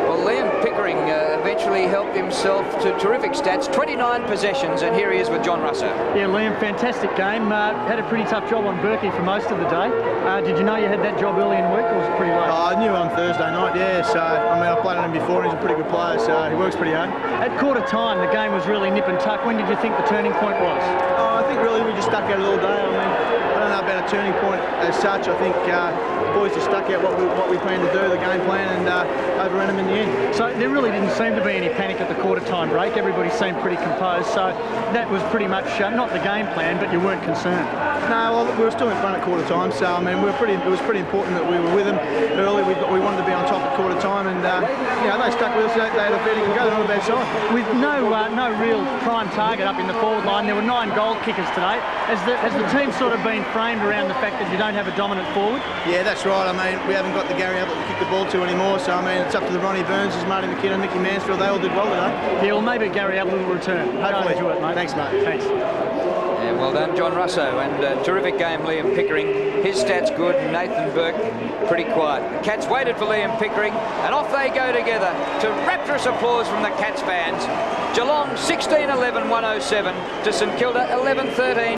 Well, Liam Pickering eventually helped himself to terrific stats, 29 possessions, and here he is with John Russo. Yeah, Liam, fantastic game. Had a pretty tough job on Berkey for most of the day. Did you know you had that job early in the week, or was it pretty late? I knew on Thursday night, yeah. So, I mean, I've played on him before, and he's a pretty good player, so he works pretty hard. At quarter time, the game was really nip and tuck. When did you think the turning point was? I think really we just stuck at it all day. I mean, I don't know about a turning point as such. I think the boys just stuck out what we planned to do, the game plan, and overran them in the end. So there really didn't seem to be any panic at the quarter time break. Everybody seemed pretty composed. So that was pretty much not the game plan, but you weren't concerned. No, well, we were still in front at quarter time. So I mean, it was pretty important that we were with them early. We wanted to be on top at quarter time, and they stuck with us. They had a fair go. They're not a bad side. With no real prime target up in the forward line, there were 9 goal kickers today. Has the team sort of been framed around the fact that you don't have a dominant forward? Yeah, that's right. I mean, we haven't got the Gary Ablett to kick the ball to anymore. So I mean, it's up to the Ronnie Burnses, Marty McKinnon, Mickey Mansfield. They all did well today. Yeah, well, maybe Gary Ablett will return. Hopefully. Enjoy it, mate. Thanks, mate. Thanks. Yeah, well done, John Russo, and terrific game, Liam Pickering. His stats good, Nathan Burke pretty quiet. The Cats waited for Liam Pickering, and off they go together to rapturous applause from the Cats fans. Geelong 16-11-107 to St Kilda 11-13.